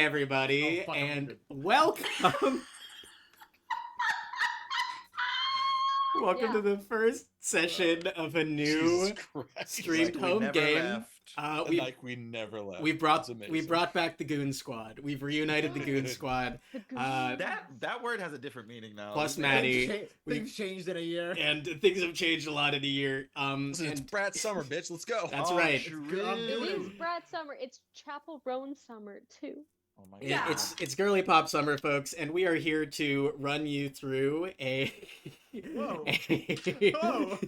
everybody, Oh, fuck, and welcome. Welcome to the first session of a new Jesus Christ. streamed Like we home never game. left. We never left. We It's brought back the Goon Squad. We've reunited the Goon Squad. That word has a different meaning now. Plus Maddie. Things changed in a year. And things have changed a lot in a year. Listen, it's Brad Summer, bitch. Let's go. That's right. It is Brad Summer. It's Chapel Roan Summer too. Oh my Yeah. God. It's girly pop summer, folks, and we are here to run you through a Whoa.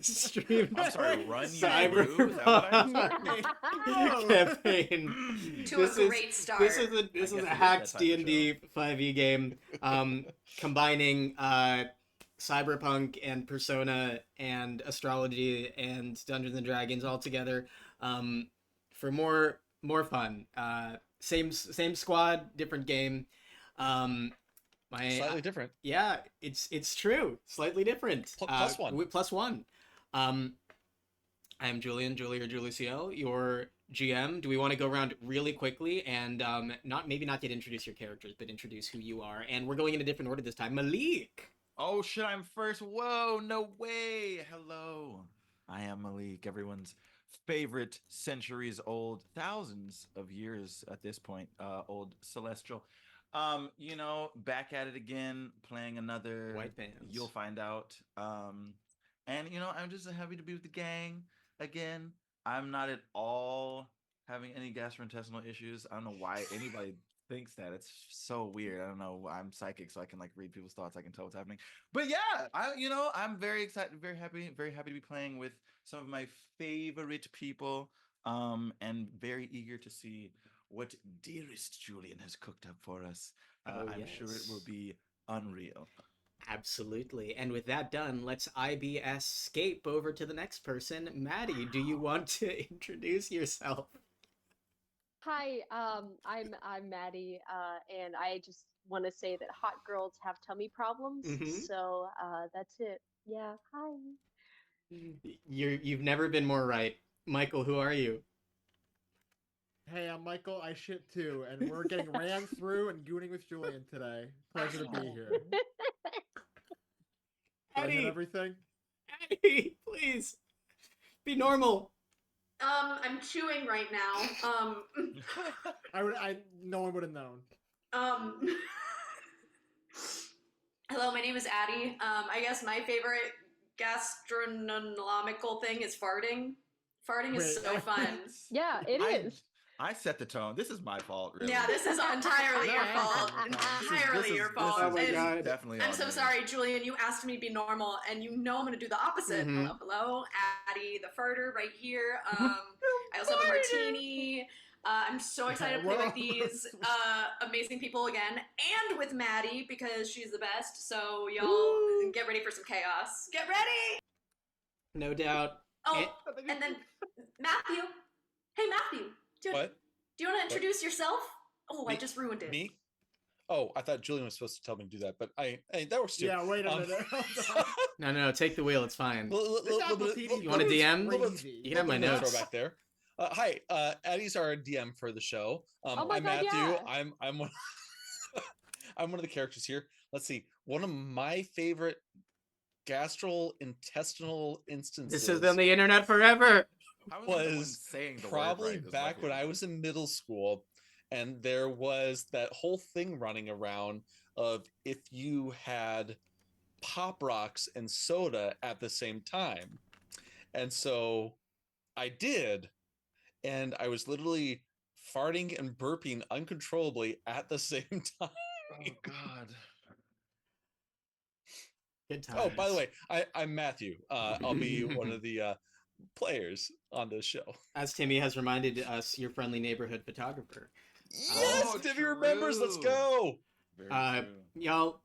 stream. I'm sorry, run you Cyberpunk through? Is that what campaign. To a great start. This is a guess it is hacked that type of D&D 5e game, combining Cyberpunk and Persona and astrology and Dungeons and Dragons all together, for more fun. Same squad, different game. Slightly different. Yeah, it's true. Slightly different. Plus one. Plus one. I'm Julian, Julie or Julicio, your GM. Do we want to go around really quickly and not get introduce your characters, but introduce who you are? And we're going in a different order this time. Malik. Oh shit, I'm first. Whoa, no way. Hello. I am Malik, everyone's favorite centuries old, thousands of years at this point, old celestial. Back at it again, playing another White Bands. You'll find out. And I'm just happy to be with the gang again. I'm not at all having any gastrointestinal issues. I don't know why anybody thinks that. It's so weird. I don't know. I'm psychic, so I can read people's thoughts. I can tell what's happening. But yeah, I'm very excited, very happy to be playing with some of my favorite people, and very eager to see what dearest Julian has cooked up for us. I'm sure it will be unreal. Absolutely. And with that done, let's IBS scape over to the next person. Maddie, do you want to introduce yourself? Hi, I'm Maddie, and I just want to say that hot girls have tummy problems. So that's it. Yeah. Hi. You've never been more right. Michael, who are you? Hey, I'm Michael. I shit too, and we're getting ran through and gooning with Julian today. Pleasure to be here. Did I hit everything? Addie, please be normal. I'm chewing right now. No one would have known. Hello, my name is Addie. I guess my favorite gastronomical thing is farting. Farting is so fun. Yeah, it is. I set the tone. This is my fault, really. Yeah, this is entirely your fault. Entirely your fault. Oh my God. Definitely. I'm so sorry, Julian. You asked me to be normal, and I'm going to do the opposite. Hello, Addie, the farter, right here. I also have a martini. I'm so excited to play with these amazing people again, and with Maddie because she's the best. So y'all get ready for some chaos. Get ready. No doubt. Oh, and then Matthew. Hey, Matthew. What? Do you want to introduce yourself? Oh, Me? I just ruined it. Me? Oh, I thought Julian was supposed to tell me to do that, but that works too. Yeah, wait a minute. No, take the wheel. It's fine. You You want a DM? You can have my notes. Back there. Hi, Addie's our DM for the show. Oh my I'm God, Matthew. yeah. I'm one. I'm one of the characters here. Let's see. One of my favorite gastrointestinal instances. This is on the internet forever. Was probably back when I was in middle school, and there was that whole thing running around of if you had Pop Rocks and soda at the same time. And so I did, and I was literally farting and burping uncontrollably at the same time. Oh God. Good times. Oh, by the way, I'm Matthew. I'll be one of the players on this show. As Timmie has reminded us, your friendly neighborhood photographer. Yes, Timmie remembers. Let's go. Y'all,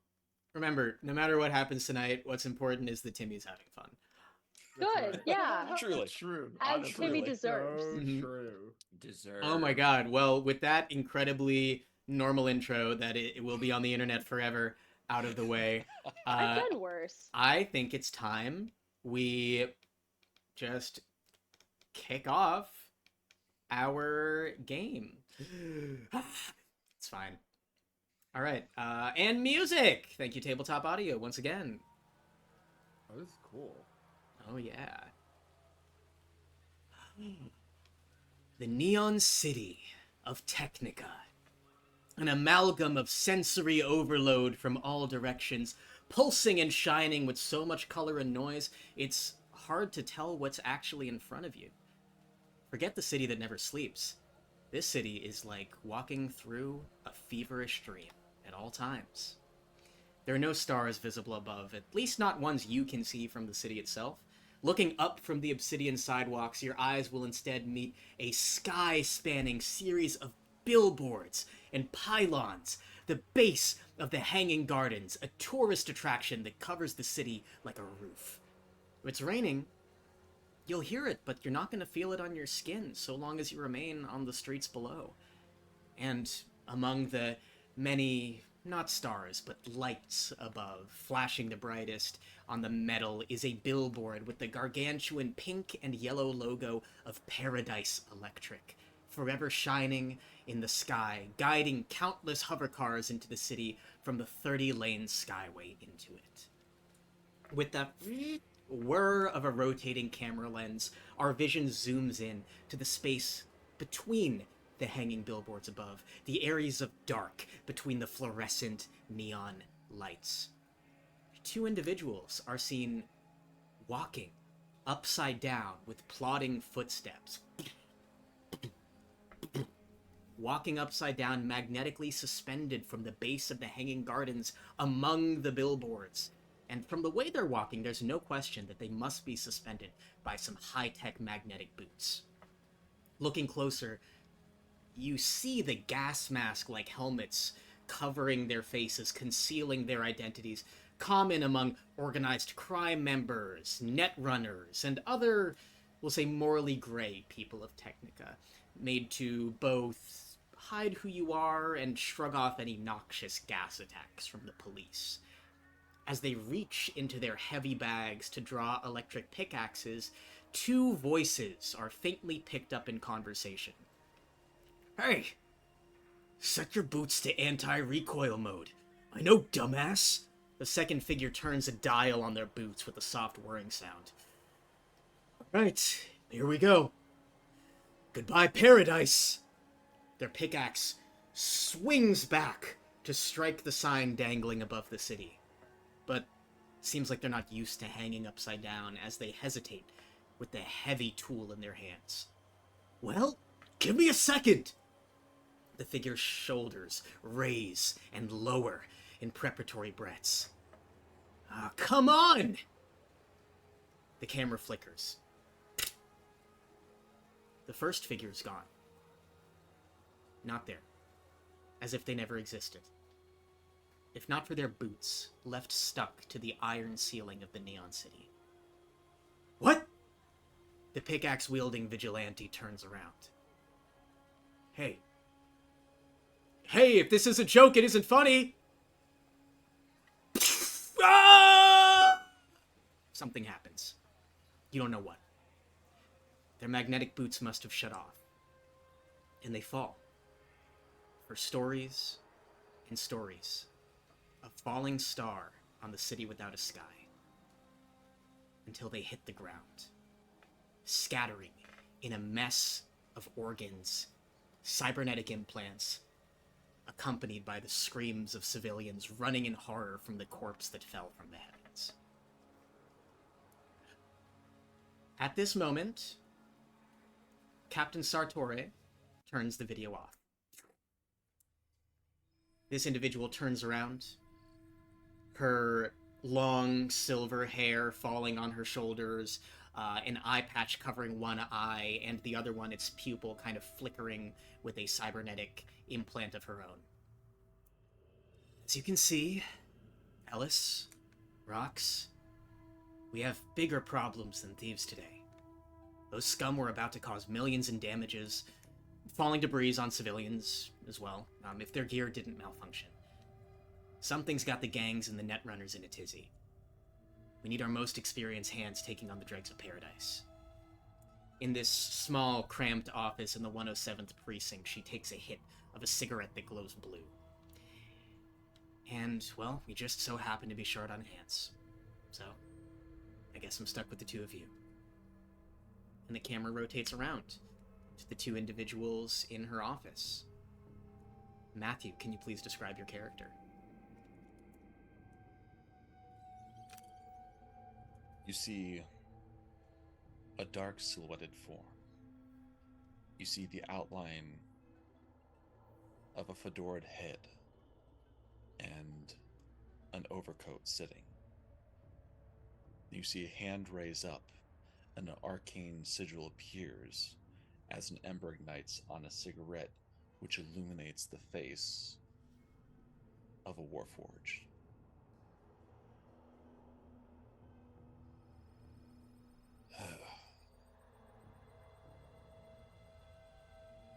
remember, no matter what happens tonight, what's important is that Timmie's having fun. Good, yeah. Truly. True. As Timmie deserves. So Mhm. true. Deserve. Oh my God. Well, with that incredibly normal intro that it will be on the internet forever out of the way, I've done worse. I think it's time we just kick off our game. It's fine. All right, and music. Thank you, Tabletop Audio, once again. Oh, this is cool. Oh yeah. The Neon City of Technica. An amalgam of sensory overload from all directions, pulsing and shining with so much color and noise, it's hard to tell what's actually in front of you. Forget the city that never sleeps. This city is like walking through a feverish dream at all times. There are no stars visible above, at least not ones you can see from the city itself. Looking up from the obsidian sidewalks, your eyes will instead meet a sky-spanning series of billboards and pylons, the base of the Hanging Gardens, a tourist attraction that covers the city like a roof. If it's raining, you'll hear it, but you're not going to feel it on your skin so long as you remain on the streets below. And among the many, not stars, but lights above, flashing the brightest on the metal, is a billboard with the gargantuan pink and yellow logo of Paradise Electric, forever shining in the sky, guiding countless hovercars into the city from the 30-lane skyway into it. With that whir of a rotating camera lens, our vision zooms in to the space between the hanging billboards above, the areas of dark between the fluorescent neon lights. Two individuals are seen walking upside down with plodding footsteps. Walking upside down, magnetically suspended from the base of the Hanging Gardens among the billboards. And from the way they're walking, there's no question that they must be suspended by some high-tech magnetic boots. Looking closer, you see the gas mask-like helmets covering their faces, concealing their identities, common among organized crime members, net runners, and other, we'll say, morally gray people of Technica, made to both hide who you are and shrug off any noxious gas attacks from the police. As they reach into their heavy bags to draw electric pickaxes, two voices are faintly picked up in conversation. Hey! Set your boots to anti-recoil mode. I know, dumbass! The second figure turns a dial on their boots with a soft whirring sound. Alright, here we go. Goodbye, paradise! Their pickaxe swings back to strike the sign dangling above the city. But seems like they're not used to hanging upside down as they hesitate with the heavy tool in their hands. Well, give me a second! The figure's shoulders raise and lower in preparatory breaths. Come on! The camera flickers. The first figure's gone. Not there. As if they never existed. If not for their boots, left stuck to the iron ceiling of the Neon City. What? The pickaxe-wielding vigilante turns around. Hey. Hey, if this is a joke, it isn't funny! Ah! Something happens. You don't know what. Their magnetic boots must have shut off. And they fall. For stories and stories. A falling star on the city without a sky. Until they hit the ground. Scattering in a mess of organs, cybernetic implants, accompanied by the screams of civilians running in horror from the corpse that fell from the heavens. At this moment, Captain Sartore turns the video off. This individual turns around, her long silver hair falling on her shoulders, an eye patch covering one eye, and the other one, its pupil kind of flickering with a cybernetic implant of her own. As you can see, Ellis, Roks, we have bigger problems than thieves today. Those scum were about to cause millions in damages, falling debris on civilians as well, if their gear didn't malfunction. Something's got the gangs and the net runners in a tizzy. We need our most experienced hands taking on the dregs of paradise. In this small, cramped office in the 107th precinct, she takes a hit of a cigarette that glows blue. And, well, we just so happen to be short on hands. So, I guess I'm stuck with the two of you. And the camera rotates around to the two individuals in her office. Matthew, can you please describe your character? You see a dark silhouetted form. You see the outline of a fedored head and an overcoat sitting. You see a hand raise up, and an arcane sigil appears as an ember ignites on a cigarette, which illuminates the face of a warforged.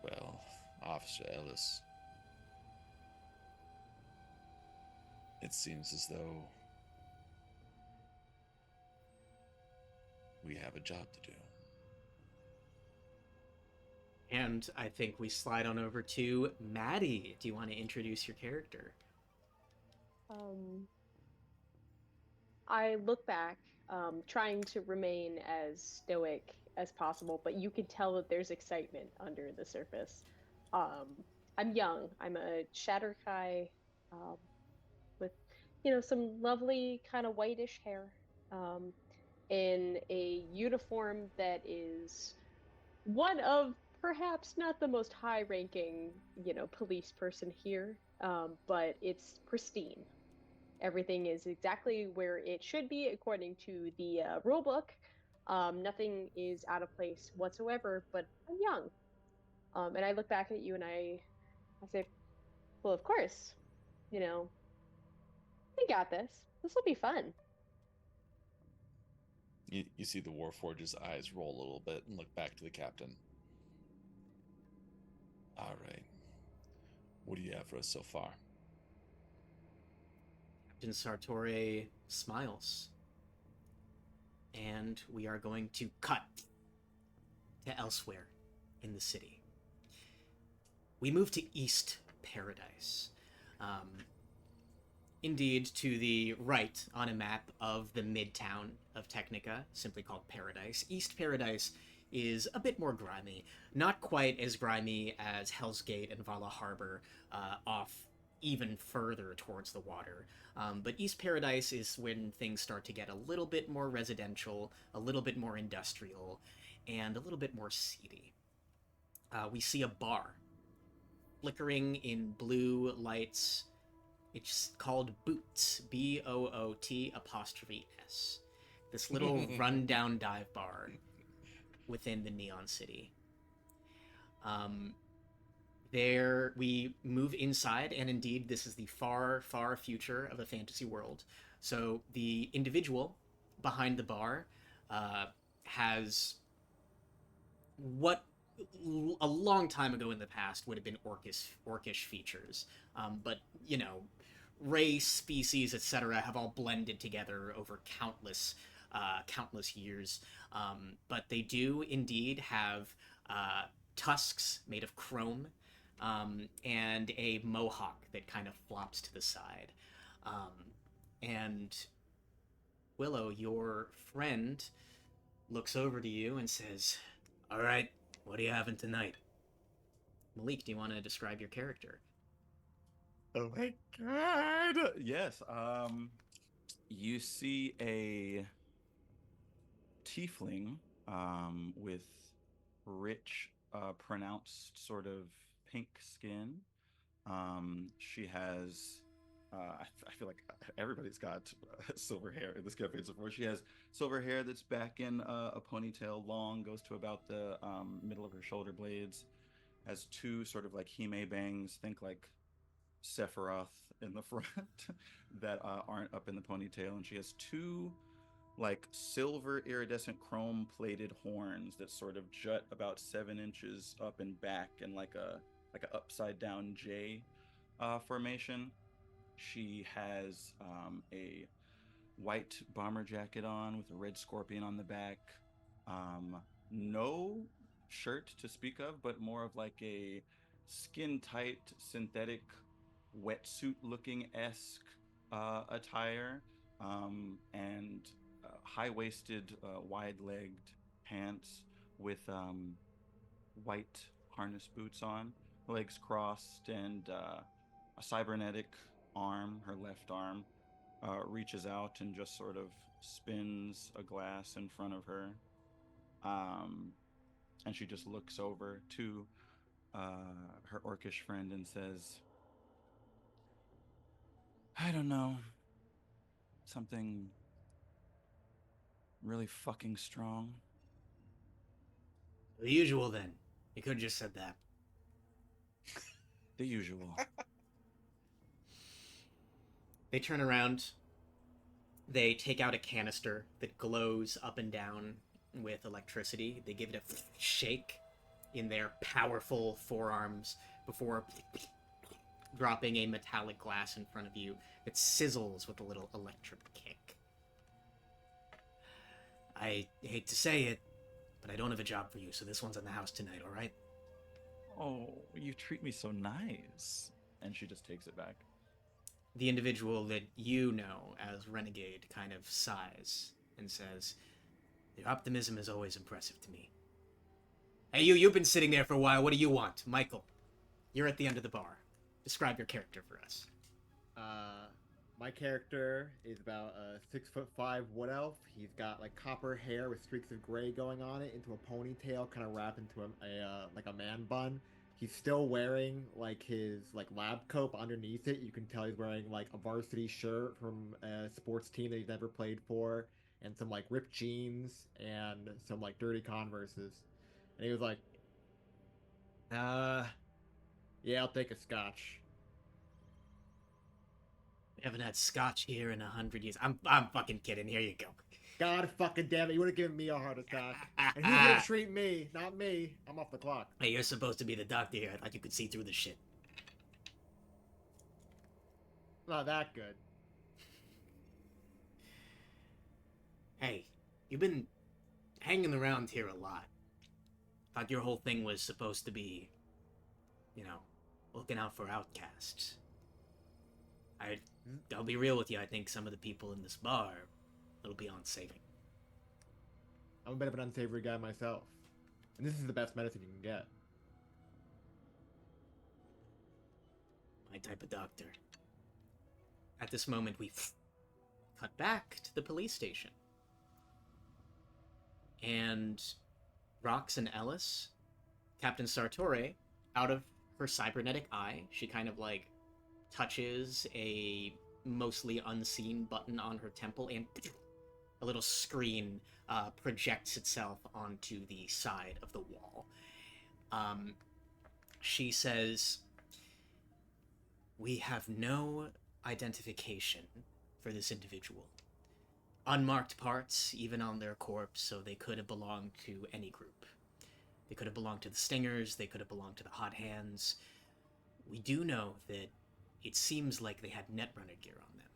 Well, Officer Ellis, it seems as though we have a job to do. And I think we slide on over to Maddie. Do you want to introduce your character? I look back, trying to remain as stoic as possible, but you can tell that there's excitement under the surface. I'm young. I'm a Shatterkai, with, some lovely kind of whitish hair, in a uniform that is one of perhaps not the most high-ranking, police person here, but it's pristine. Everything is exactly where it should be according to the rule book. Nothing is out of place whatsoever, but I'm young. And I look back at you and I say, well, of course, we got this. This will be fun. You see the Warforge's eyes roll a little bit and look back to the captain. All right. What do you have for us so far? Captain Sartore smiles. And we are going to cut to elsewhere in the city. We move to East Paradise. Indeed, to the right on a map of the midtown of Technica, simply called Paradise. East Paradise is a bit more grimy. Not quite as grimy as Hell's Gate and Vala Harbor, off even further towards the water. But East Paradise is when things start to get a little bit more residential, a little bit more industrial, and a little bit more seedy. We see a bar flickering in blue lights. It's called Boots, BOOT''S. This little rundown dive bar within the Neon City. There we move inside, and indeed this is the far, far future of the fantasy world. So the individual behind the bar has what a long time ago in the past would have been orcish features. But, race, species, etc. have all blended together over countless years. But they do indeed have tusks made of chrome, and a mohawk that kind of flops to the side. And Willow, your friend, looks over to you and says, "All right, what are you having tonight?" Malik, do you want to describe your character? Oh my god! Yes. You see a tiefling with rich, pronounced sort of pink skin. She has, I feel like everybody's got silver hair in this campaign so far. She has silver hair that's back in a ponytail, long, goes to about the middle of her shoulder blades. Has two sort of like hime bangs, think like Sephiroth in the front, that aren't up in the ponytail, and she has two like silver iridescent chrome plated horns that sort of jut about 7 inches up and back in like a upside down J formation. She has a white bomber jacket on with a red scorpion on the back. No shirt to speak of, but more of like a skin-tight, synthetic, wetsuit-looking-esque attire, and high-waisted, wide-legged pants with white harness boots on, legs crossed, and a cybernetic arm, her left arm, reaches out and just sort of spins a glass in front of her. And she just looks over to her orcish friend and says, I don't know. Something really fucking strong. The usual, then. You could have just said that. The usual. They turn around. They take out a canister that glows up and down with electricity. They give it a shake in their powerful forearms before dropping a metallic glass in front of you that sizzles with a little electric kick. I hate to say it, but I don't have a job for you, so this one's in the house tonight, all right? Oh, you treat me so nice. And she just takes it back. The individual that you know as Renegade kind of sighs and says, your optimism is always impressive to me. Hey, you've been sitting there for a while. What do you want? Michael, you're at the end of the bar. Describe your character for us. My character is about a 6'5" wood elf. He's got like copper hair with streaks of gray going on it into a ponytail, kind of wrapped into like a man bun. He's still wearing like his like lab coat. Underneath it, you can tell he's wearing like a varsity shirt from a sports team that he's never played for, and some like ripped jeans and some like dirty Converses. And he was like, yeah, I'll take a scotch. We haven't had scotch here in 100 years. I'm fucking kidding. Here you go. God fucking damn it, you would have given me a heart attack. And he's gonna treat me, not me. I'm off the clock. Hey, you're supposed to be the doctor here. I thought you could see through the shit. Not that good. Hey, you've been hanging around here a lot. Thought your whole thing was supposed to be, you know, looking out for outcasts. I'll be real with you, I think some of the people in this bar will be on saving. I'm a bit of an unsavory guy myself. And this is the best medicine you can get. My type of doctor. At this moment, we cut back to the police station. And Roks and Ellis, Captain Sartore, out of her cybernetic eye, she kind of like touches a mostly unseen button on her temple, and a little screen projects itself onto the side of the wall. She says, we have no identification for this individual. Unmarked parts, even on their corpse, so they could have belonged to any group. They could have belonged to the Stingers, they could have belonged to the Hot Hands. We do know that it seems like they had Netrunner gear on them.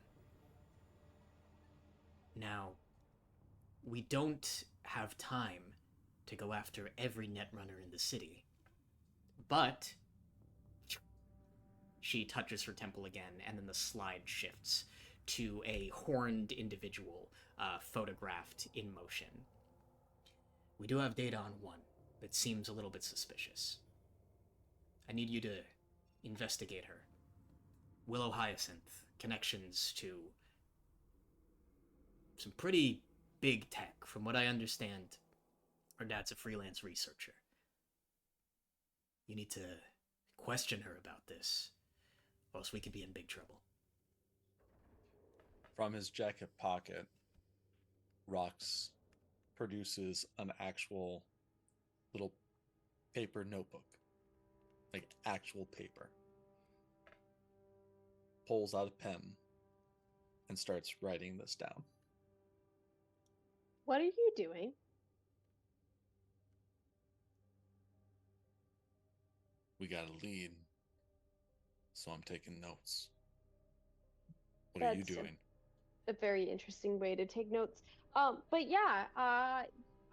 Now, we don't have time to go after every Netrunner in the city. But she touches her temple again, and then the slide shifts to a horned individual photographed in motion. We do have data on one that seems a little bit suspicious. I need you to investigate her. Willow Hyacinth, connections to some pretty big tech. From what I understand, her dad's a freelance researcher. You need to question her about this, or else we could be in big trouble. From his jacket pocket, Roks produces an actual little paper notebook. Like actual paper. Pulls out a pen and starts writing this down. What are you doing? We got a lead, so I'm taking notes. What are you doing? A very interesting way to take notes. But yeah,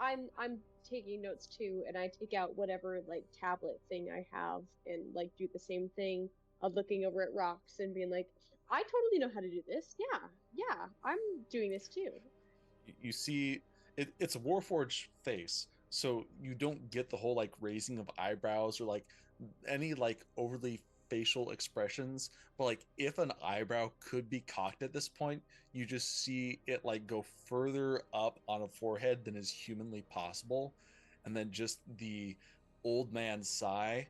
I'm taking notes too, and I take out whatever like tablet thing I have and like do the same thing of looking over at Roks and being like, I totally know how to do this. Yeah, I'm doing this too. You see, it's a Warforged face, so you don't get the whole like raising of eyebrows or like any like overly facial expressions. But like if an eyebrow could be cocked at this point, you just see it like go further up on a forehead than is humanly possible, and then just the old man sigh.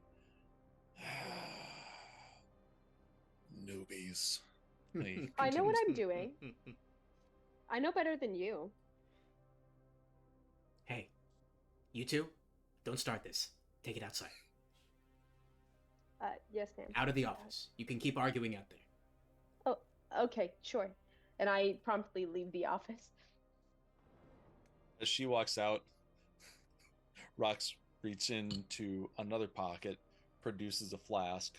Newbies. I know what I'm doing. I know better than you. Hey, you two, don't start this. Take it outside. Yes, ma'am. Out of the office. You can keep arguing out there. Oh, okay, sure. And I promptly leave the office. As she walks out, Roks reaches into another pocket, produces a flask,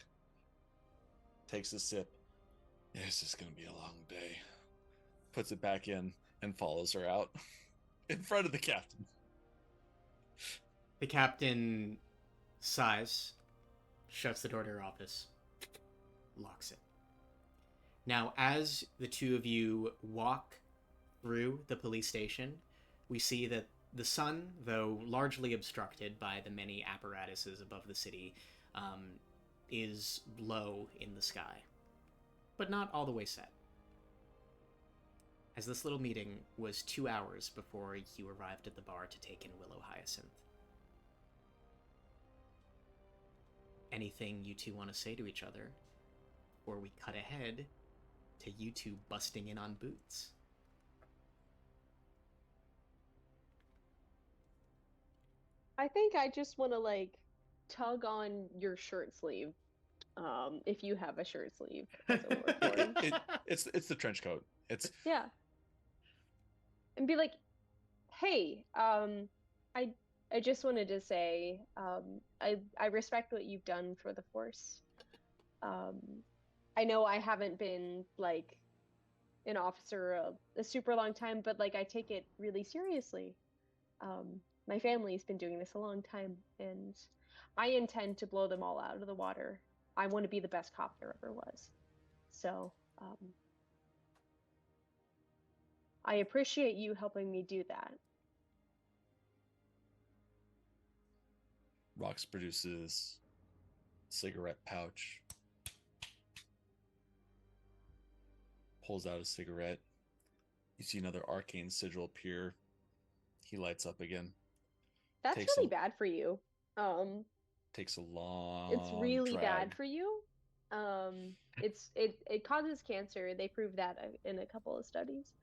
takes a sip. This is going to be a long day. Puts it back in and follows her out in front of the captain. The captain sighs, shuts the door to her office, locks it. Now, as the two of you walk through the police station, we see that the sun, though largely obstructed by the many apparatuses above the city, is low in the sky, but not all the way set. As this little meeting was 2 hours before you arrived at the bar to take in Willow Hyacinth. Anything you two want to say to each other? Or we cut ahead to you two busting in on Boots. I think I just want to like tug on your shirt sleeve, if you have a shirt sleeve as a Warforged. It's the trench coat. It's Yeah. And be like, hey, I just wanted to say, I respect what you've done for the Force. I know I haven't been like an officer a super long time, but like I take it really seriously. My family's been doing this a long time, and I intend to blow them all out of the water. I want to be the best cop there ever was. So, I appreciate you helping me do that. Roks produces cigarette pouch, pulls out a cigarette. You see another arcane sigil appear. He lights up again. That's really bad for you. Takes a long It's really drag. bad for you. It causes cancer. They proved that in a couple of studies.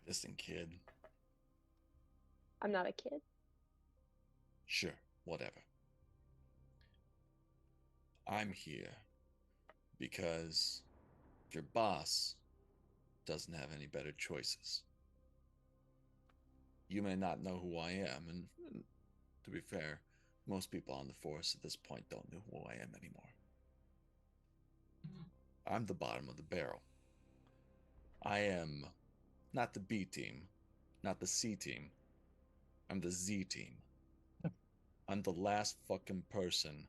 Listen, kid. I'm not a kid. Sure, whatever. I'm here because your boss doesn't have any better choices. You may not know who I am, and to be fair, most people on the force at this point don't know who I am anymore. I'm the bottom of the barrel. I am not the B team, not the C team. I'm the Z team. I'm the last fucking person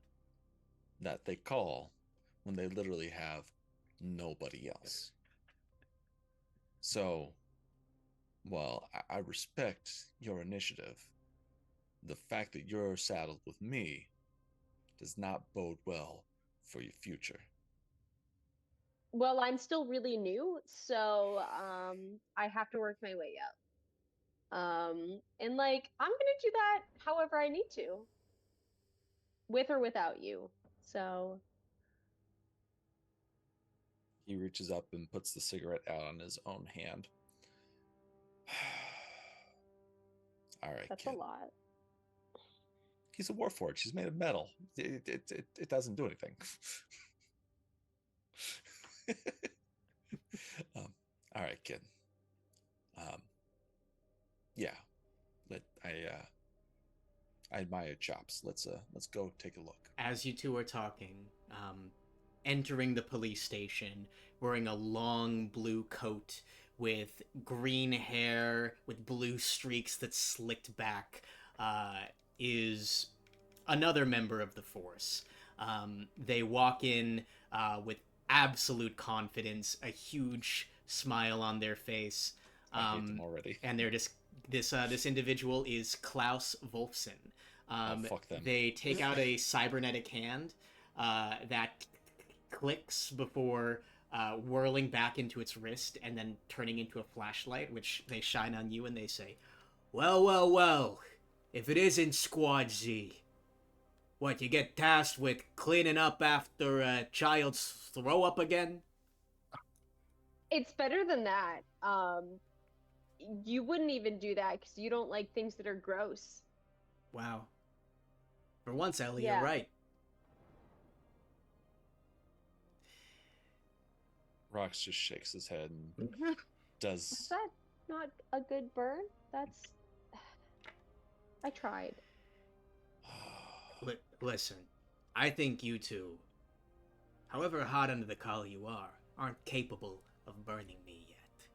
that they call when they literally have nobody else. So, while I respect your initiative, the fact that you're saddled with me does not bode well for your future. Well, I'm still really new, so I have to work my way up. And like I'm gonna do that however I need to, with or without you. So He reaches up and puts the cigarette out on his own hand. All right, that's kid. a lot. He's a warforged. He's made of metal. It doesn't do anything. All right, kid. Yeah. I admire your chops. Let's go take a look. As you two are talking, entering the police station wearing a long blue coat with green hair with blue streaks that slicked back is another member of the force. They walk in with absolute confidence, a huge smile on their face. I hate them already. And they're just this individual is Klaus Wolfson. Fuck them. They take out a cybernetic hand that clicks before whirling back into its wrist and then turning into a flashlight, which they shine on you and they say, "Well, well, well, if it isn't Squad Z, what, you get tasked with cleaning up after a child's throw up again?" It's better than that. You wouldn't even do that because you don't like things that are gross. Wow. For once, Ellie, Yeah. you're right. Roks just shakes his head and Is does. that not a good burn? That's. I tried. Listen, I think you two, however hot under the collar you are, aren't capable of burning me yet.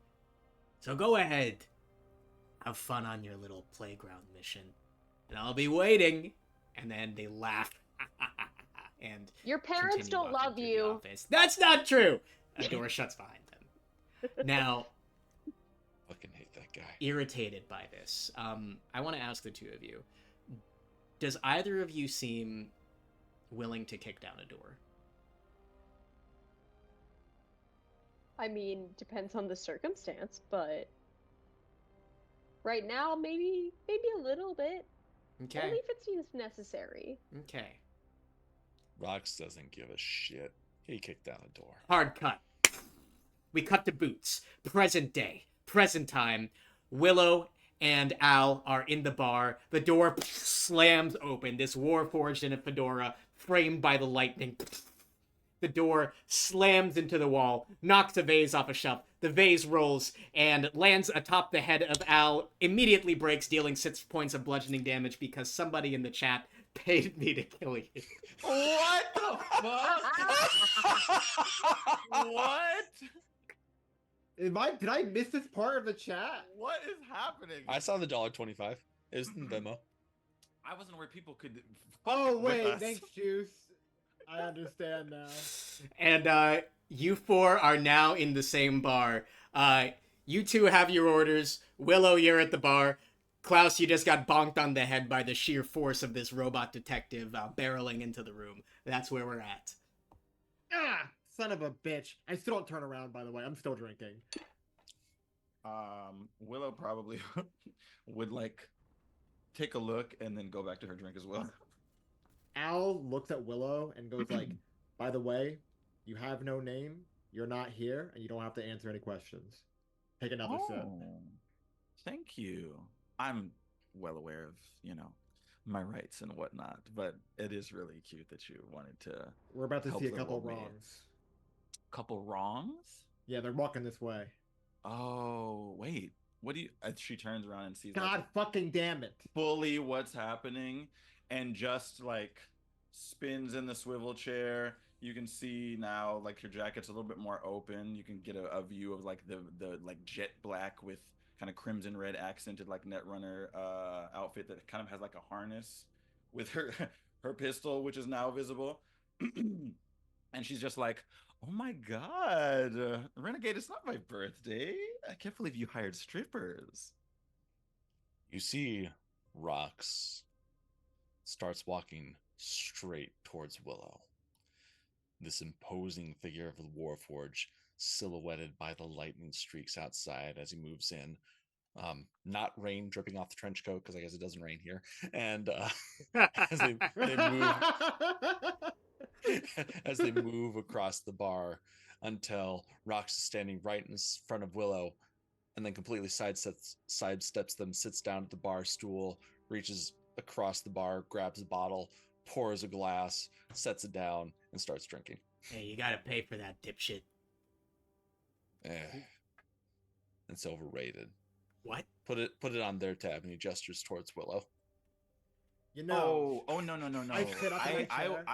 So go ahead, have fun on your little playground mission, and I'll be waiting. And then they laugh, and Your parents continue don't walking love through the you. office. That's not true! A door shuts behind them. Now, Fucking hate that guy. irritated by this, I want to ask the two of you, does either of you seem willing to kick down a door? I mean, depends on the circumstance, but right now, maybe a little bit. Okay. Only if it seems necessary. Okay. Roks doesn't give a shit. He kicked down a door. Hard cut. We cut to boots. Present day. Present time. Willow and Al are in the bar. The door slams open. This warforged in a fedora, framed by the lightning. The door slams into the wall, knocks a vase off a shelf. The vase rolls and lands atop the head of Al, immediately breaks, dealing 6 points of bludgeoning damage because somebody in the chat paid me to kill you. What the fuck? What? Did I miss this part of the chat? What is happening? I saw the $1.25. It was in the memo. I wasn't aware people could. Oh with wait, us. thanks, Juice. I understand now. And you four are now in the same bar. You two have your orders. Willow, you're at the bar. Klaus, you just got bonked on the head by the sheer force of this robot detective barreling into the room. That's where we're at. Ah, son of a bitch. I still don't turn around, by the way. I'm still drinking. Willow probably would like take a look and then go back to her drink as well. Al looks at Willow and goes like, "By the way, you have no name. You're not here, and you don't have to answer any questions. Take another sip." Thank you. I'm well aware of, my rights and whatnot, but it is really cute that you wanted to. We're about to help see a the couple old man. wrongs. Couple wrongs? Yeah, they're walking this way. Oh, wait. What do you? She turns around and sees God fucking damn it. fully what's happening, and just like spins in the swivel chair. You can see now like your jacket's a little bit more open. You can get a view of like the like jet black with kind of crimson red accented like Netrunner outfit that kind of has like a harness with her pistol, which is now visible. And she's just like, "Oh my god, Renegade, it's not my birthday. I can't believe you hired strippers." You see Roks starts walking straight towards Willow. This imposing figure of the Warforged, silhouetted by the lightning streaks outside as he moves in. Not rain dripping off the trench coat, because I guess it doesn't rain here. And as they move as they move across the bar until Roks is standing right in front of Willow, and then completely sidesteps them, sits down at the bar stool, reaches across the bar, grabs a bottle, pours a glass, sets it down, and starts drinking. Hey, you gotta pay for that, dipshit. It's overrated. What? Put it on their tab, and he gestures towards Willow. You know. Oh no no no no! I sit up in my chair.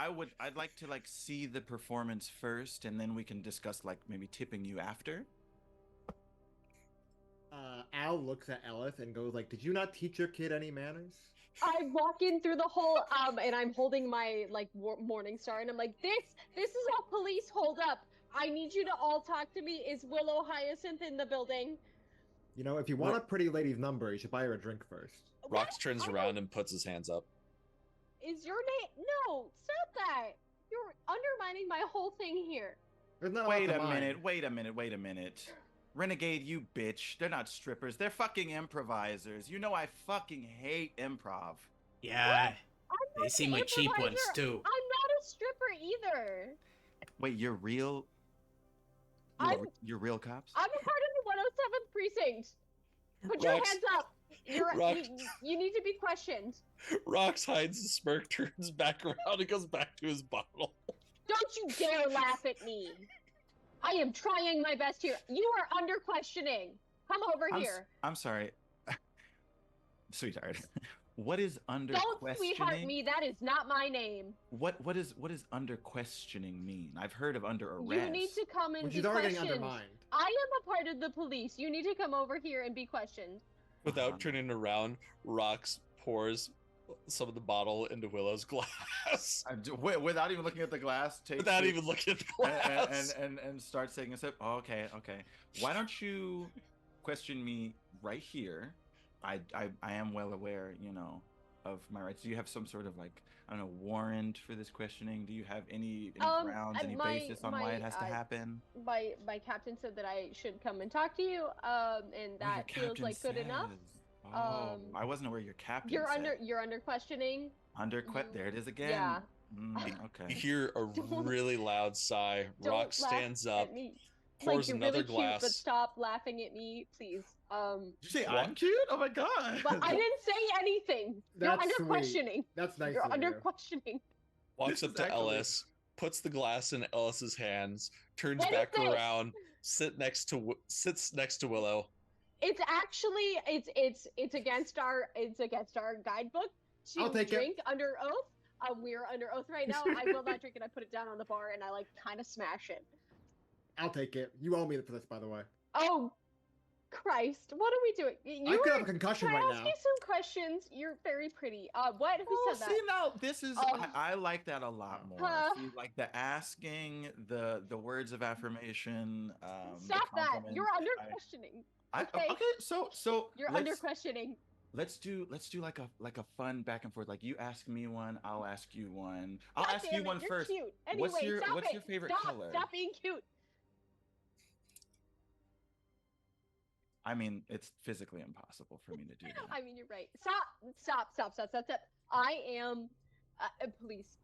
I'd like to like see the performance first, and then we can discuss like maybe tipping you after. Al looks at Ellis and goes like, "Did you not teach your kid any manners?" I walk in through the whole and I'm holding my like morning star, and I'm like, this is a police holdup. I need you to all talk to me. Is Willow Hyacinth in the building? You know, if you want a pretty lady's number, you should buy her a drink first. Roks turns around and puts his hands up. Is your name? No, stop that. You're undermining my whole thing here. Wait a minute. Renegade, you bitch. They're not strippers. They're fucking improvisers. You know I fucking hate improv. Yeah, they seem like cheap ones too. I'm not a stripper either. Wait, you're real? You're real cops? I'm a part of the 107th precinct. Put your hands up. You need to be questioned. Roks hides the smirk, turns back around, and goes back to his bottle. Don't you dare laugh at me. I am trying my best here. You are under questioning. Come over here. I'm sorry. Sweetheart. What is under Don't questioning? sweetheart me. That is not my name. What does under questioning mean? I've heard of under arrest. You need to come and be questioned. Undermined. I am a part of the police. You need to come over here and be questioned. Without turning around, Roks pours some of the bottle into Willow's glass. Without even looking at the glass, without even looking at the glass, and start taking a sip. Oh, okay. Why don't you question me right here? I am well aware, of my rights. Do you have some sort of like, I don't know, warrant for this questioning? Do you have any grounds, any basis on why it has to happen? My captain said that I should come and talk to you, and that feels like good enough. Oh, I wasn't aware your captain. You're under questioning. There it is again. Yeah. Okay. You hear a really loud sigh. Roks stands up, pours you're another really glass. Cute, but stop laughing at me, please. Did you say I'm cute? Oh my god! But I didn't say anything. You're under questioning. That's nice. You're under questioning. Walks up to Ellis, puts the glass in Ellis's hands, turns back around, sits next to Willow. It's actually it's against our guidebook to drink under oath. We're under oath right now. I will not drink it. I put it down on the bar and I like kind of smash it. I'll take it. You owe me for this, by the way. Oh, Christ! What are we doing? I could have a concussion right now. Can I ask you some questions? You're very pretty. What? Who said that? See, now this is I like that a lot more. See, like the asking, the words of affirmation. Stop that! You're under questioning. Okay, so you're under questioning. Let's do like a fun back and forth. Like you ask me one, I'll ask you one. I'll ask you one first. Cute. Anyway, what's your favorite color? Stop being cute. I mean, it's physically impossible for me to do that. I mean, you're right. Stop. I am police.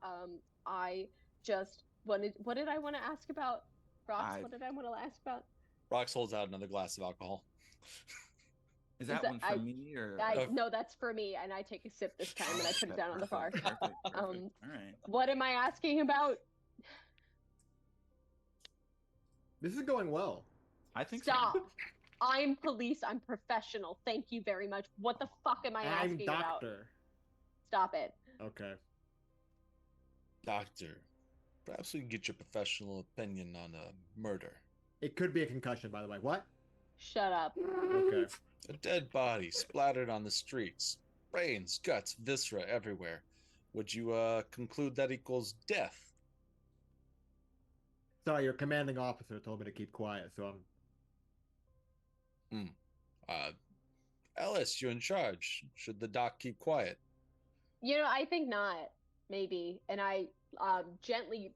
I just wanted. What did I want to ask about? Roks, what did I want to ask about? Roks holds out another glass of alcohol. Is that one for me or? No, that's for me, and I take a sip this time, and I put it down on the bar. Perfect. All right. What am I asking about? This is going well. I think Stop. so. I'm police. I'm professional. Thank you very much. What the fuck am I asking about? I'm doctor. Stop it. Okay. Doctor, perhaps we can get your professional opinion on a murder. It could be a concussion, by the way. What? Shut up. Okay. A dead body splattered on the streets. Brains, guts, viscera everywhere. Would you conclude that equals death? Sorry, your commanding officer told me to keep quiet, so I'm... Ellis, you're in charge. Should the doc keep quiet? I think not. Maybe. And I gently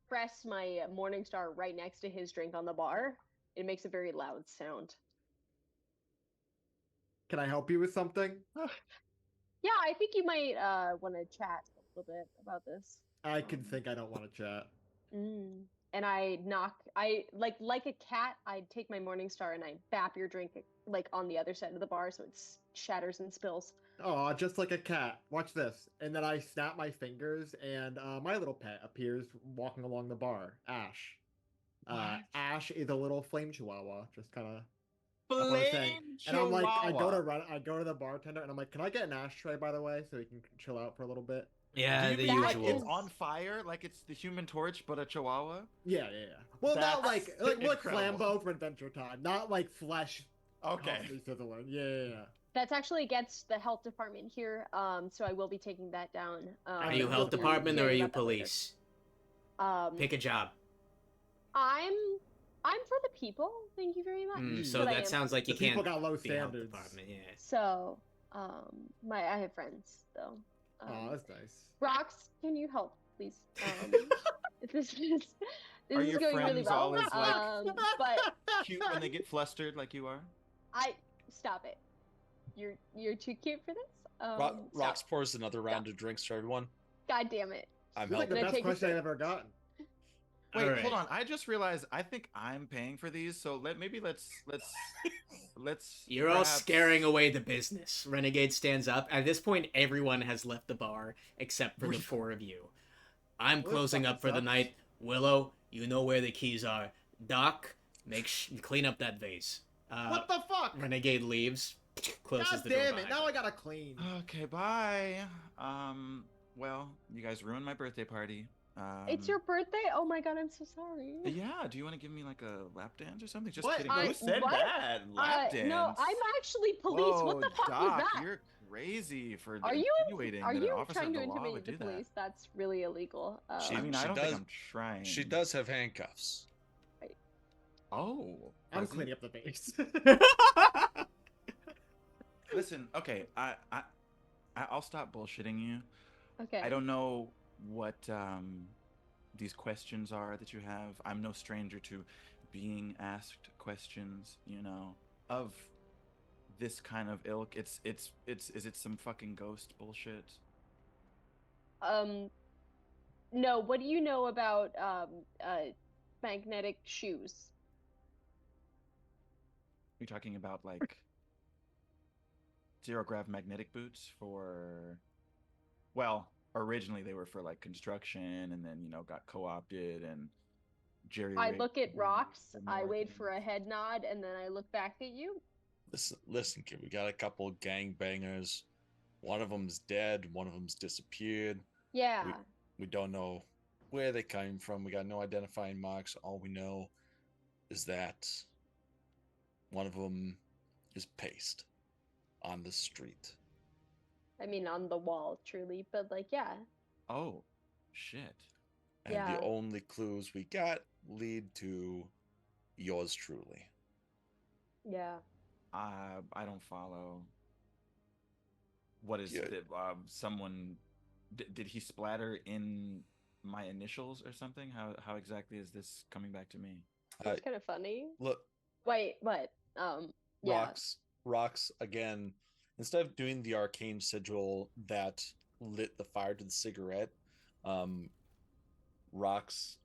press my Morningstar right next to his drink on the bar. It makes a very loud sound. Can I help you with something? Yeah, I think you might want to chat a little bit about this. I can think I don't want to chat. And I like a cat, I take my Morningstar and I bap your drink like on the other side of the bar so it shatters and spills. Oh, just like a cat. Watch this. And then I snap my fingers and my little pet appears walking along the bar. Ash. Ash is a little flame chihuahua. Just kind of... And I'm like, I go to the bartender, and I'm like, can I get an ashtray, by the way, so we can chill out for a little bit? Yeah, Do the you mean usual. like it's on fire, like it's the Human Torch, but a Chihuahua? Yeah. Well, not That's like incredible. Flambeau from Adventure Time, not like flesh. Okay. Sizzling. Yeah. That's actually against the health department here, so I will be taking that down. Are you you'll health be department or are hearing you about that later. police? Pick a job. I'm for the people. Thank you very much. So But I that am sounds like you The people can't got low be health standards. department. Yeah. So, I have friends though. Oh, that's nice. Roks, can you help, please? This Are is your going really friends well. always like but cute when they get flustered like you are? I stop it. You're too cute for this. Roks Stop. pours another round of drinks for everyone. God damn it. I'm This is like helping. the gonna best take a question sip. I've ever gotten. Wait, All right. hold on. I just realized I think I'm paying for these, so let's You're all perhaps- scaring away the business. Renegade stands up. At this point, everyone has left the bar except for the four of you. I'm Well, closing this up for the fucking night. Willow, you know where the keys are. Doc, clean up that vase. What the fuck? Renegade leaves, closes God the door damn it! behind Now her. I gotta clean. Okay, bye. Well, you guys ruined my birthday party. It's your birthday? Oh my god, I'm so sorry. Yeah, do you want to give me like a lap dance or something? Just What? kidding. I- Who said what? that? Lap dance? No, I'm actually police. Whoa, What the fuck Doc, was that? You're crazy for Are you insinuating Are that an you officer trying of to the law intimidate would the do that. police? That's really illegal. She- I mean, I don't does- think I'm trying. She does have handcuffs. Oh, I'm does he? cleaning up the base. Listen, okay, I'll stop bullshitting you. Okay. I don't know what these questions are that you have. I'm no stranger to being asked questions, you know, of this kind of ilk. Is it some fucking ghost bullshit? No. What do you know about magnetic shoes? You're talking about like zero grav magnetic boots for, well, originally they were for like construction, and then got co-opted and jerry. I look at Roks. I wait for a head nod, and then I look back at you. Listen, kid. We got a couple gangbangers. One of them's dead. One of them's disappeared. Yeah. We don't know where they came from. We got no identifying marks. All we know is that one of them is pasted on the street. I mean, on the wall, truly, but like, yeah. Oh, shit. And Yeah. the only clues we got lead to yours truly. Yeah. I don't follow. What is Yeah. it? Someone did he splatter in my initials or something? How exactly is this coming back to me? It's kind of funny. Look, Wait, what? Yeah. Roks again. Instead of doing the arcane sigil that lit the fire to the cigarette, Roks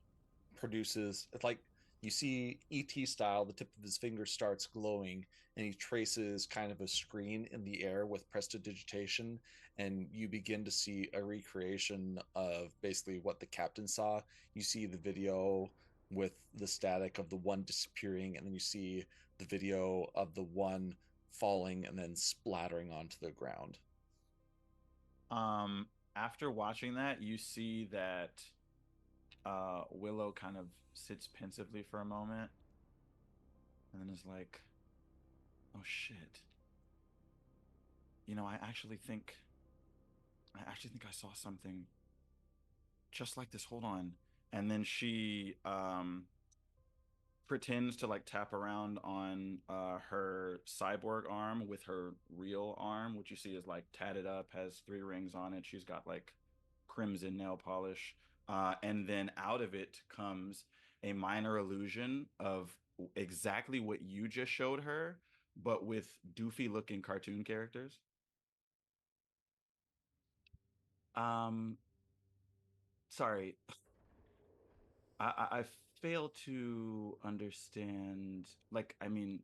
produces, it's like you see ET style, the tip of his finger starts glowing and he traces kind of a screen in the air with prestidigitation, and you begin to see a recreation of basically what the captain saw. You see the video with the static of the one disappearing, and then you see the video of the one falling and then splattering onto the ground. After watching that, you see that Willow kind of sits pensively for a moment and then is like, oh shit. I actually think I saw something just like this. Hold on. And then she pretends to like tap around on her cyborg arm with her real arm, which you see is like tatted up, has 3 rings on it. She's got like crimson nail polish. And then out of it comes a minor illusion of exactly what you just showed her, but with doofy looking cartoon characters. Sorry. I fail to understand. Like, I mean,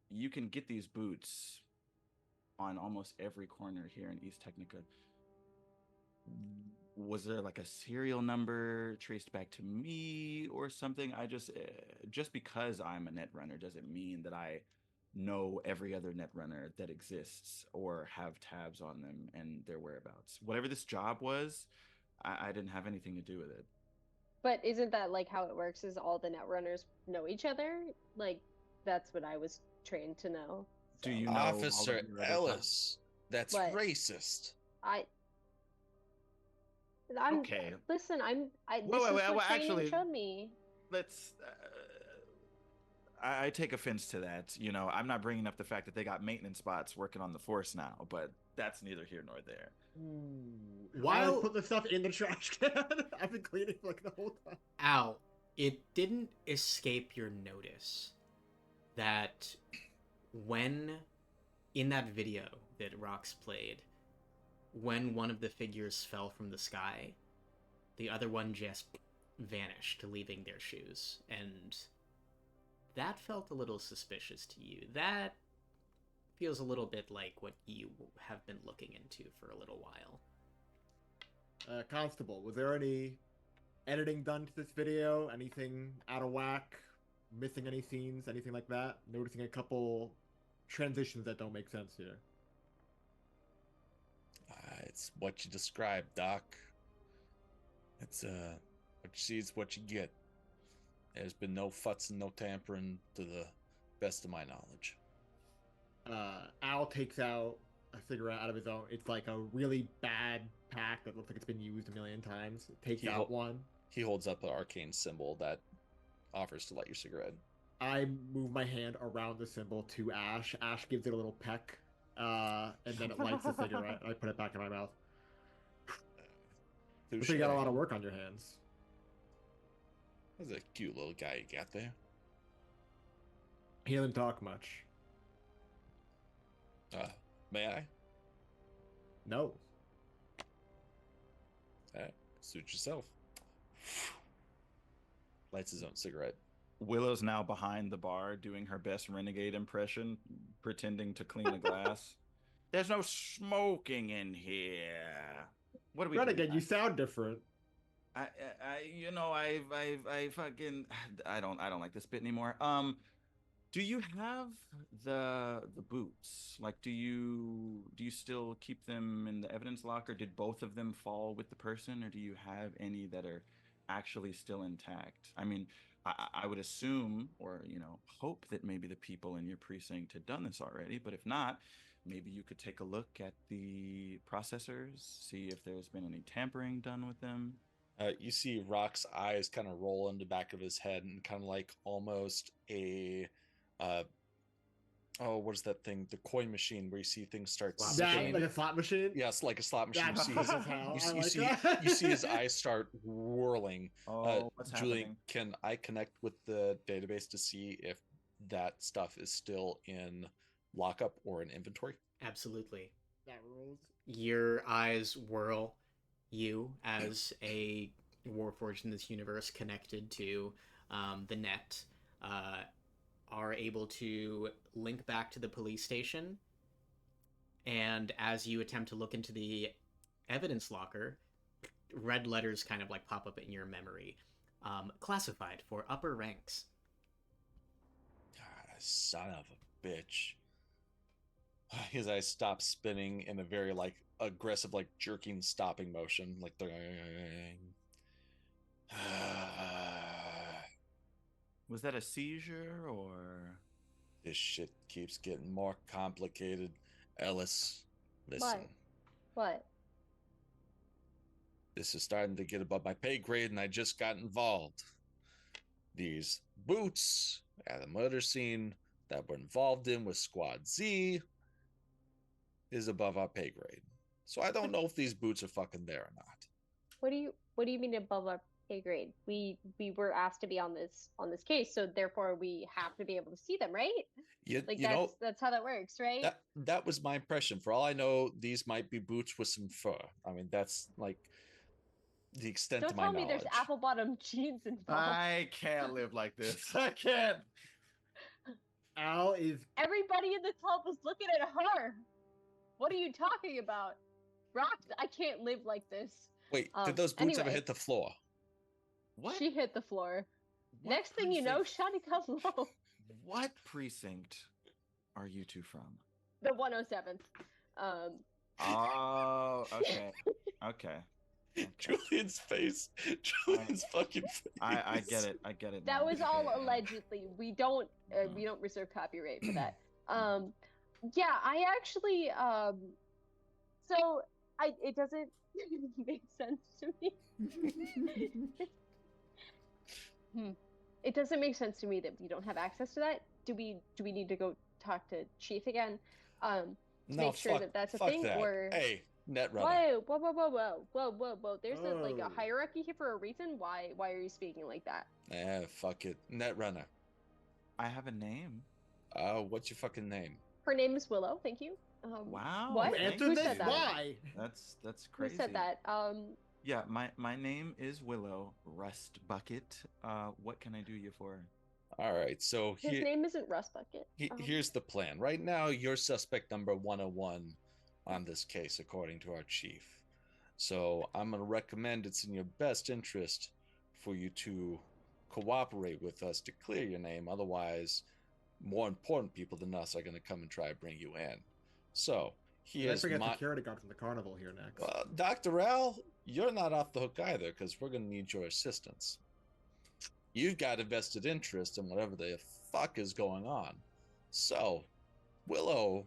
you can get these boots on almost every corner here in East Technica. Was there like a serial number traced back to me or something? I just because I'm a net runner doesn't mean that I know every other netrunner that exists or have tabs on them and their whereabouts. Whatever this job was, I didn't have anything to do with it. But isn't that like how it works? Is all the netrunners know each other? Like that's what I was trained to know. Do So. you know Officer Ellis? That's What? racist. I'm okay. Listen, this Well, is what training actually, showed me. let's. I take offense to that. You know, I'm not bringing up the fact that they got maintenance spots working on the force now, but that's neither here nor there. While I put the stuff in the trash can, I've been cleaning like the whole time. Al, it didn't escape your notice that when in that video that Roks played, when one of the figures fell from the sky, the other one just vanished, leaving their shoes. And that felt a little suspicious to you. That feels a little bit like what you have been looking into for a little while. Constable, was there any editing done to this video? Anything out of whack? Missing any scenes? Anything like that? Noticing a couple transitions that don't make sense here. It's what you described, Doc. It's what you see is what you get. There's been no futz and no tampering to the best of my knowledge. Al takes out a cigarette out of his own. It's like a really bad pack that looks like it's been used a million times. Takes out one. He holds up an arcane symbol that offers to light your cigarette. I move my hand around the symbol to Ash. Ash gives it a little peck, and then it lights the cigarette. I put it back in my mouth. So you got a lot of work on your hands. That's a cute little guy you got there. He doesn't talk much. May I? No. Suit yourself. Lights his own cigarette. Willow's now behind the bar doing her best renegade impression, pretending to clean the glass. There's no smoking in here. What are we Renegade, doing? you sound different. I fucking I don't like this bit anymore. Do you have the boots? Like, do you still keep them in the evidence locker? Did both of them fall with the person, or do you have any that are actually still intact? I mean, I would assume, or hope that maybe the people in your precinct had done this already. But if not, maybe you could take a look at the processors, see if there's been any tampering done with them. You see Rock's eyes kind of roll in the back of his head and kind of like almost a what is that thing? The coin machine where you see things start spinning. Like a slot machine? Yes, like a slot machine. You see his eyes start whirling. What's Julian, happening? can I connect with the database to see if that stuff is still in lockup or in inventory? Absolutely. That rules. Your eyes whirl. You, as a Warforged in this universe connected to the net, are able to link back to the police station. And as you attempt to look into the evidence locker, red letters kind of like pop up in your memory. Classified for upper ranks. God, son of a bitch. His eyes stop spinning in a very like aggressive, like jerking, stopping motion, like Was that a seizure or? This shit keeps getting more complicated. Ellis, listen. What? This is starting to get above my pay grade, and I just got involved. These boots at the murder scene that we're involved in with Squad Z is above our pay grade. So I don't know if these boots are fucking there or not. What do you mean above our pay grade? We were asked to be on this case, so therefore we have to be able to see them, right? That's how that works, right? That was my impression. For all I know, these might be boots with some fur. I mean, that's like the extent of my knowledge. Don't tell me there's apple bottom jeans involved. I can't live like this. I can't. Al is. Everybody in the club was looking at her. What are you talking about? Roks, I can't live like this. Wait, did those boots ever hit the floor? What? She hit the floor. What Next thing you know, Shotty got low. What precinct? are you two from? The 107th. Oh, okay. Okay. Julian's face. Julian's fucking face. I get it. I get it. That now. was all allegedly. We don't reserve copyright for that. Yeah, I actually so it doesn't make sense to me. It doesn't make sense to me that we don't have access to that. Do we need to go talk to Chief again? To make sure that that's a thing, that. or hey, Netrunner. Whoa! There's a hierarchy here for a reason. Why are you speaking like that? Fuck it, Netrunner. I have a name. What's your fucking name? Her name is Willow. Thank you. Wow. What? Who said that? Why? That's crazy. Who said that? Yeah, my name is Willow Rust Bucket. What can I do you for? All right, so his name isn't Rust Bucket. Here's the plan. Right now, you're suspect number 101 on this case, according to our chief. So I'm going to recommend it's in your best interest for you to cooperate with us to clear your name. Otherwise, more important people than us are going to come and try to bring you in. So Let's forget security guard from the carnival here next. Dr. Al, you're not off the hook either, because we're going to need your assistance. You've got a vested interest in whatever the fuck is going on. So, Willow,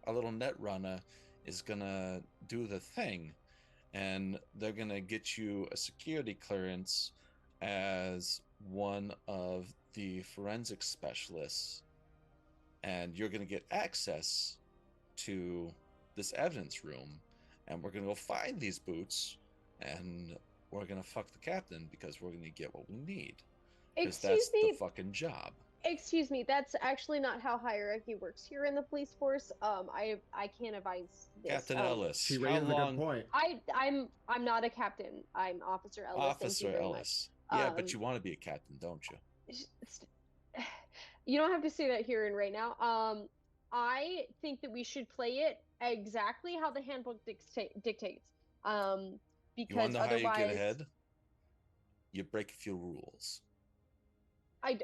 our little Netrunner, is going to do the thing. And they're going to get you a security clearance as one of the forensic specialists. And you're going to get access to this evidence room. And we're going to go find these boots. And we're going to fuck the captain because we're going to get what we need. Because that's the fucking job. Excuse me, that's actually not how hierarchy works here in the police force. I can't advise this. Captain Ellis. She raised a good point. I'm not a captain. I'm Officer Ellis. Officer Thank you very Ellis. much. Yeah, but you want to be a captain, don't you? You don't have to say that here and right now. I think that we should play it exactly how the handbook dictates. Because you want to know otherwise, how you get ahead? You break a few rules. I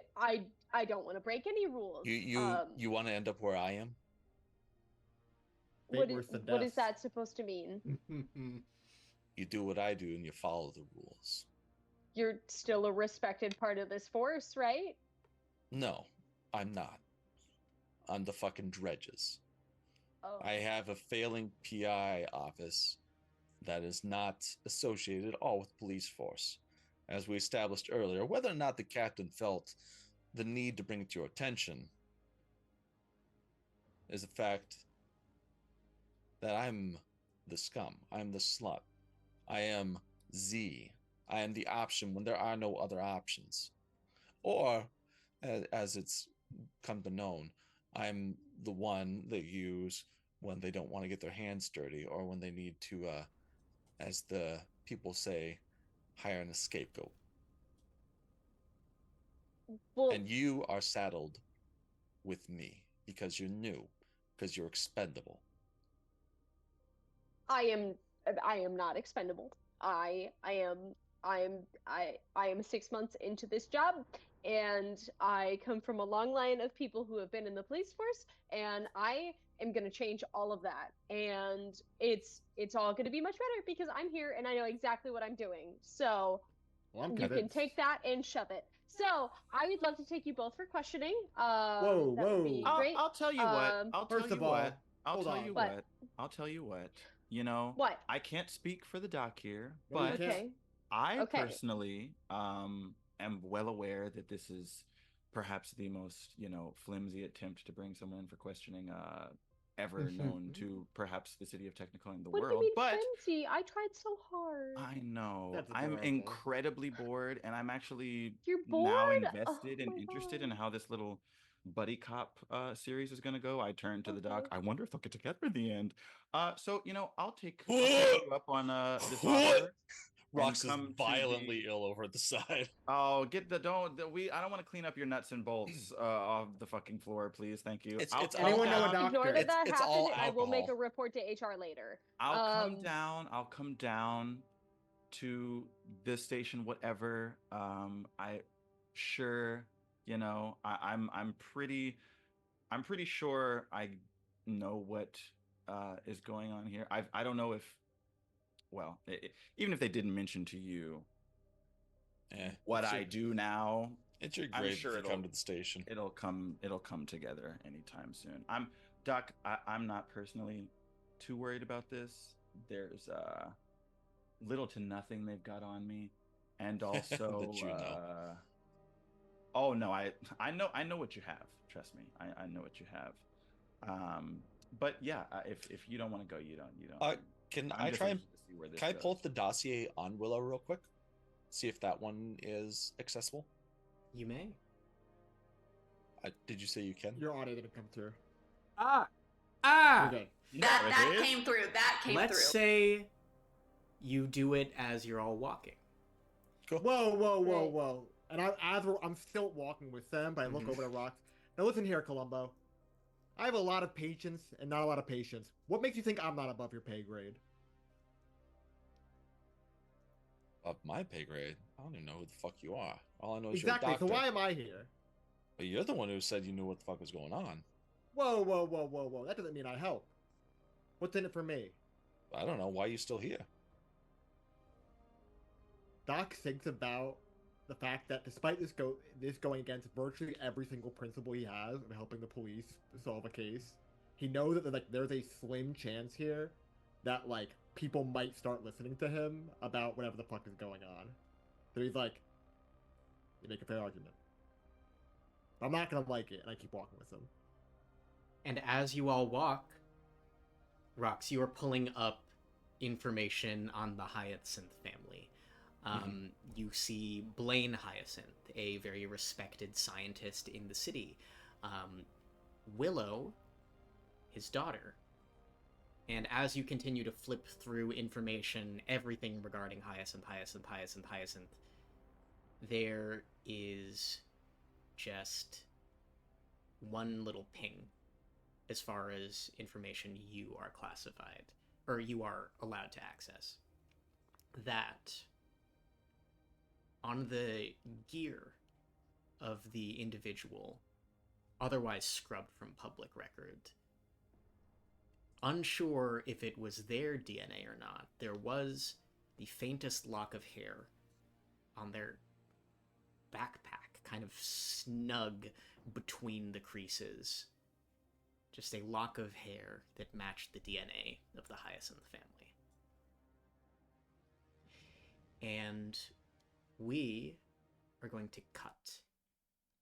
don't want to break any rules. You want to end up where I am? What is that supposed to mean? You do what I do and you follow the rules. You're still a respected part of this force, right? No, I'm not. I'm the fucking dredges. Oh. I have a failing PI office that is not associated at all with police force. As we established earlier, whether or not the captain felt the need to bring it to your attention is the fact that I'm the scum. I'm the slut. I am Z. I am the option when there are no other options. Or, as it's come to known, I'm the one they use when they don't want to get their hands dirty or when they need to, as the people say, hire an scapegoat. Well, and you are saddled with me because you're new, because you're expendable. I am not expendable. I am 6 months into this job, and I come from a long line of people who have been in the police force, and I am going to change all of that. And it's all going to be much better because I'm here and I know exactly what I'm doing. So you can take that and shove it. So I would love to take you both for questioning. Whoa. Great. I'll tell you what. I'll tell you what. You know, what? I can't speak for the doc here, but I personally am well aware that this is perhaps the most, flimsy attempt to bring someone in for questioning ever known to perhaps the city of Technical and the world. What do you mean but flimsy? I tried so hard. I know. I'm incredibly bored, and I'm actually You're now bored? invested and interested in how this little buddy cop series is going to go. I turned to the doc. I wonder if they'll get together in the end. So, I'll take you up on this offer. Roks is violently ill over at the side. Oh, I don't want to clean up your nuts and bolts off the fucking floor, please. Thank you. Anyone know a doctor? Ignore that it's happened. all I will alcohol. make a report to HR later. I'll come down to this station, whatever. I'm pretty I'm pretty sure I know what is going on here. I don't know if, well, even if they didn't mention to you what I do now, it's your I'm grade sure if you come to the station. It'll come together anytime soon. Doc, I'm not personally too worried about this. There's little to nothing they've got on me, and also that you know. Oh no, I know what you have. Trust me, I know what you have. But yeah, if you don't want to go, you don't. Can I'm I just try and anxious to see where this can I goes. pull up the dossier on Willow real quick? See if that one is accessible. You may. Did you say you can? Your audio didn't come through. Ah! You're good. That came through. That came through. Let's say you do it as you're all walking. Cool. Whoa. And I'm still walking with them, but I look over to Roks. Now listen here, Columbo. I have a lot of patience and not a lot of patience. What makes you think I'm not above your pay grade? Of my pay grade? I don't even know who the fuck you are. All I know is Exactly, you're a doctor. so why am I here? But you're the one who said you knew what the fuck was going on. Whoa. That doesn't mean I help. What's in it for me? I don't know. Why are you still here? Doc thinks about the fact that despite this going against virtually every single principle he has in helping the police solve a case, he knows that there's a slim chance here that people might start listening to him about whatever the fuck is going on. So he's like, you make a fair argument. I'm not gonna like it, and I keep walking with him. And as you all walk, Roks, you are pulling up information on the Hyacinth family. You see Blaine Hyacinth, a very respected scientist in the city. Willow, his daughter. And as you continue to flip through information, everything regarding Hyacinth, there is just one little ping as far as information you are classified, or you are allowed to access. That on the gear of the individual, otherwise scrubbed from public record, unsure if it was their DNA or not, there was the faintest lock of hair on their backpack, kind of snug between the creases. Just a lock of hair that matched the DNA of the Hyacinth family. And we are going to cut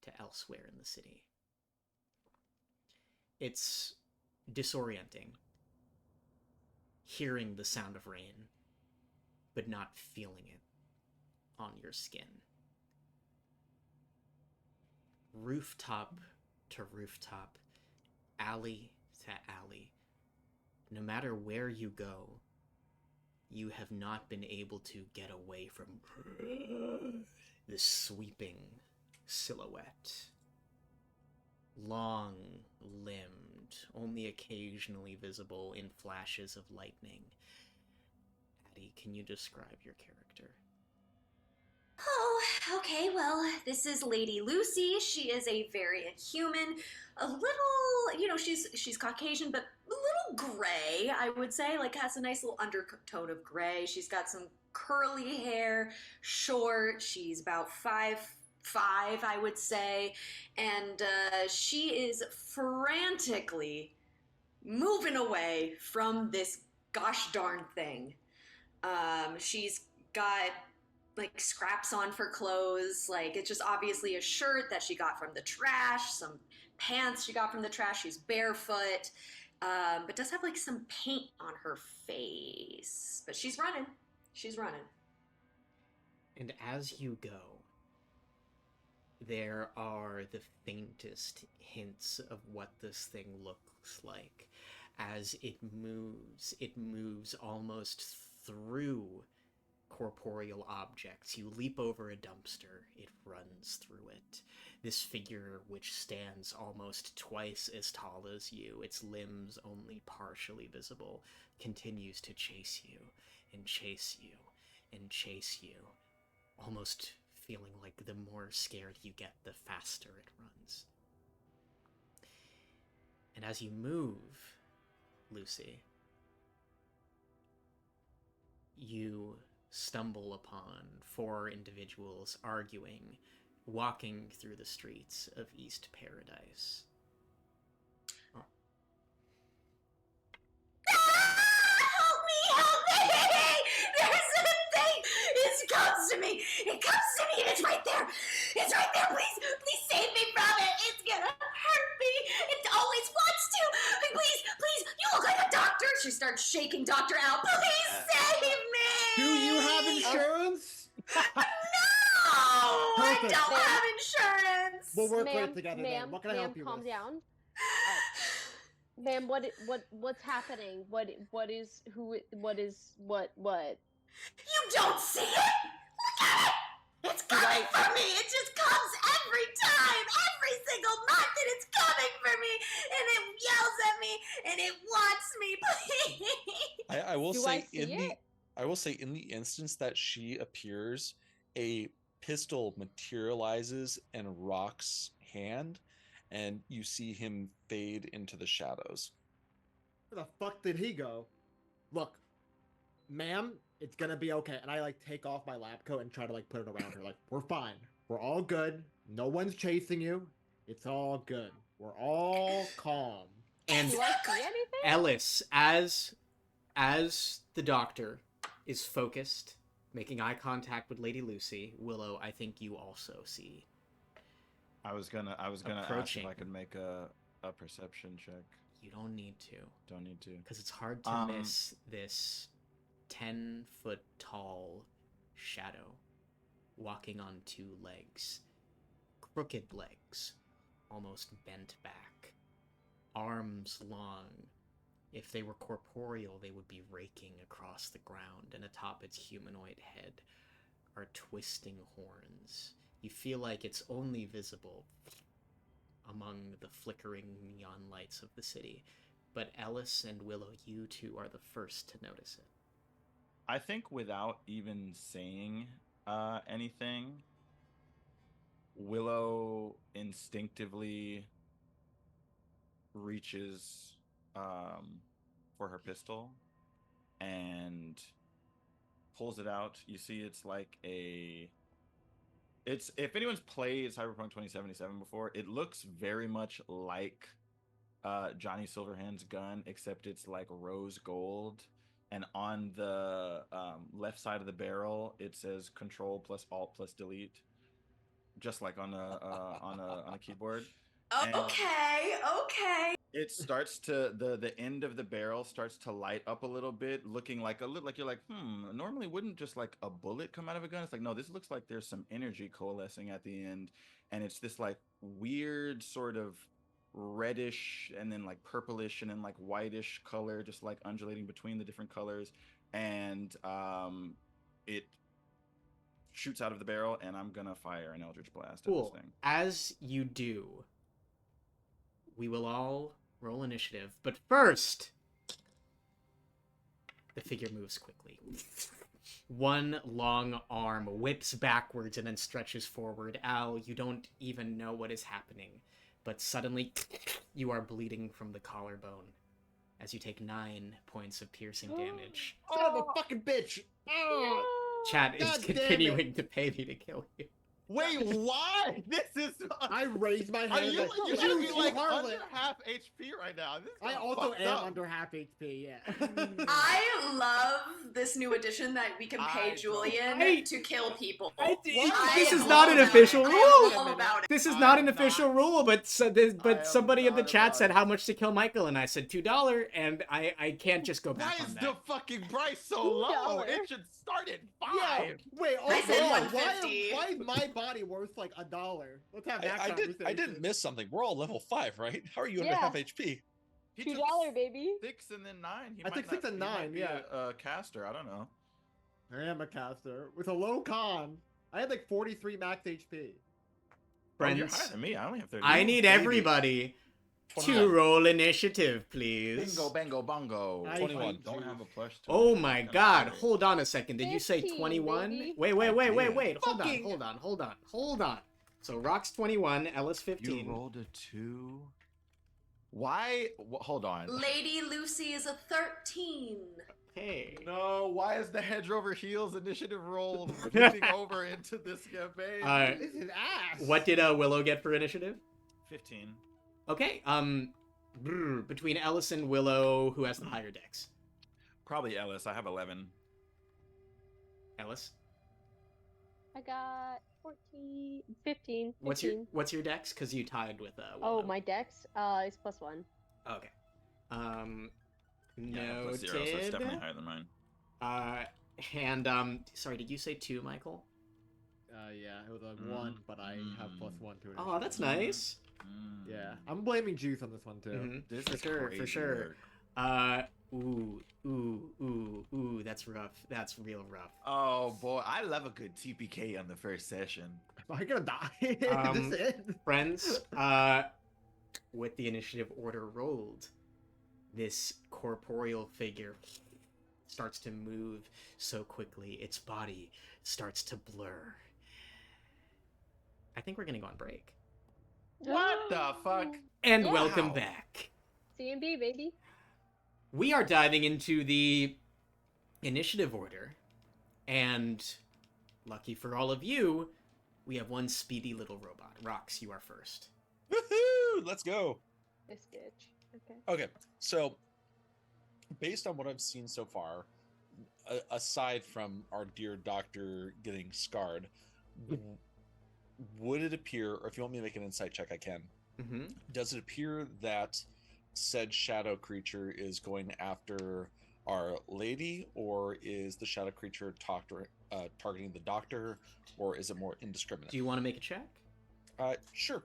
to elsewhere in the city. It's disorienting, hearing the sound of rain, but not feeling it on your skin. Rooftop to rooftop, alley to alley, no matter where you go, you have not been able to get away from this sweeping silhouette. Long-limbed, only occasionally visible in flashes of lightning. Addie, can you describe your character? Oh, okay, well, this is Lady Lucy. She is a variant human. A little, she's Caucasian, but a little gray, I would say. Has a nice little undertone of gray. She's got some curly hair, short. She's about 5'5", I would say. And she is frantically moving away from this gosh darn thing. She's got scraps on for clothes. It's just obviously a shirt that she got from the trash, some pants she got from the trash. She's barefoot, but does have some paint on her face. But she's running. And as you go, there are the faintest hints of what this thing looks like. As it moves almost through corporeal objects. You leap over a dumpster, it runs through it. This figure, which stands almost twice as tall as you, its limbs only partially visible, continues to chase you, and chase you, and chase you, almost feeling like the more scared you get, the faster it runs. And as you move, Lucy, you stumble upon 4 individuals arguing, walking through the streets of East Paradise. Help me! There's a thing! It comes to me! It comes to me and it's right there! It's right there! Please save me from it! It's gonna hurt me! It always wants to! Please! You look like a doctor! She starts shaking Dr. Al. Please save me! Do you have insurance? No! I Perfect. don't have insurance! We'll work Ma'am, great together then. ma'am, What can I help you calm with? down. Ma'am, what's happening? What is You don't see it? Look at it! It's coming for me! It just comes every time! Every single month and it's coming for me! And it yells at me and it wants me, please! I will Do say I see it? I will say in the instance that she appears, a pistol materializes in Roks' hand, and you see him fade into the shadows. Where the fuck did he go? Look, ma'am, it's gonna be okay. And I like take off my lab coat and try to like put it around her. Like, we're fine. We're all good. No one's chasing you. It's all good. We're all calm. And do I see anything? Ellis, as the doctor is focused, making eye contact with Lady Lucy, Willow, I think you also see. I was gonna ask Approaching. if I could make a perception check. You don't need to, Don't need to. because it's hard to miss this 10-foot tall shadow walking on 2 legs. Crooked legs, almost bent back. Arms long. If they were corporeal, they would be raking across the ground, and atop its humanoid head are twisting horns. You feel like it's only visible among the flickering neon lights of the city. But Ellis and Willow, you two are the first to notice it. I think without even saying anything, Willow instinctively reaches for her pistol and pulls it out. You see, it's like it's if anyone's played Cyberpunk 2077 before, it looks very much like Johnny Silverhand's gun, except it's like rose gold, and on the left side of the barrel it says Control plus Alt plus Delete, just like on a keyboard. Okay. It starts to the end of the barrel starts to light up a little bit, looking like you're like, normally wouldn't just like a bullet come out of a gun? It's like, no, this looks like there's some energy coalescing at the end, and it's this like weird sort of reddish and then like purplish and then like whitish color, just like undulating between the different colors, and it shoots out of the barrel, and I'm gonna fire an Eldritch Blast at this thing. As you do, we will all roll initiative, but first, the figure moves quickly. One long arm whips backwards and then stretches forward. Al, you don't even know what is happening, but suddenly you are bleeding from the collarbone as you take 9 points of piercing damage. Son of a fucking bitch! Oh, Chat is God damn continuing to pay me to kill you. Wait, why? This is. I raised my hand. Are you? like, You should be like harlot. under half HP right now. This is I kinda also fucked am up. under half HP. Yeah. I love this new addition that we can pay Julian to kill people. This is am not all an about official it. rule. I am all about it. This is I not am an official not- rule, but I am somebody in the not chat about said it. how much to kill Michael, and I said $2, and I can't just go Why back on is that. the fucking price so low? It should start at Yeah. 5. Wait. I Also, said why $150. is my body worth like $1? Let's have that I conversation. didn't miss something. We're all level 5, right? How are you under Yeah. half HP? He $2, took baby. 6 and then 9. He I might took 6 not- and he might 9, be yeah. a caster. I don't know. I am a caster with a low con. I had like 43 max HP. Bro, you're Friends, higher than me. I only have 30. I need everybody to 21. roll initiative, please. Bingo, bango, bongo. I 21. Don't have a plush. to Oh it. my Kinda god, scary. hold on a second. Did you say 15, 21? baby. Wait. I did. Hold on. So Roks 21, Ellis You 15. rolled a 2. Why? Hold on. Lady Lucy is a 13. Hey. No, why is the Hedge Over Heels initiative roll flipping over into this campaign? This is ass. What did Willow get for initiative? 15. Okay. Between Ellis and Willow, who has the higher dex? Probably Ellis. I have 11. Ellis. I got 15. 15. What's your dex? Because you tied with Willow. Oh, my dex is +1. Okay. Yeah, Noted. plus 0, so it's definitely higher than mine. And sorry, did you say 2, Michael? Yeah, it was a 1, but I have +1 to it. Oh, that's nice. Yeah, I'm blaming Juice on this one too. Mm-hmm. This For is sure, crazy for sure. work. Ooh, that's rough. That's real rough. Oh boy, I love a good TPK on the first session. Am I gonna die? Is this it? Friends, with the initiative order rolled, this corporeal figure starts to move so quickly, its body starts to blur. I think we're gonna go on break. What the fuck? And Yeah. welcome back. C&B, baby. We are diving into the initiative order, and lucky for all of you, we have one speedy little robot. Roks, you are first. Woohoo! Let's go. This bitch. Okay. Okay, so based on what I've seen so far, aside from our dear doctor getting scarred, would it appear, or if you want me to make an insight check, I can. Mm-hmm. Does it appear that said shadow creature is going after our lady, or is the shadow creature targeting the doctor, or is it more indiscriminate? Do you want to make a check? Sure.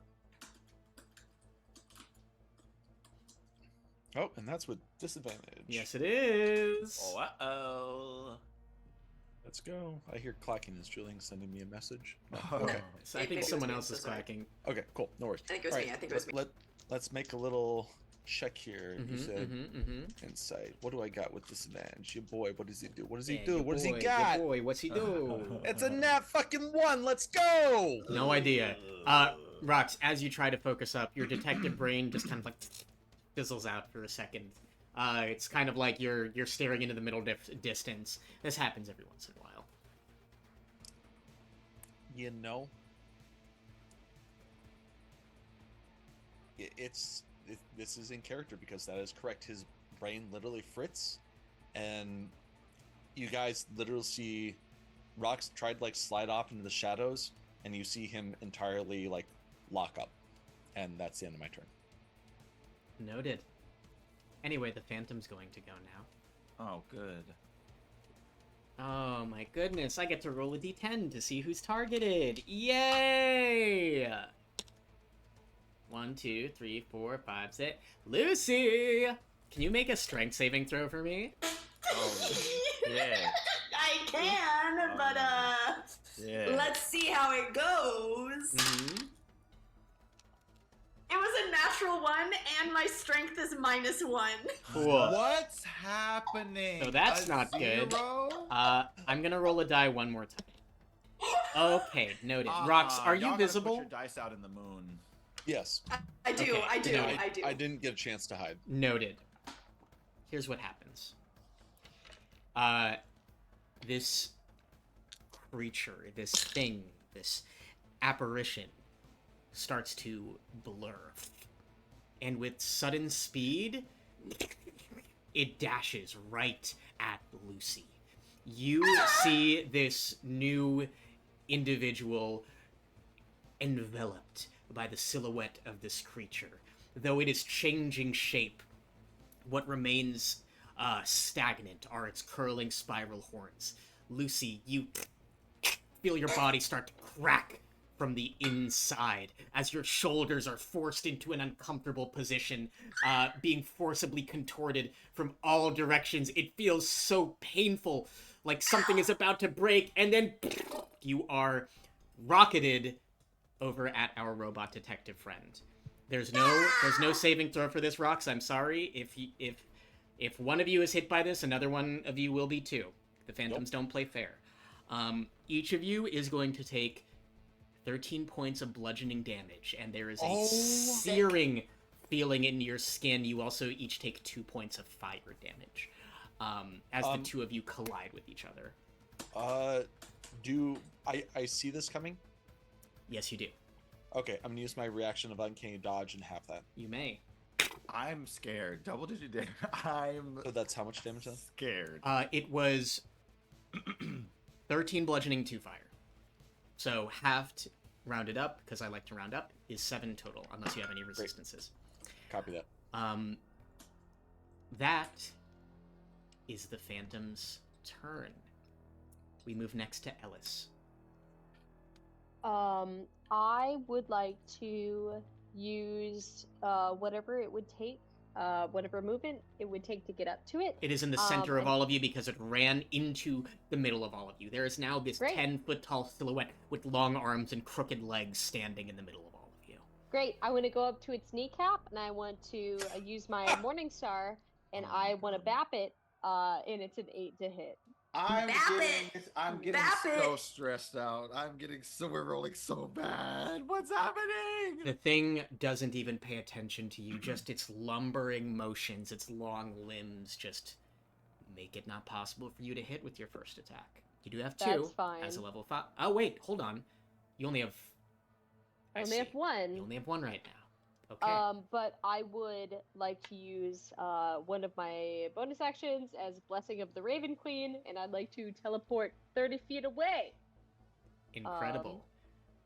Oh, and that's with disadvantage. Yes, it is. Oh, uh-oh. Let's go. I hear clacking. Is Julian sending me a message? No. Oh. Okay. So I I think think it someone was me, else so is sorry. clacking. Okay, cool. No worries. I think it was All me. I think it was me. Let's make a little check here. You said Mm-hmm. insight. What do I got with disadvantage? Your boy, what does he do? What does he Yeah, do? your What does he boy, got? your boy, what's he do? It's a nat fucking 1. Let's go. No idea. Roks, as you try to focus up, your detective brain just kind of like fizzles out for a second. It's kind of like you're staring into the middle distance. This happens every once in a while. You know, this is in character because that is correct. His brain literally fritz, and you guys literally see Roks tried to like slide off into the shadows, and you see him entirely like lock up, and that's the end of my turn. Noted. Anyway, the Phantom's going to go now. Oh, good. Oh my goodness, I get to roll a d10 to see who's targeted. Yay! 1, 2, 3, 4, 5, 6. Lucy! Can you make a strength saving throw for me? Oh, yeah. I can, but Yeah. let's see how it goes. Mm-hmm. It was a natural 1, and my strength is -1. Cool. What's happening? So that's A not good. 0? I'm gonna roll a die one more time. Okay, noted. Roks, are you y'all gotta visible? Put your dice out in the moon. Yes. I do, Okay, I do, no, I do. I didn't get a chance to hide. Noted. Here's what happens. This creature, this thing, this apparition starts to blur. And with sudden speed, it dashes right at Lucy. You see this new individual enveloped by the silhouette of this creature. Though it is changing shape, what remains stagnant are its curling spiral horns. Lucy, you feel your body start to crack from the inside as your shoulders are forced into an uncomfortable position, being forcibly contorted from all directions. It feels so painful, like something is about to break, and then you are rocketed over at our robot detective friend. There's no saving throw for this, Roks. I'm sorry. If one of you is hit by this, another one of you will be too. The Phantoms don't play fair. Each of you is going to take 13 points of bludgeoning damage, and there is a searing feeling in your skin, you also each take 2 points of fire damage as the two of you collide with each other. Do I see this coming? Yes, you do. Okay, I'm gonna use my reaction of uncanny dodge and half that. You may. I'm scared. Double digit damage. So that's how much damage then? Scared. It was 13 bludgeoning, 2 fire. So halved, rounded up, because I like to round up, is 7 total, unless you have any resistances. Copy that. That is the Phantom's turn. We move next to Ellis. I would like to use whatever it would take, whatever movement it would take to get up to it. It is in the center of all of you because it ran into the middle of all of you. There is now this 10-foot tall silhouette with long arms and crooked legs standing in the middle of all of you. Great. I want to go up to its kneecap, and I want to use my Morning Star, and I want to bap it, and it's an 8 to hit. I'm getting so stressed out. We're rolling so bad. What's happening? The thing doesn't even pay attention to you. Just its lumbering motions, its long limbs, just make it not possible for you to hit with your first attack. You do have 2 That's fine. as a level 5. Oh wait, hold on. You only have. I only have 1. You only have 1 right now. Okay. But I would like to use one of my bonus actions as Blessing of the Raven Queen, and I'd like to teleport 30 feet away. Incredible.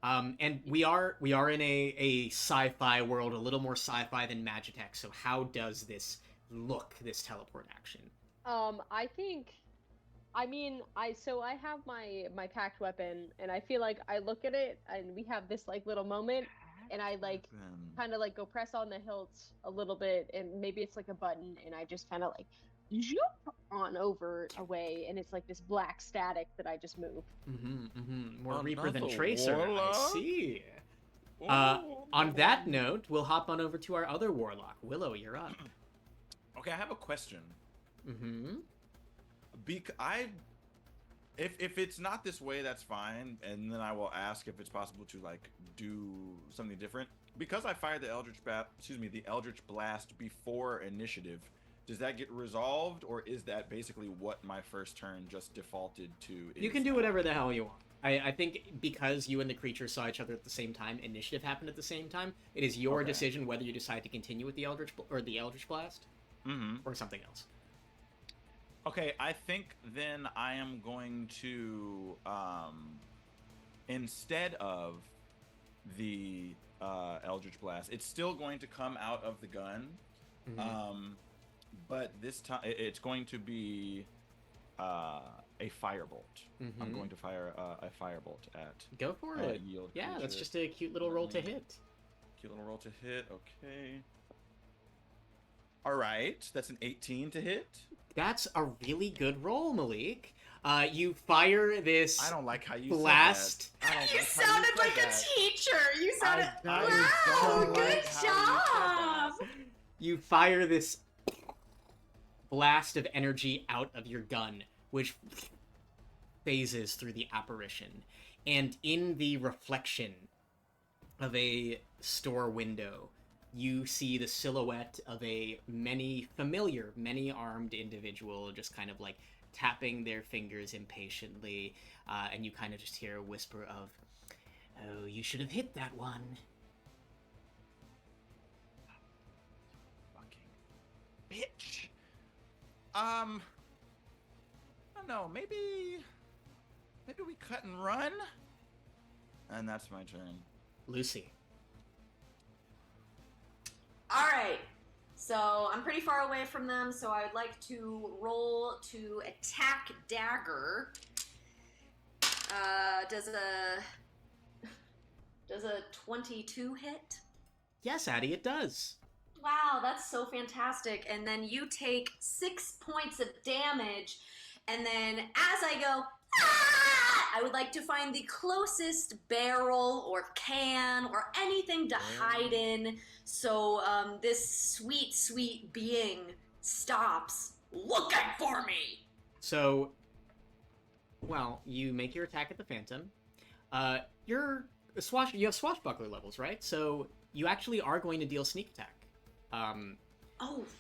And we are in a sci-fi world, a little more sci-fi than Magitech. So how does this look? This teleport action? I have my packed weapon, and I feel like I look at it, and we have this like little moment. And I like kind of like go press on the hilt a little bit, and maybe it's like a button, and I just kind of like zoop on over away, and it's like this black static that I just move. More Reaper than Tracer. I see. On that note, we'll hop on over to our other warlock. Willow, you're up. Okay, I have a question. If it's not this way, that's fine, and then I will ask if it's possible to like do something different. Because I fired the Eldritch Blast before initiative, does that get resolved, or is that basically what my first turn just defaulted to? You can do whatever the hell you want. I think because you and the creature saw each other at the same time, initiative happened at the same time. It is your decision whether you decide to continue with the Eldritch Blast, or something else. Okay, I think then I am going to, instead of the Eldritch Blast, it's still going to come out of the gun, but this time it's going to be a firebolt. I'm going to fire a firebolt at. Go for it. Yield yeah, creature. That's just a cute little roll to hit. Cute little roll to hit. Okay. All right, that's an 18 to hit. That's a really good roll, Malik. You fire this. I don't like how you blast. Said that. You sounded like a teacher. You sounded. Wow, good job. You fire this blast of energy out of your gun, which phases through the apparition, and in the reflection of a store window, you see the silhouette of a many-armed individual just kind of like tapping their fingers impatiently, and you kind of just hear a whisper of, "Oh, you should have hit that one." Fucking bitch. I don't know, maybe we cut and run? And that's my turn. Lucy. All right. So I'm pretty far away from them, so I would like to roll to attack dagger. Does a 22 hit? Yes, Addie, it does. Wow, that's so fantastic. And then you take 6 points of damage, and then as I go, I would like to find the closest barrel or can or anything to hide in, so this sweet, sweet being stops looking for me. So, well, you make your attack at the Phantom. You have swashbuckler levels, right? So you actually are going to deal sneak attack.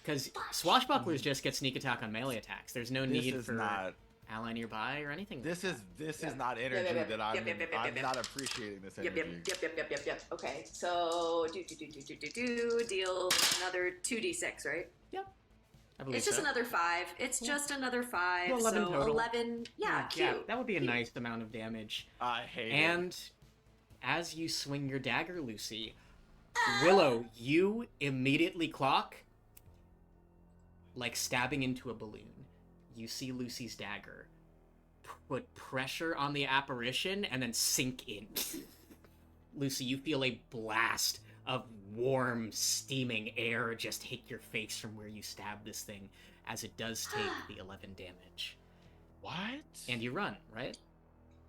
Because swashbucklers just get sneak attack on melee attacks. There's no need for ally nearby or anything. This is not energy that I'm not appreciating this energy. Yep. Okay, so deal another 2d6, right? Yep. I believe It's just another 5. It's just another 5. Well, 11 so total. 11. Yeah, cute. Yeah, that would be a nice amount of damage. I hate it. And as you swing your dagger, Lucy, Willow, you immediately clock like stabbing into a balloon. You see Lucy's dagger put pressure on the apparition and then sink in. Lucy, you feel a blast of warm, steaming air just hit your face from where you stab this thing as it does take the 11 damage. What? And you run, right?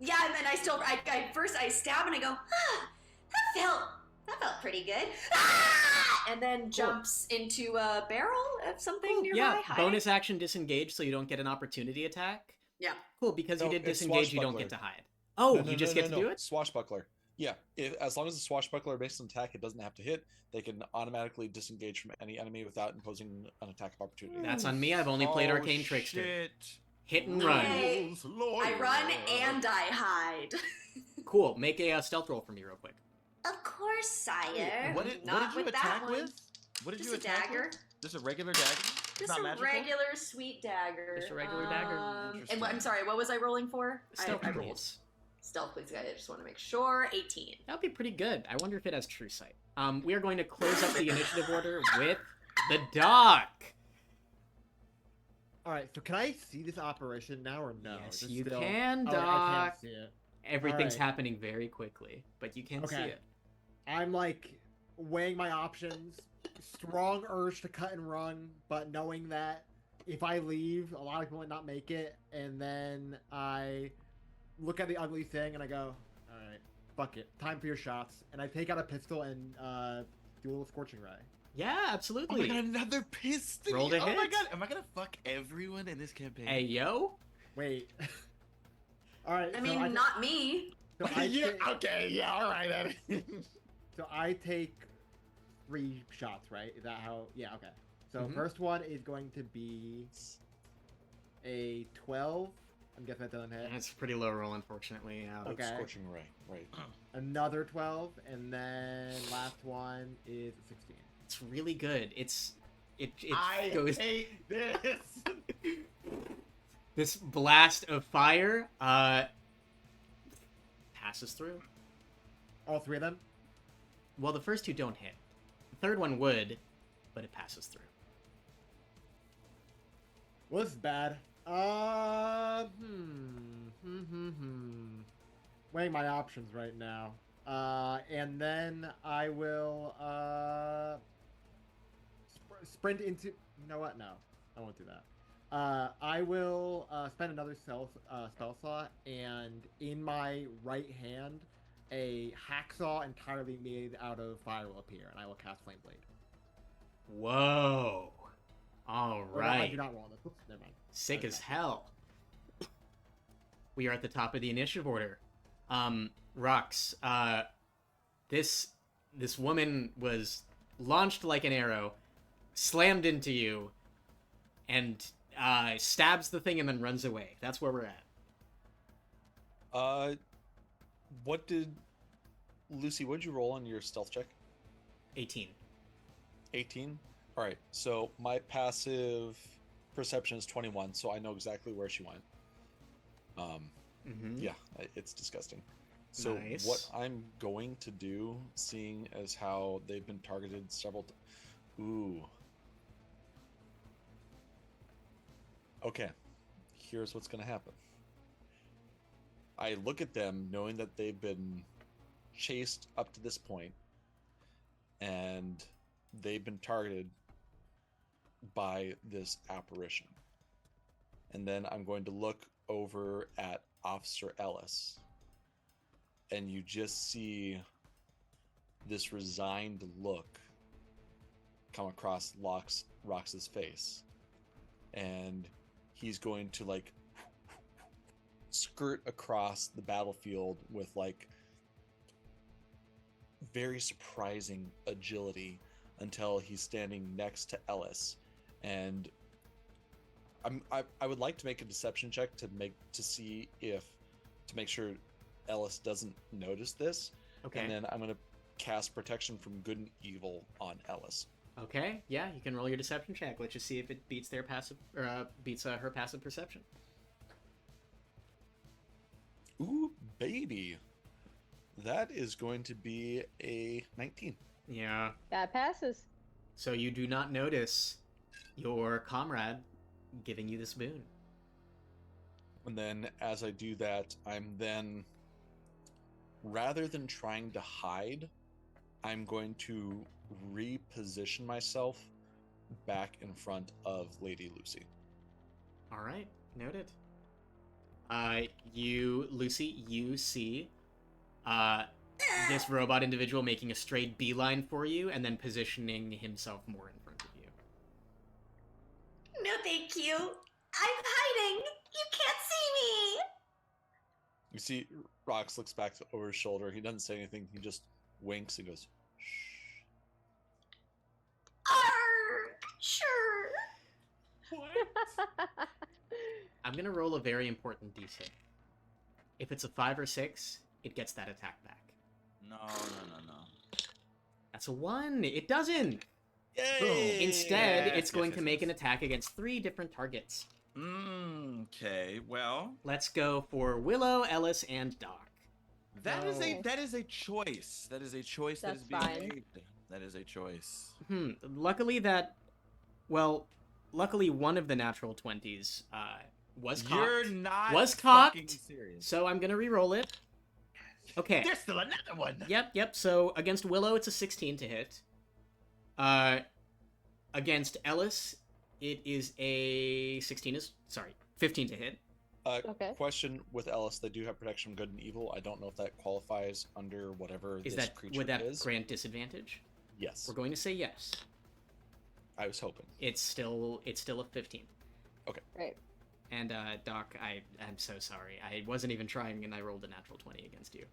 Yeah, and then I first stab and I go, that felt pretty good. And then jumps into a barrel of something nearby. Yeah, hiding. bonus action disengage so you don't get an opportunity attack. Yeah. Cool, because you did it's disengage, you don't get to hide. Oh, you just get to do it? Swashbuckler. Yeah, as long as the swashbuckler makes an attack, it doesn't have to hit. They can automatically disengage from any enemy without imposing an attack of opportunity. That's on me. I've only played Arcane Trickster. Hit and run. Okay. I run and I hide. Cool. Make a stealth roll for me real quick. Of course, sire. What did you with attack that with? one. What did Just you a attack dagger. with? Just a regular dagger? Just Not a magical? regular sweet dagger. Just a regular dagger. And I'm sorry, what was I rolling for? Stealth I rolled rolls. stealth, please, guys. I just want to make sure. 18. That would be pretty good. I wonder if it has true sight. We are going to close up the initiative order with the dock. All right, so can I see this apparition now or no? Yes, Is it you still- can, Oh, Doc. I can't see it. Everything's Alright. happening very quickly, but you can see Okay. it. I'm like weighing my options. Strong urge to cut and run, but knowing that if I leave, a lot of people might not make it. And then I look at the ugly thing and I go, all right, fuck it. Time for your shots. And I take out a pistol and do a little scorching ray. Yeah, Oh absolutely. my god, another pistol! Roll to Oh my hit. god, am I gonna fuck everyone in this campaign? Hey, yo. Wait. All right. I mean, not me. So I yeah, ta- okay, yeah, alright, Eddie. So I take 3 shots, right? Is that how? Yeah, okay. So Mhm. first one is going to be a 12. I'm guessing that doesn't hit. That's a pretty low roll, unfortunately. Yeah. Okay. Scorching ray, right. Another 12, and then last one is a 16. It's really good. It I goes hate this! this blast of fire passes through. All 3 of them? Well, the first 2 don't hit. The third one would, but it passes through. Well, this is bad. Weighing my options right now. And then I will sprint into. You know what? No, I won't do that. I will spend another spell slot, and in my right hand, a hacksaw entirely made out of fire will appear, and I will cast Flame Blade. Whoa. All Or no, I right. do not roll on this. Oops, never mind. Sick Okay. as hell. We are at the top of the initiative order. Roks, this woman was launched like an arrow, slammed into you, and stabs the thing and then runs away. That's where we're at. What did Lucy? What'd you roll on your stealth check? 18. 18. All right. So my passive perception is 21, so I know exactly where she went. Mm-hmm. Yeah, it's disgusting. So Nice. what I'm going to do, seeing as how they've been targeted several ooh. Okay. Here's what's going to happen. I look at them knowing that they've been chased up to this point and they've been targeted by this apparition. And then I'm going to look over at Officer Ellis, and you just see this resigned look come across Rox's face, and he's going to like skirt across the battlefield with like very surprising agility, until he's standing next to Ellis, and I would like to make a deception check to make sure Ellis doesn't notice this. Okay. And then I'm gonna cast protection from good and evil on Ellis. Okay, yeah, you can roll your deception check. Let's just see if it beats their passive, or beats her passive perception. Ooh, baby. That is going to be a 19. Yeah. That passes. So you do not notice your comrade giving you this boon. And then as I do that, I'm then, rather than trying to hide, I'm going to reposition myself back in front of Lady Lucy. All right, noted. Lucy, you see this robot individual making a straight beeline for you and then positioning himself more in front of you. No, thank you. I'm hiding. You can't see me. You see, Roks looks back over his shoulder. He doesn't say anything. He just winks and goes, shh. Sure. I'm gonna roll a very important d6. If it's a 5 or 6, it gets that attack back. No. That's a 1. It doesn't. Yay! Instead, Yes, it's going yes, to make yes. an attack against 3 different targets. Okay, well, Let's go for Willow, Ellis, and Doc. that is No. a choice. That is a choice that That's is being fine. made. That is a choice. Luckily one of the natural 20s was cocked. You're not Was fucking cocked. serious. So I'm gonna re-roll it. Okay. There's still another one. Yep. So against Willow, it's a 16 to hit. Against Ellis, it is a 15 to hit. Okay. Question with Ellis, they do have protection from good and evil. I don't know if that qualifies under whatever Is this that creature would that is. grant disadvantage? Yes, We're going to say yes. I was hoping. It's still a 15. Right. And Doc, I'm so sorry. I wasn't even trying, and I rolled a natural 20 against you.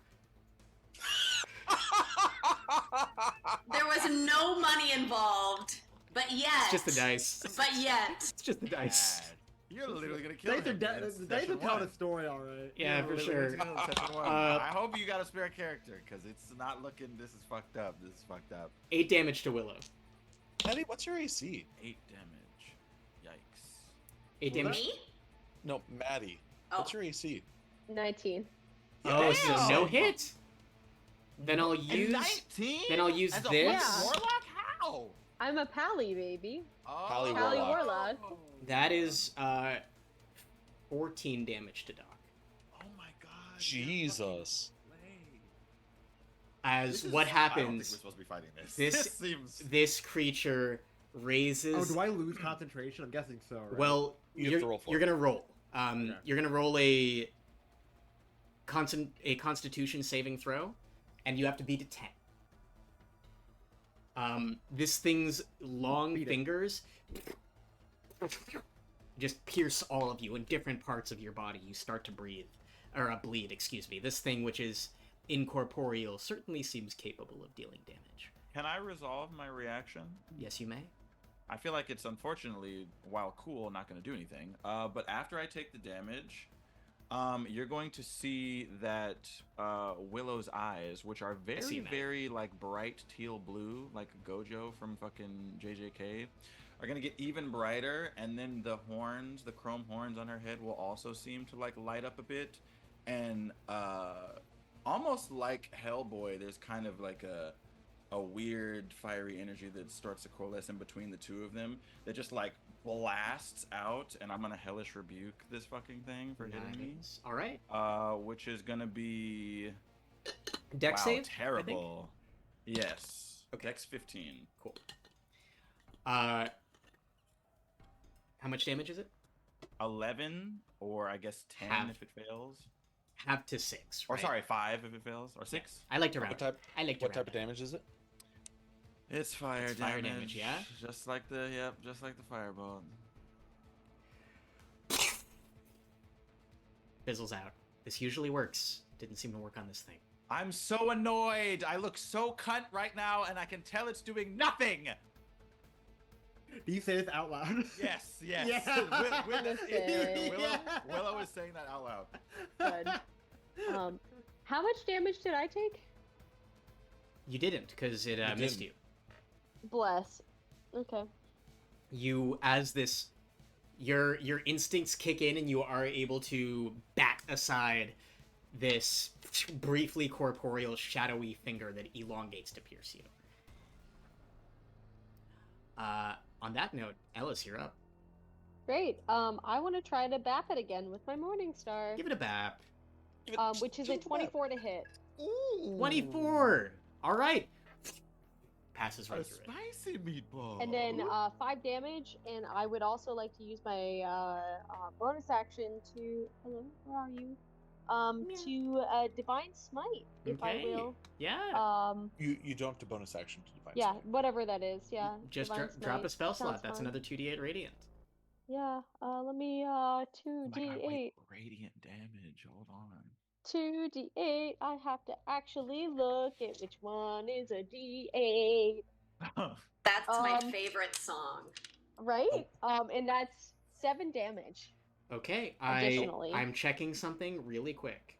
There was no money involved, but yet. It's just the dice. But yet. It's just the dice. Bad. You're literally gonna kill Thanks for him. man. It's thanks for session telling one. the story, all right. Yeah, You're for literally sure. gonna kill him, session one. I hope you got a spare character, because it's not looking. This is fucked up. 8 damage to Willow. Maddie, what's your AC? 8 damage. Yikes. 8 damage. Me? No, Maddie. Oh. What's your AC? 19. Oh, so Damn! no hit. Then I'll And use. 19? Then I'll use As a this. fucking warlock? How? I'm a pally, baby. Oh. Pally Pally warlock. warlock. That is 14 damage to Doc. Oh my god. Jesus. As This what is- I don't think we're happens, supposed to be fighting this. this- seems. this creature raises. Oh, do I lose concentration? I'm guessing so, right? Well, You have to roll for you're it. gonna roll. Okay. You're gonna roll a Constitution saving throw, and you have to beat a 10. This thing's long Beat it. fingers just pierce all of you in different parts of your body. You start to bleed. Excuse me. This thing, which is incorporeal, certainly seems capable of dealing damage. Can I resolve my reaction? Yes, you may. I feel like it's unfortunately, while cool, not going to do anything. But after I take the damage, you're going to see that Willow's eyes, which are see very, that. very like bright teal blue, like Gojo from fucking JJK, are going to get even brighter. And then the horns, the chrome horns on her head, will also seem to like light up a bit. And almost like Hellboy, there's kind of like a weird fiery energy that starts to coalesce in between the two of them that just like blasts out, and I'm gonna hellish rebuke this fucking thing for hitting me. Nice. All right. Which is gonna be Dex wow, save. terrible. Yes. Okay. Dex 15. Cool. How much damage is it? 11, or I guess 10 Half. if it fails. Half to 6. Or right? sorry, 5 if it fails, or 6. I like to What round. type? I like to What round type of it. damage is it? It's fire It's damage. fire damage, yeah? Just like the firebolt. Fizzles out. This usually works. Didn't seem to work on this thing. I'm so annoyed. I look so cunt right now, and I can tell it's doing nothing. Do you say this out loud? Yes. Yeah. Willow is saying that out loud. Good. How much damage did I take? You didn't, because it missed you. Bless. Okay. You, as this, your instincts kick in, and you are able to bat aside this briefly corporeal, shadowy finger that elongates to pierce you. On that note, Ellis, you're up. Great. I want to try to bap it again with my Morning Star. Give it a bap. Which is a 24 to hit. Ooh. 24! Alright. Passes right through it. Spicy meatball. And then 5 damage, and I would also like to use my bonus action to... Hello, where are you? To Divine Smite, if I will. Yeah. You don't have to bonus action to Divine Yeah, Smite. whatever that is, yeah. Just Divine drop a Smite. spell slot. Sounds That's fun. another 2d8 radiant. Yeah, let me, Oh 2d8. my God, wait, radiant damage. Hold on. 2d8. I have to actually look at which one is a d8. That's my favorite song. Right? And that's 7 damage. Okay, Additionally. I'm checking something really quick.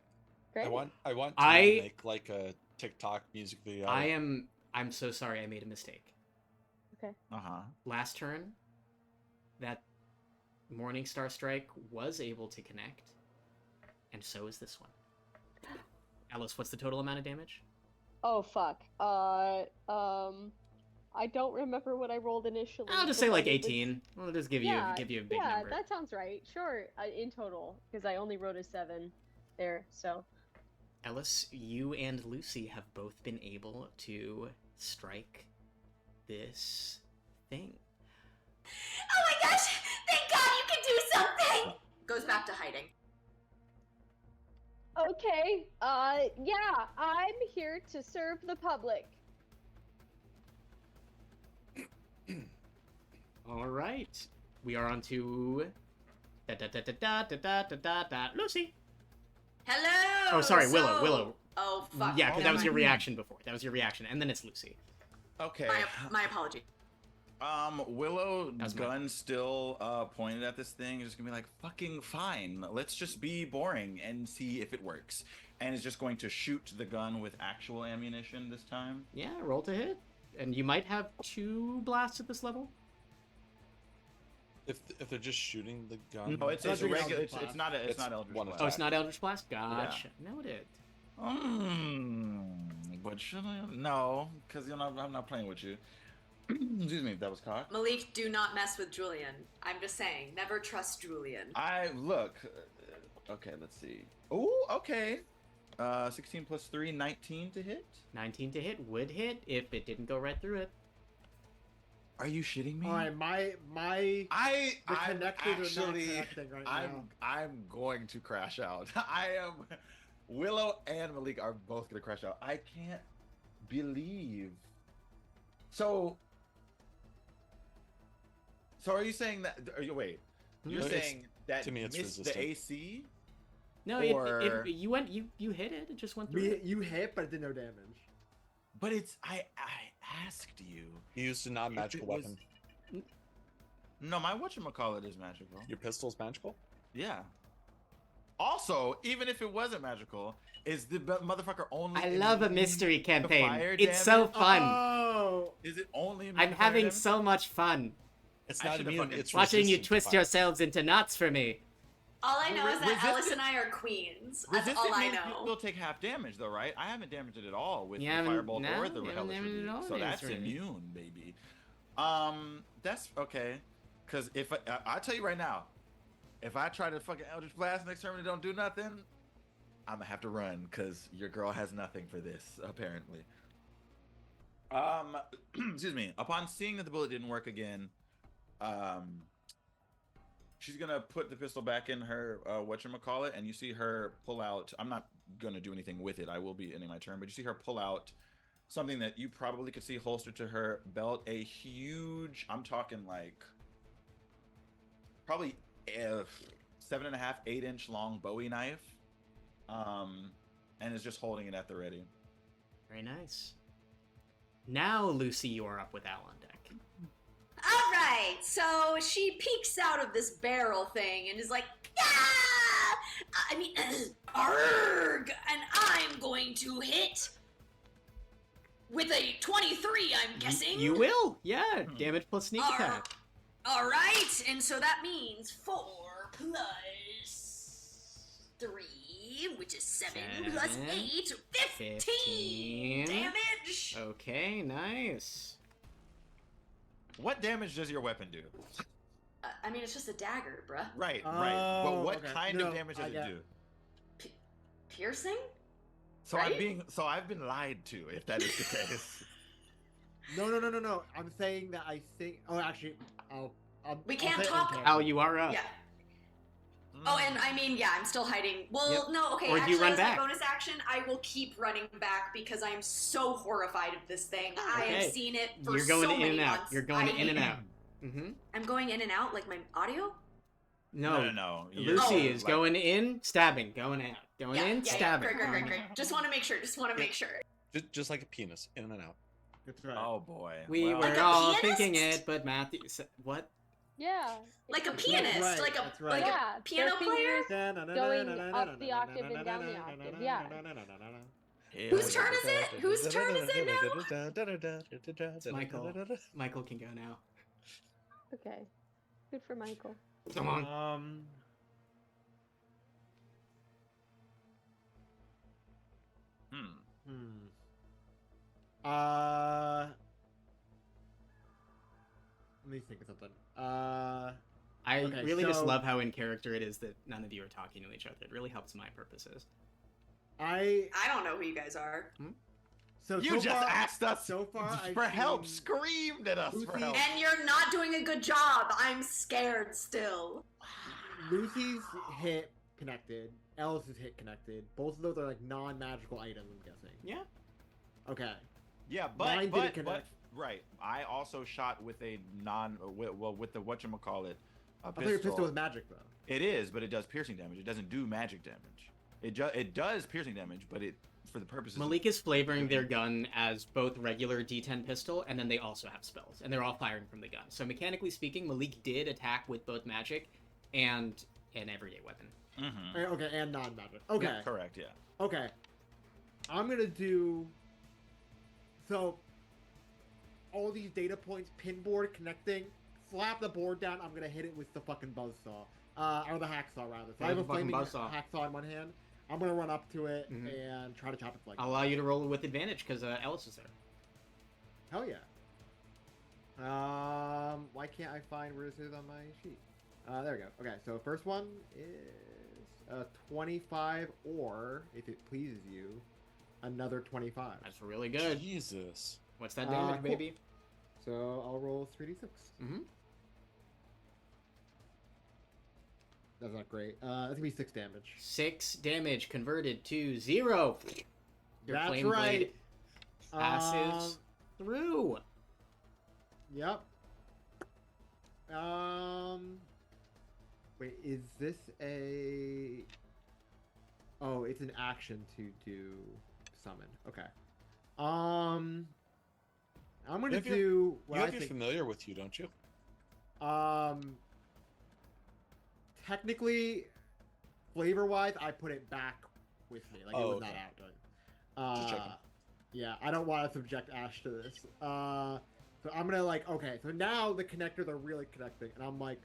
Great. I want to make like a TikTok music video. I'm so sorry, I made a mistake. Okay. Last turn, that Morning Star Strike was able to connect, and so is this one. Ellis, what's the total amount of damage? Oh fuck. I don't remember what I rolled initially. I'll just but say like it was- 18. We'll just give you a big yeah, number. that sounds right. Sure, in total, because I only wrote a 7 there, so. Ellis, you and Lucy have both been able to strike this thing. Oh my gosh! Thank God you can do something! Goes back to hiding. Okay, yeah, I'm here to serve the public. All right, we are on to Lucy. Hello! Oh, sorry, Willow. Oh, fuck. Yeah, because that was your Never mind. reaction before. That was your reaction, and then it's Lucy. Okay. My apology. Willow's gun still pointed at this thing. Is just gonna be like, fucking fine. Let's just be boring and see if it works. And is just going to shoot the gun with actual ammunition this time. Yeah, roll to hit, and you might have 2 blasts at this level. If they're just shooting the gun. No, it's Not regular. Eldritch It's not Eldritch one Blast. Oh, it's not Eldritch Blast? Gotcha. Noted. But should I? No, because I'm not playing with you. Excuse me, that was cocked. Malik, do not mess with Julian. I'm just saying, never trust Julian. Look. Okay, let's see. Oh, okay. 16 plus 3, 19 to hit. 19 to hit would hit if it didn't go right through it. Are you shitting me? All right, the I'm connectors are not actually, connecting right now. I'm going to crash out. I am. Willow and Malik are both gonna crash out. I can't believe. So are you saying that? Wait, you're No, saying that to me, it's missed resistant. the AC? No, Or- you hit it. It just went through. You hit, but it did no damage. But it's I asked you. You used a non-magical If it was- weapon. No, my whatchamacallit is magical. Your pistol's magical? Yeah. Also, even if it wasn't magical, is the motherfucker only? I love a immune mystery to campaign. fire It's so damage? fun. Oh, Is it only? immune I'm to fire having damage? so much fun It's I not should've immune. fucking- It's watching you resistant to twist fire. yourselves into knots for me. All I know is that Resistant- Ellis and I are queens. That's Resistant all I means you know. still take half damage, though, right? I haven't damaged it at all with You the haven't- firebolt no, or the you haven't hellish damaged it at rebuke, all so that's against me. immune, baby. That's okay. Because if I'll tell you right now, if I try to fucking Eldritch Blast next turn and it don't do nothing, I'm gonna have to run because your girl has nothing for this apparently. Excuse me. Upon seeing that the bullet didn't work again, she's gonna put the pistol back in her whatchamacallit, and you see her pull out. I'm not gonna do anything with it. I will be ending my turn, but you see her pull out something that you probably could see holstered to her belt. A huge, I'm talking like probably 7.5, 8 inch long Bowie knife. and is just holding it at the ready. Very nice. Now, Lucy, you are up with Al on deck. All right, so she peeks out of this barrel thing and is like, ah! I mean, arg! And I'm going to hit with a 23, I'm guessing. You will, yeah. Damage plus sneak attack. All right, and so that means 4 plus 3, which is 7 plus 8, so 15 damage. Okay, nice. What damage does your weapon do? I mean, it's just a dagger, bruh. Right. But what kind No, of damage does it do? Piercing? So right? I've been lied to, if that is the case. No. I'm saying that I think. Oh, actually, We can't I'll say talk- uncanny. Al, you are up. Yeah. Oh, and I mean, yeah, I'm still hiding. Well, Yep. no, okay. Or do you actually, run as back? my bonus action, I will keep running back because I'm so horrified of this thing. I Okay. have seen it for You're going so in many and out. months. You're going in and out. Mm-hmm. I'm going in and out, like my audio. No. You're Lucy Oh. is going in, stabbing, going out, going in, stabbing. Great. Just want to make sure. Just like a penis, in and out. That's right. Oh boy. We Well, were Like a all pianist? thinking it, but Matthew said, what? Yeah. Like a That's pianist, right, like a that's right. like Yeah, a piano their player. fingers going up the octave and down the octave, yeah. Whose turn is it? Whose turn is it now? Michael. Michael can go now. Okay. Good for Michael. Come on. Let me think of something. I okay, really just so- love how in character it is that none of you are talking to each other. It really helps my purposes. I don't know who you guys are. You just far, asked us so far for I've help, seen screamed at us for Lucy- help. And you're not doing a good job. I'm scared still. Lucy's hit connected. Ellis's hit connected. Both of those are like non-magical items, I'm guessing. Yeah. Okay. Yeah, Mine but didn't connect. right. I also shot with a with the whatchamacallit, I thought your pistol was magic though. It is, but it does piercing damage. It doesn't do magic damage. It does piercing damage, but it for the purposes. Malik is flavoring their gun as both regular D10 pistol, and then they also have spells, and they're all firing from the gun. So mechanically speaking, Malik did attack with both magic and an everyday weapon. Mm-hmm. Okay, and non-magic. Okay. Yeah, correct. Yeah. Okay. I'm gonna do. So. All these data points, pinboard connecting, slap the board down. I'm gonna hit it with the fucking buzzsaw, or the hacksaw rather. So I have a fucking flaming buzzsaw. hacksaw in one hand. I'm gonna run up to it and try to chop its leg. I'll allow you to roll with advantage because Ellis is there. Hell yeah. Why can't I find where this is on my sheet? There we go. Okay, so first one is 25, or if it pleases you, another 25. That's really good. Jesus. What's that damage, Cool. baby? So I'll roll 3d6. Mm-hmm. That's not great. That's gonna be 6 damage. 6 damage converted to 0. Your That's flame right. blade passes through. Yep. Wait, is this a? Oh, it's an action to do summon. Okay. I'm gonna You do what You I have your think. familiar with you, don't you? Technically, flavor-wise, I put it back with me. Like it was not okay. out. During. Just checking. Yeah, I don't want to subject Ash to this. So I'm gonna okay. So now the connectors are really connecting, and I'm like,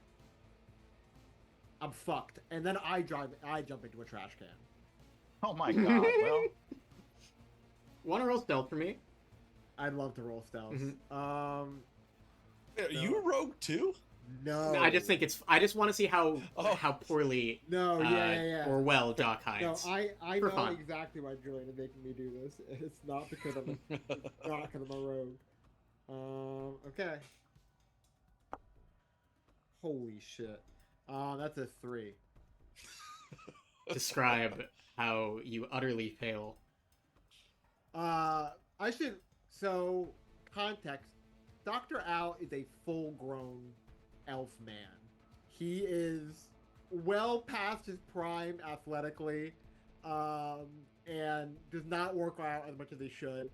I'm fucked. And then I jump into a trash can. Oh my god. Well, Want to roll stealth for me? I'd love to roll stealth. Mhm. Are you a rogue too? No. I just think it's. I just want to see how poorly No. Yeah. or well Doc No, hides. I For know fun. exactly why Julian is making me do this. It's not because I'm not because I'm a rogue. Okay. Holy shit. That's a 3. Describe how you utterly fail. I should. So, context. Dr. Al is a full-grown elf man. He is well past his prime athletically. and does not work out as much as they should.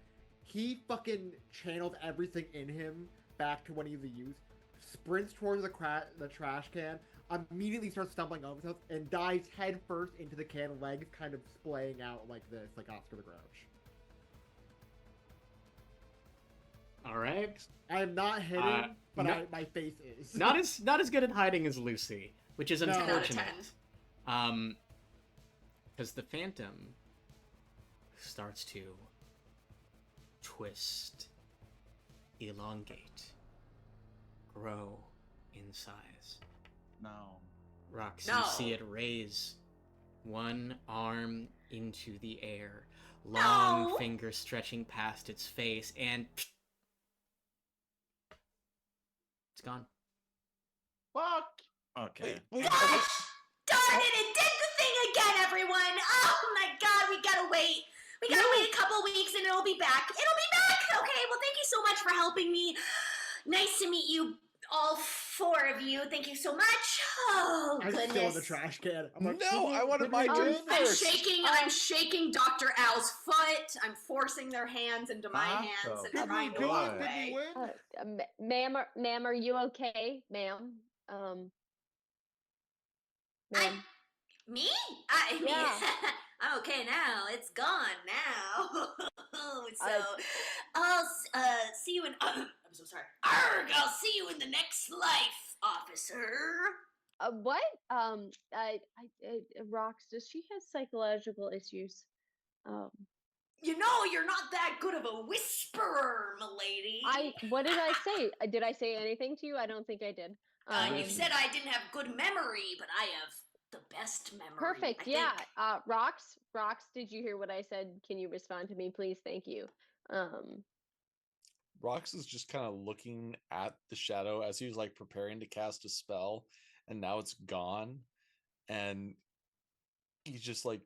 He fucking channels everything in him back to when he was a youth, sprints towards the trash can, immediately starts stumbling over himself, and dives head first into the can, legs kind of splaying out like this, like Oscar the Grouch. All right. I am not hidden, but my face is. Not as good at hiding as Lucy, which is unfortunate. Because the Phantom starts to twist, elongate, grow in size. No. Roks, No. you see it raise one arm into the air, long No. fingers stretching past its face, and it's gone. Fuck. Okay. Wait, Darn it, it did the thing again, everyone! Oh my god, we gotta wait. We gotta wait a couple weeks and it'll be back. It'll be back! Okay, well, thank you so much for helping me. Nice to meet you, all 4 of you. Thank you so much. Oh, I'm goodness. still in the trash can. I'm like, No, I wanted my turn I'm first. shaking Dr. Al's foot. I'm forcing their hands into my hands and Did trying we to walk win? Did we away. win? Ma'am, are you okay, ma'am? Ma'am. Me? I mean, Yeah. I'm okay now. It's gone now. So, I'll see you in. I'm so sorry. Arg! I'll see you in the next life, officer. What? Roks, does she have psychological issues? You know, you're not that good of a whisperer, milady. What did I say? Did I say anything to you? I don't think I did. You said I didn't have good memory, but I have the best memory. Perfect. I Yeah. think. Roks, did you hear what I said? Can you respond to me, please? Thank you. Roks is just kind of looking at the shadow as he was like preparing to cast a spell, and now it's gone, and he's just like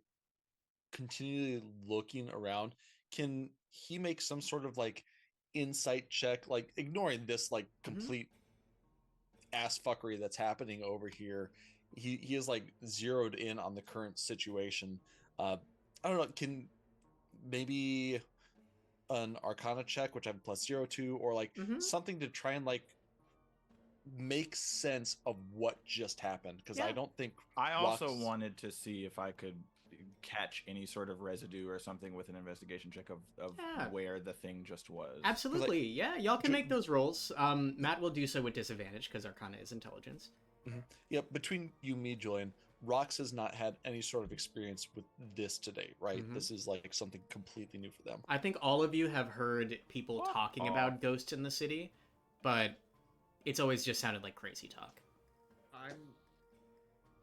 continually looking around. Can he make some sort of like insight check, like ignoring this like complete ass fuckery that's happening over here? He is like zeroed in on the current situation. I don't know, can maybe an Arcana check, which I have +0 to, or like something to try and like make sense of what just happened, because I don't think I also Roks... wanted to see if I could catch any sort of residue or something with an investigation check of where the thing just was. Absolutely, yeah. Y'all can make those rolls. Matt will do so with disadvantage because Arcana is intelligence. Yeah, between you and me, Julian, Roks has not had any sort of experience with this today, right? This is like something completely new for them. I think all of you have heard people talking about ghosts in the city, but it's always just sounded like crazy talk.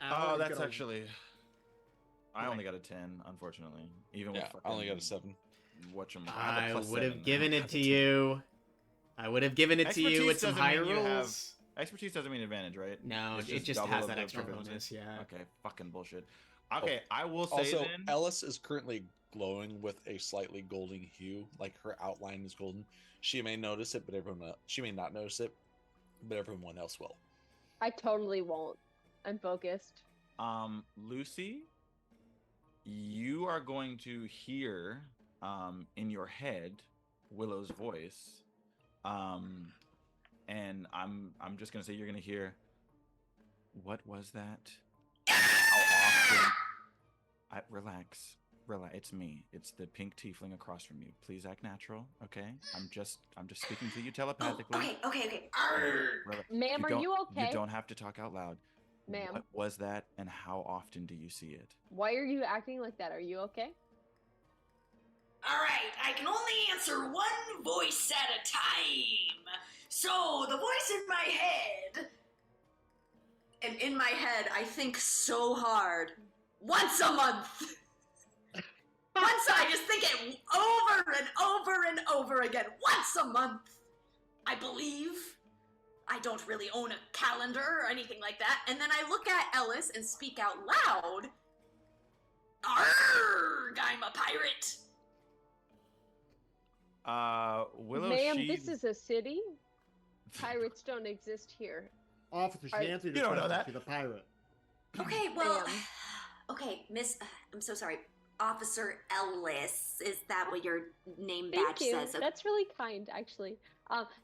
That's actually... I only got a 10, unfortunately. Even with I only got a 7. I would have given it to you. I would have given it to you with some higher rolls. Expertise doesn't mean advantage, right? No, it just has that extra bonus, yeah. Okay, fucking bullshit. Okay, I will say also, then... Ellis is currently glowing with a slightly golden hue, like her outline is golden. She may notice it, but she may not notice it, but everyone else will. I totally won't. I'm focused. Lucy, you are going to hear in your head Willow's voice. And I'm just gonna say you're gonna hear, what was that? How often? Relax. It's me. It's the pink tiefling across from you. Please act natural, okay? I'm just speaking to you telepathically. Okay. Ma'am, are you okay? You don't have to talk out loud. Ma'am. What was that, and how often do you see it? Why are you acting like that? Are you okay? All right, I can only answer one voice at a time. So, the voice in my head, and in my head, I think so hard. Once a month. I just think it over and over and over again. Once a month, I believe. I don't really own a calendar or anything like that. And then I look at Ellis and speak out loud. Arrgh, I'm a pirate. Willow, ma'am, this is a city. Pirates don't exist here. Officer, she answered your question. She's a pirate. Okay, well, okay, miss, I'm so sorry. Officer Ellis. Is that what your name Thank badge you. says? Okay. That's really kind, actually.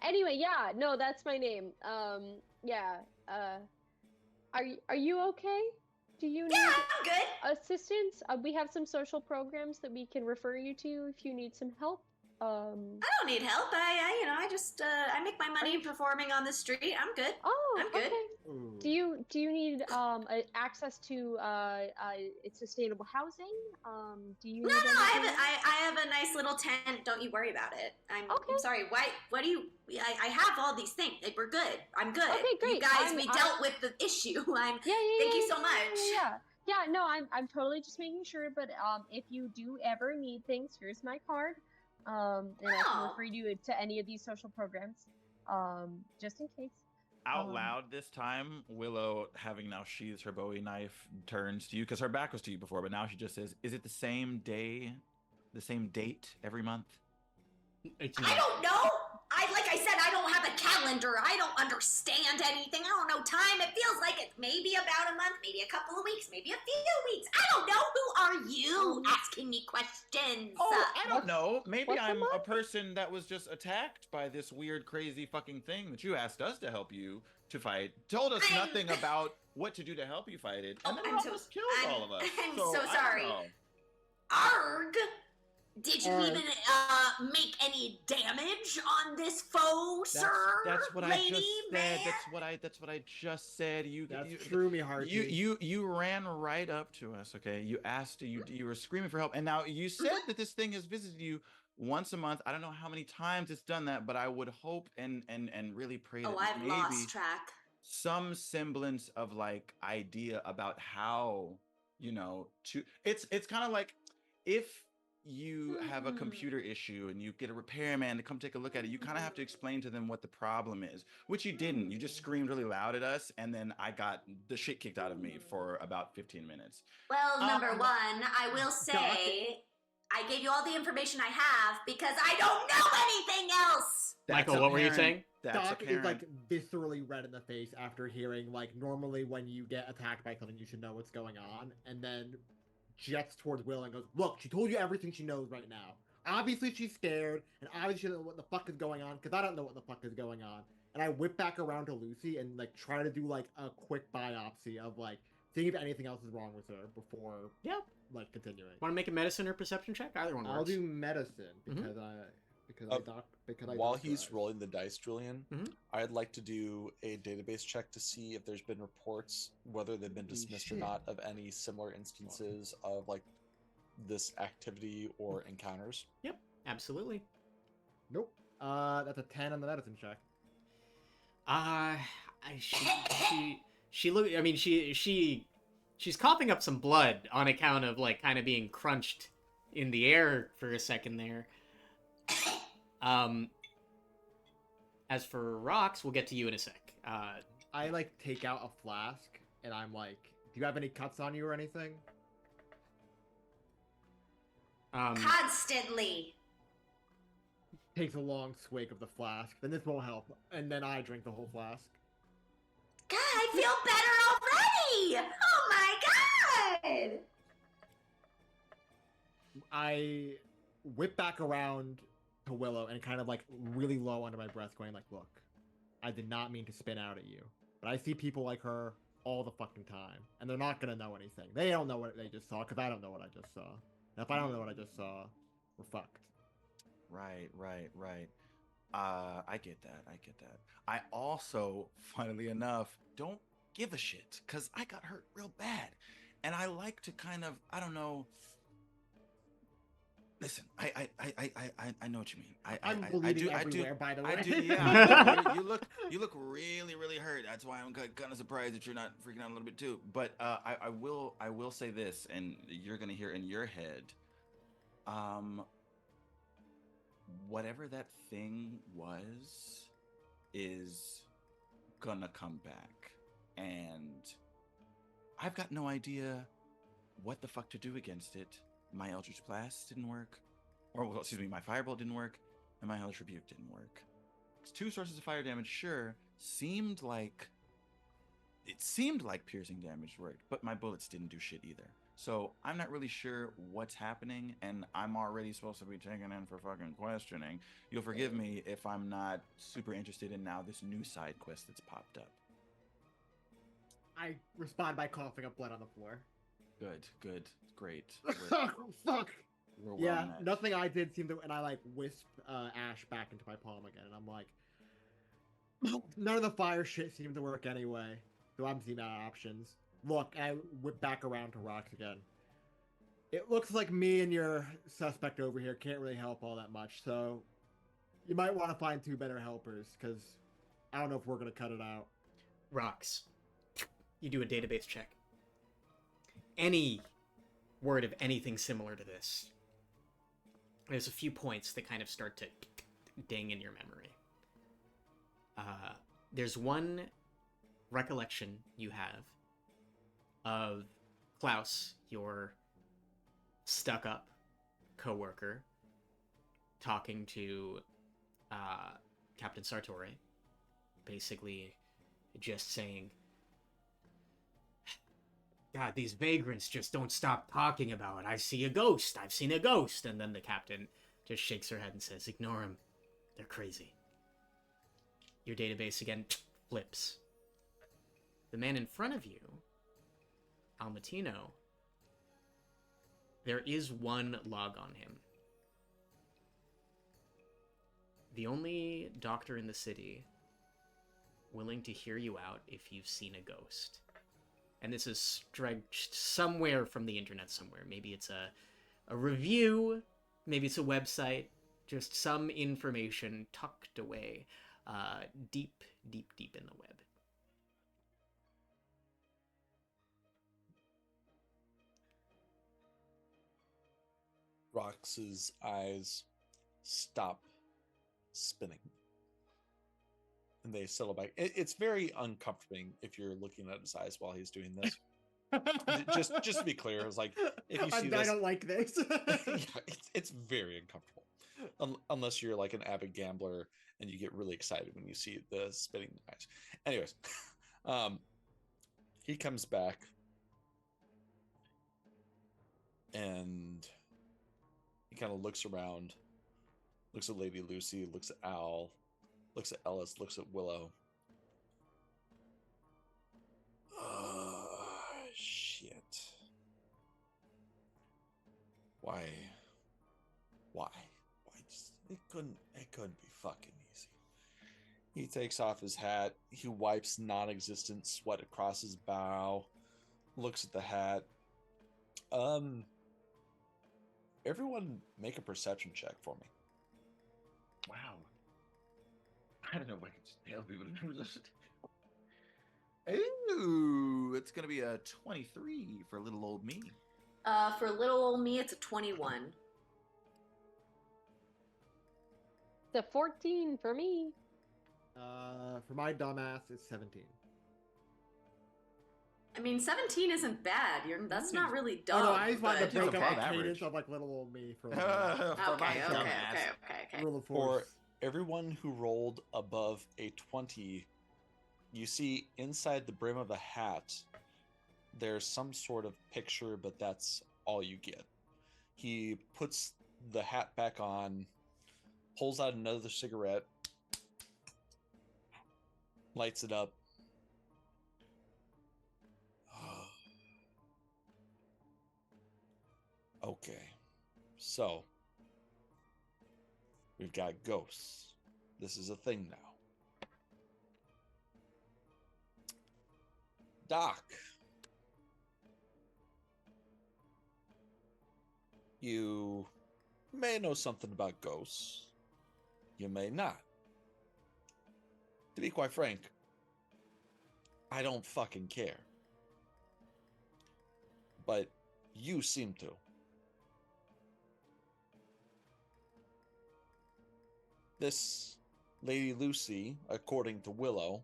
Anyway, yeah, no, that's my name. Yeah. Are you okay? Do you need I'm good. assistance? We have some social programs that we can refer you to if you need some help. I don't need help. I just I make my money performing on the street. I'm good. Oh, I'm good. okay. Do you need access to sustainable housing? Do you? No, I have a nice little tent. Don't you worry about it. I'm sorry. Why? What do you? I have all these things. Like, we're good. I'm good. Okay, great. You guys, we dealt with the issue. Thank you so much. Yeah. No, I'm totally just making sure. But if you do ever need things, here's my card. And I can refer you to any of these social programs. Just in case. Out loud this time, Willow, having now sheathed her Bowie knife, turns to you because her back was to you before, but now she just says, "Is it the same day, the same date every month?" I don't know. Like I said, I don't have a calendar. I don't understand anything. I don't know time. It feels like it's maybe about a month, maybe a couple of weeks, maybe a few weeks. I don't know. Who are you asking me questions? Oh, I don't know. Maybe I'm a person that was just attacked by this weird, crazy fucking thing that you asked us to help you to fight. Told us nothing about what to do to help you fight it. And then almost killed all of us. I'm so sorry. Arg! Did you even make any damage on this foe, sir? That's what lady, I just said. man? That's what I just said. You true, me heart. You ran right up to us. Okay, you asked. You were screaming for help, and now you said that this thing has visited you once a month. I don't know how many times it's done that, but I would hope and really pray that I've maybe lost track. some semblance of like idea about how to. It's kind of like if you have a computer issue and you get a repairman to come take a look at it, you kind of have to explain to them what the problem is, which you didn't. You just screamed really loud at us, and then I got the shit kicked out of me for about 15 minutes. Well, number one, I will say I gave you all the information I have because I don't know anything else. Michael, what were you saying? Doc is like viscerally red in the face after hearing, like, normally when you get attacked by something, you should know what's going on, and then jets towards Will and goes, "Look, she told you everything she knows right now. Obviously she's scared, and obviously she doesn't know what the fuck is going on, because I don't know what the fuck is going on." And I whip back around to Lucy and, like, try to do, like, a quick biopsy of, like, seeing if anything else is wrong with her before, like, continuing. Want to make a medicine or perception check? Either one works. I'll do medicine, because while he's rolling the dice, Julian, I'd like to do a database check to see if there's been reports, whether they've been dismissed or not, of any similar instances of like this activity or encounters. Yep, absolutely. Nope. That's a 10 on the medicine check. She look. I mean, she's coughing up some blood on account of like kind of being crunched in the air for a second there. As for Roks, we'll get to you in a sec. I like take out a flask and I'm like, "Do you have any cuts on you or anything?" Constantly. Takes a long swig of the flask. Then this won't help, and then I drink the whole flask. God, I feel better already. Oh my god. I whip back around to Willow and kind of like really low under my breath going like, "Look, I did not mean to spin out at you, but I see people like her all the fucking time, and they're not gonna know anything. They don't know what they just saw, because I don't know what I just saw. And if I don't know what I just saw, we're fucked." Right. I get that. I also, funnily enough, don't give a shit, because I got hurt real bad. And I like to kind of, I don't know. Listen, I know what you mean. I'm bleeding everywhere, by the way. I do, yeah. you look really, really hurt. That's why I'm kind of surprised that you're not freaking out a little bit too. But I will say this, and you're gonna hear in your head. Whatever that thing was is gonna come back, and I've got no idea what the fuck to do against it. My Eldritch Blast didn't work, my Firebolt didn't work, and my Hellish Rebuke didn't work. It's 2 sources of fire damage, sure. Seemed like piercing damage worked, but my bullets didn't do shit either. So I'm not really sure what's happening, and I'm already supposed to be taken in for fucking questioning. You'll forgive me if I'm not super interested in now this new side quest that's popped up. I respond by coughing up blood on the floor. Good, great. Fuck. We're well Yeah, met. nothing I did seemed to, and I like wisp ash back into my palm again, and I'm like, none of the fire shit seemed to work anyway, so I'm seeing out of options. Look, and I whip back around to Roks again. It looks like me and your suspect over here can't really help all that much, so you might want to find 2 better helpers, because I don't know if we're going to cut it out. Roks, you do a database check. Any word of anything similar to this, there's a few points that kind of start to ding in your memory. There's one recollection you have of Klaus, your stuck-up coworker, talking to Captain Sartori, basically just saying, God, these vagrants just don't stop talking about it. I see a ghost. I've seen a ghost. And then the captain just shakes her head and says, ignore them. They're crazy. Your database again flips. The man in front of you, Almatino, there is one log on him. The only doctor in the city willing to hear you out if you've seen a ghost. And this is stretched somewhere from the internet somewhere. Maybe it's a review, maybe it's a website, just some information tucked away deep, deep, deep in the web. Rox's eyes stop spinning. And they settle back. It's very uncomforting if you're looking at his eyes while he's doing this. just to be clear, it's like if you see this, I don't like this. yeah, it's very uncomfortable. Unless you're like an avid gambler and you get really excited when you see the spinning eyes. Anyways, he comes back and he kind of looks around, looks at Lady Lucy, looks at Al, looks at Ellis, looks at Willow. Shit. Why? It couldn't be fucking easy. He takes off his hat. He wipes non-existent sweat across his brow. Looks at the hat. Everyone make a perception check for me. Wow. I don't know if I can just tell people to do this. Ooh, it's gonna be a 23 for little old me. For little old me, it's a 21. It's a 14 for me. For my dumbass, it's 17. I mean, 17 isn't bad. That's not really dumb. Oh no, I just wanted to but- break up the average. cadence of like little old me for like, Okay. rule of For force. everyone who rolled above a 20, you see inside the brim of the hat, there's some sort of picture, but that's all you get. He puts the hat back on, pulls out another cigarette, lights it up. Okay, so we've got ghosts. This is a thing now. Doc, you may know something about ghosts. You may not. To be quite frank, I don't fucking care. But you seem to. This Lady Lucy, according to Willow,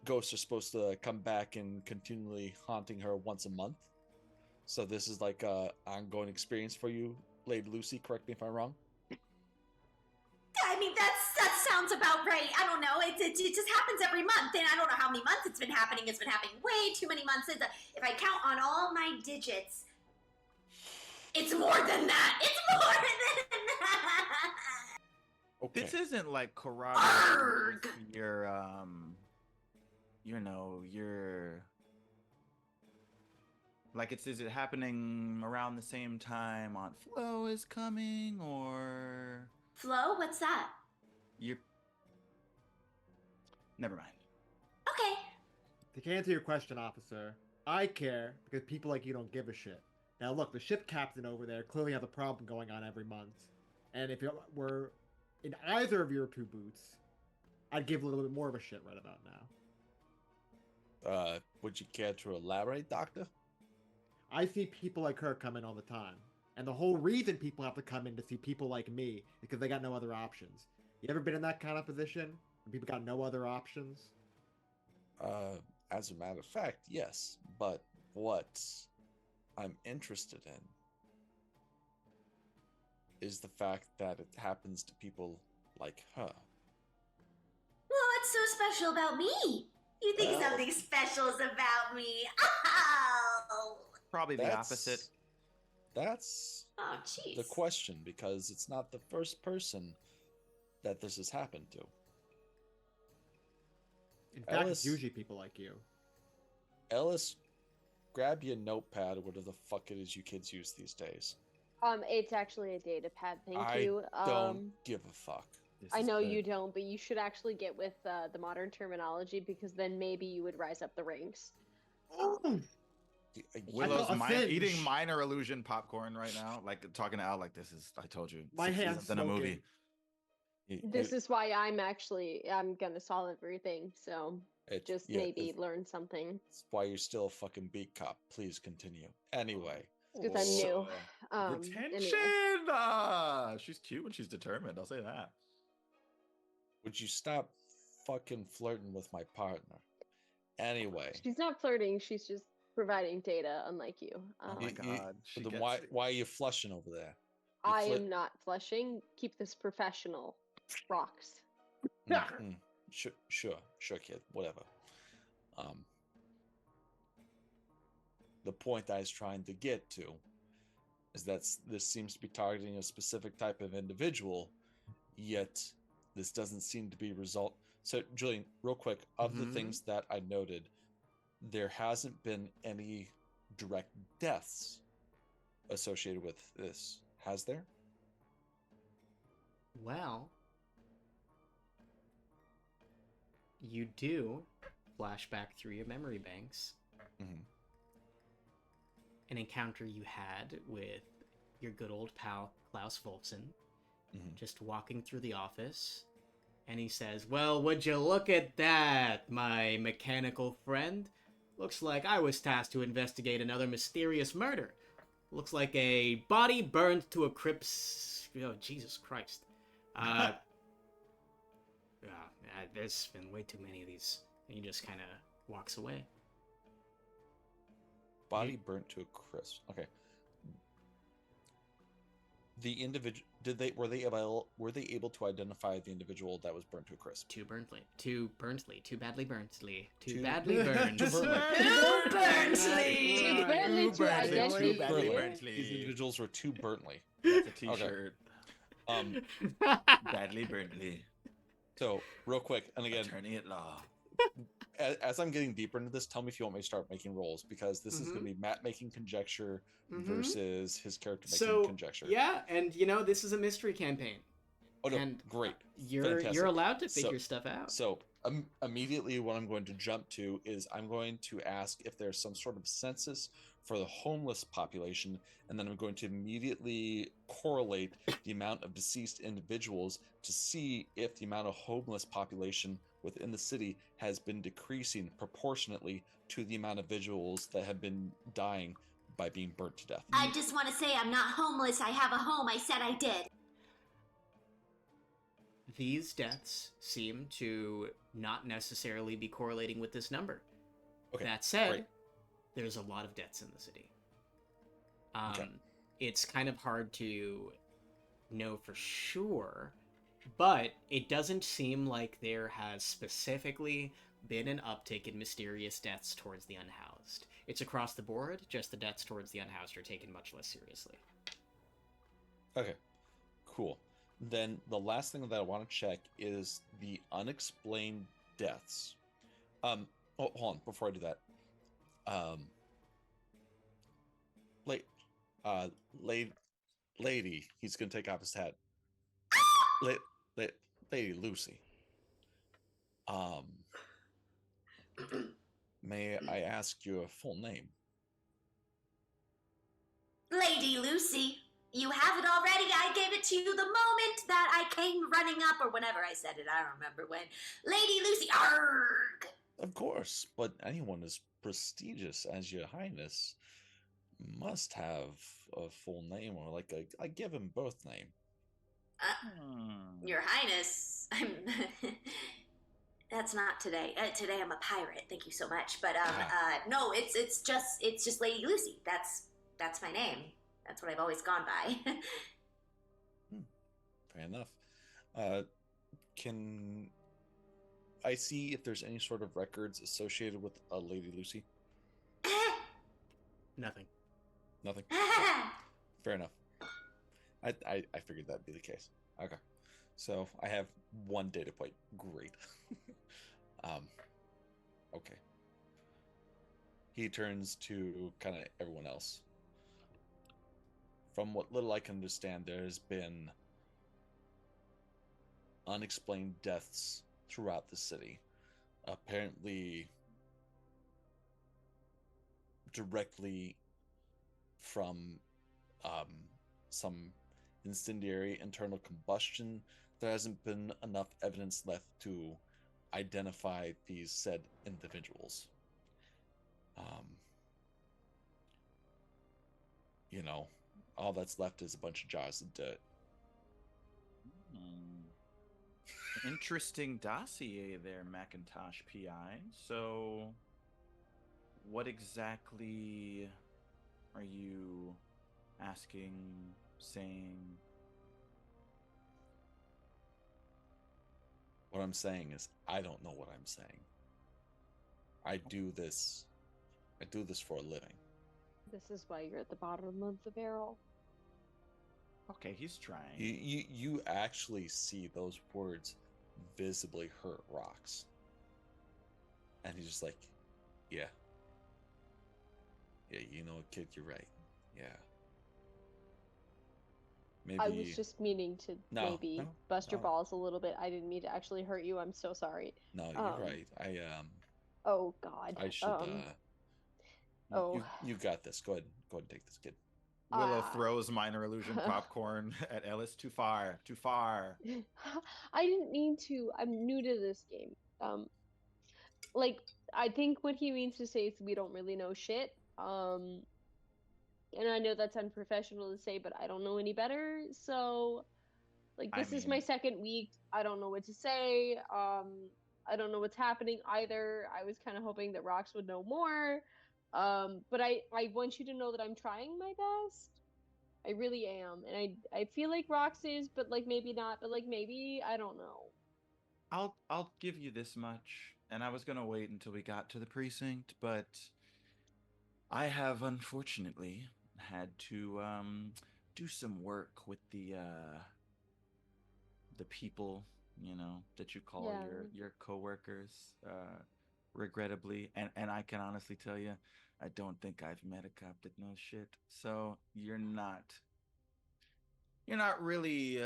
ghosts are supposed to come back and continually haunting her once a month. So this is like a ongoing experience for you, Lady Lucy. Correct me if I'm wrong. I mean, that sounds about right. I don't know. It just happens every month, and I don't know how many months it's been happening. It's been happening way too many months. If I count on all my digits, it's more than that. It's more than that. Okay. This isn't like corroborating your your like is it happening around the same time Aunt Flo is coming, or Flo, what's that? you're never mind. Okay. To answer your question, officer, I care because people like you don't give a shit. Now look, the ship captain over there clearly has a problem going on every month. And if it were in either of your two boots, I'd give a little bit more of a shit right about now. Would you care to elaborate, Doctor? I see people like her come in all the time. And the whole reason people have to come in to see people like me is because they got no other options. You ever been in that kind of position? When people got no other options? As a matter of fact, yes. But what I'm interested in is the fact that it happens to people like her. Well, what's so special about me? You think something special is about me? Oh! Probably the opposite. That's Oh, jeez. the question, because it's not the first person that this has happened to. In fact, Ellis- it's usually people like you. Ellis, grab your notepad or whatever the fuck it is you kids use these days. It's actually a data pad. Thank I you. don't give a fuck. I know you don't, but you should actually get with the modern terminology, because then maybe you would rise up the ranks. Willow's a singe. eating minor illusion popcorn right now, like talking to Al like this is. I told you. My 6 hand's seasons in a movie. This is why I'm gonna solve everything. So just maybe learn something. It's why you're still a fucking beat cop. Please continue. Anyway. Because I'm new. Retention. Anyway. She's cute when she's determined. I'll say that. Would you stop fucking flirting with my partner? Anyway. She's not flirting. She's just providing data, unlike you. Oh my god. Then why are you flushing over there? I am not flushing. Keep this professional. Roks. Sure, kid. Whatever. The point I was trying to get to is that this seems to be targeting a specific type of individual, yet this doesn't seem to be result. So, Julian, real quick, of the things that I noted, there hasn't been any direct deaths associated with this, has there? Well, you do flashback through your memory banks. An encounter you had with your good old pal Klaus Wolfson, just walking through the office, and he says, "Well, would you look at that, my mechanical friend? Looks like I was tasked to investigate another mysterious murder. Looks like a body burned to a crisp. Oh, Jesus Christ. There's been way too many of these." And he just kind of walks away. Body burnt to a crisp. Okay. The individual, were they able to identify the individual that was burnt to a crisp? Too badly burned. Too badly burned. These individuals were too burntly. That's a t-shirt. Okay. Badly burnedly. So, real quick, and again, attorney at law. As I'm getting deeper into this, tell me if you want me to start making rolls, because this is going to be Matt making conjecture versus his character making conjecture. Yeah, and this is a mystery campaign. Oh no, and great. You're allowed to figure stuff out. So immediately what I'm going to jump to is I'm going to ask if there's some sort of census for the homeless population, and then I'm going to immediately correlate the amount of deceased individuals to see if the amount of homeless population within the city has been decreasing proportionately to the amount of individuals that have been dying by being burnt to death. I just want to say I'm not homeless. I have a home. I said I did. These deaths seem to not necessarily be correlating with this number. Okay, that said, great. There's a lot of deaths in the city. Okay. It's kind of hard to know for sure, but it doesn't seem like there has specifically been an uptick in mysterious deaths towards the unhoused. It's across the board, just the deaths towards the unhoused are taken much less seriously. Okay, cool. Then the last thing that I want to check is the unexplained deaths. Oh, hold on, before I do that. Lady, he's gonna take off his hat. Lady Lucy. May I ask your full name? Lady Lucy, you have it already. I gave it to you the moment that I came running up, or whenever I said it. I don't remember when. Lady Lucy, arg! Of course, but anyone as prestigious as your highness must have a full name or like a given birth name. Your Highness, that's not today. Today I'm a pirate. Thank you so much. But no, it's just Lady Lucy. That's my name. That's what I've always gone by. Fair enough. Can I see if there's any sort of records associated with Lady Lucy? Nothing. Nothing. Fair enough. I figured that'd be the case. Okay. So I have one data point. Great. Okay. He turns to kind of everyone else. From what little I can understand, there's been unexplained deaths throughout the city. Apparently directly from some incendiary internal combustion. There hasn't been enough evidence left to identify these said individuals. All that's left is a bunch of jars of dirt. Interesting dossier there, Macintosh PI. So, what exactly are you asking, saying? What I'm saying is, I don't know what I'm saying. I do this for a living. This is why you're at the bottom of the barrel. Okay, he's trying. You actually see those words visibly hurt Roks. And he's just like, yeah. Yeah, kid, you're right. Yeah. Maybe I was just meaning to bust your balls a little bit. I didn't mean to actually hurt you. I'm so sorry. No, you're right. Oh God. I should you got this. Go ahead and take this, kid. Willow throws minor illusion popcorn at Ellis. Too far. I didn't mean to. I'm new to this game. I think what he means to say is we don't really know shit. And I know that's unprofessional to say, but I don't know any better. So, this is my second week. I don't know what to say. I don't know what's happening either. I was kind of hoping that Roks would know more. But I want you to know that I'm trying my best. I really am. And I feel like Roks is, but maybe not, but maybe, I don't know. I'll give you this much. And I was going to wait until we got to the precinct, but I have unfortunately had to do some work with the people, that you call your coworkers, regrettably, and I can honestly tell you, I don't think I've met a cop that knows shit. So you're not really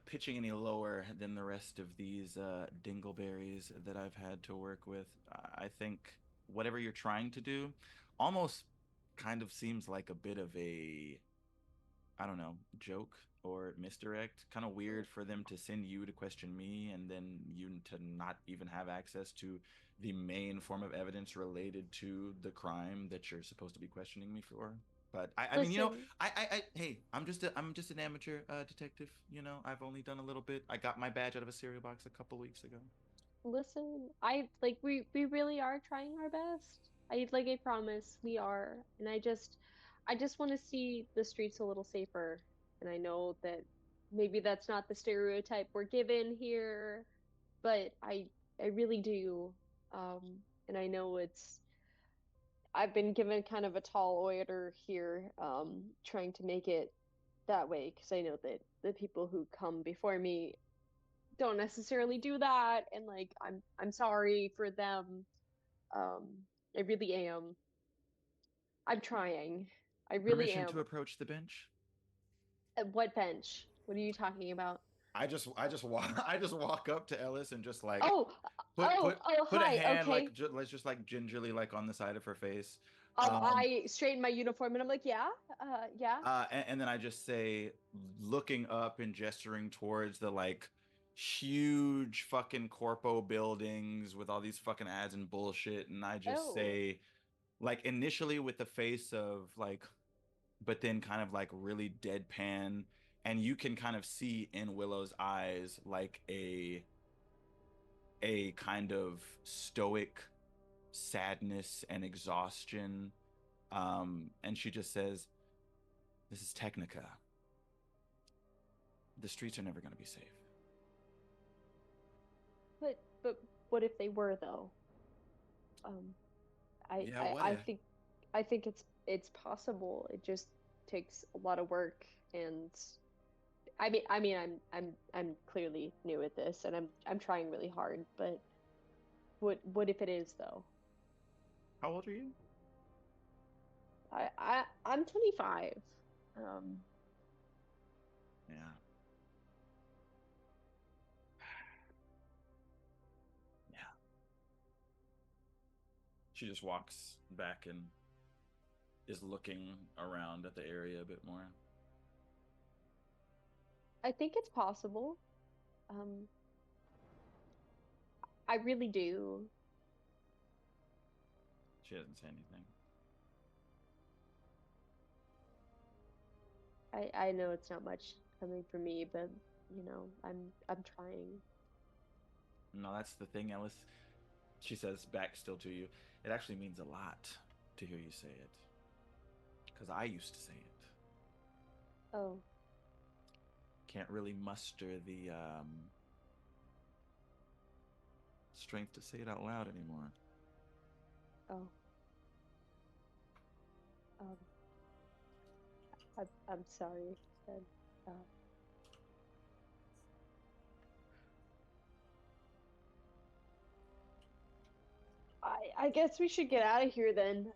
pitching any lower than the rest of these dingleberries that I've had to work with. I think whatever you're trying to do almost kind of seems like a bit of a, I don't know, joke or misdirect. Kind of weird for them to send you to question me and then you to not even have access to the main form of evidence related to the crime that you're supposed to be questioning me for. But I mean, hey, I'm just an amateur detective. I've only done a little bit. I got my badge out of a cereal box a couple weeks ago. Listen, we really are trying our best. I promise we are. And I just want to see the streets a little safer. And I know that maybe that's not the stereotype we're given here, but I really do. And I know I've been given kind of a tall order here, trying to make it that way because I know that the people who come before me don't necessarily do that, and like I'm sorry for them. Um, I really am. I'm trying. I really Permission am. to approach the bench. At what bench? What are you talking about? I just walk up to Ellis and just like Oh, put put a hi. hand Okay. like let's just like gingerly like on the side of her face. I straighten my uniform and I'm like, yeah, yeah. And then I just say, looking up and gesturing towards the like huge fucking corpo buildings with all these fucking ads and bullshit, and I just Oh. say, like initially with the face of like, but then kind of like really deadpan, and you can kind of see in Willow's eyes like a kind of stoic sadness and exhaustion. And she just says, "This is Technica. The streets are never going to be safe." But what if they were though? I think it's possible. It just takes a lot of work, and I'm clearly new at this, and I'm trying really hard. But what if it is though? How old are you? I'm 25. Yeah. Yeah. She just walks back and is looking around at the area a bit more. I think it's possible. I really do. She doesn't say anything. I know it's not much coming from me, but you know, I'm trying. No, that's the thing, Ellis. She says back still to you. It actually means a lot to hear you say it. Because I used to say it. Oh. Can't really muster the strength to say it out loud anymore. Oh. I'm sorry. Said, I guess we should get out of here then.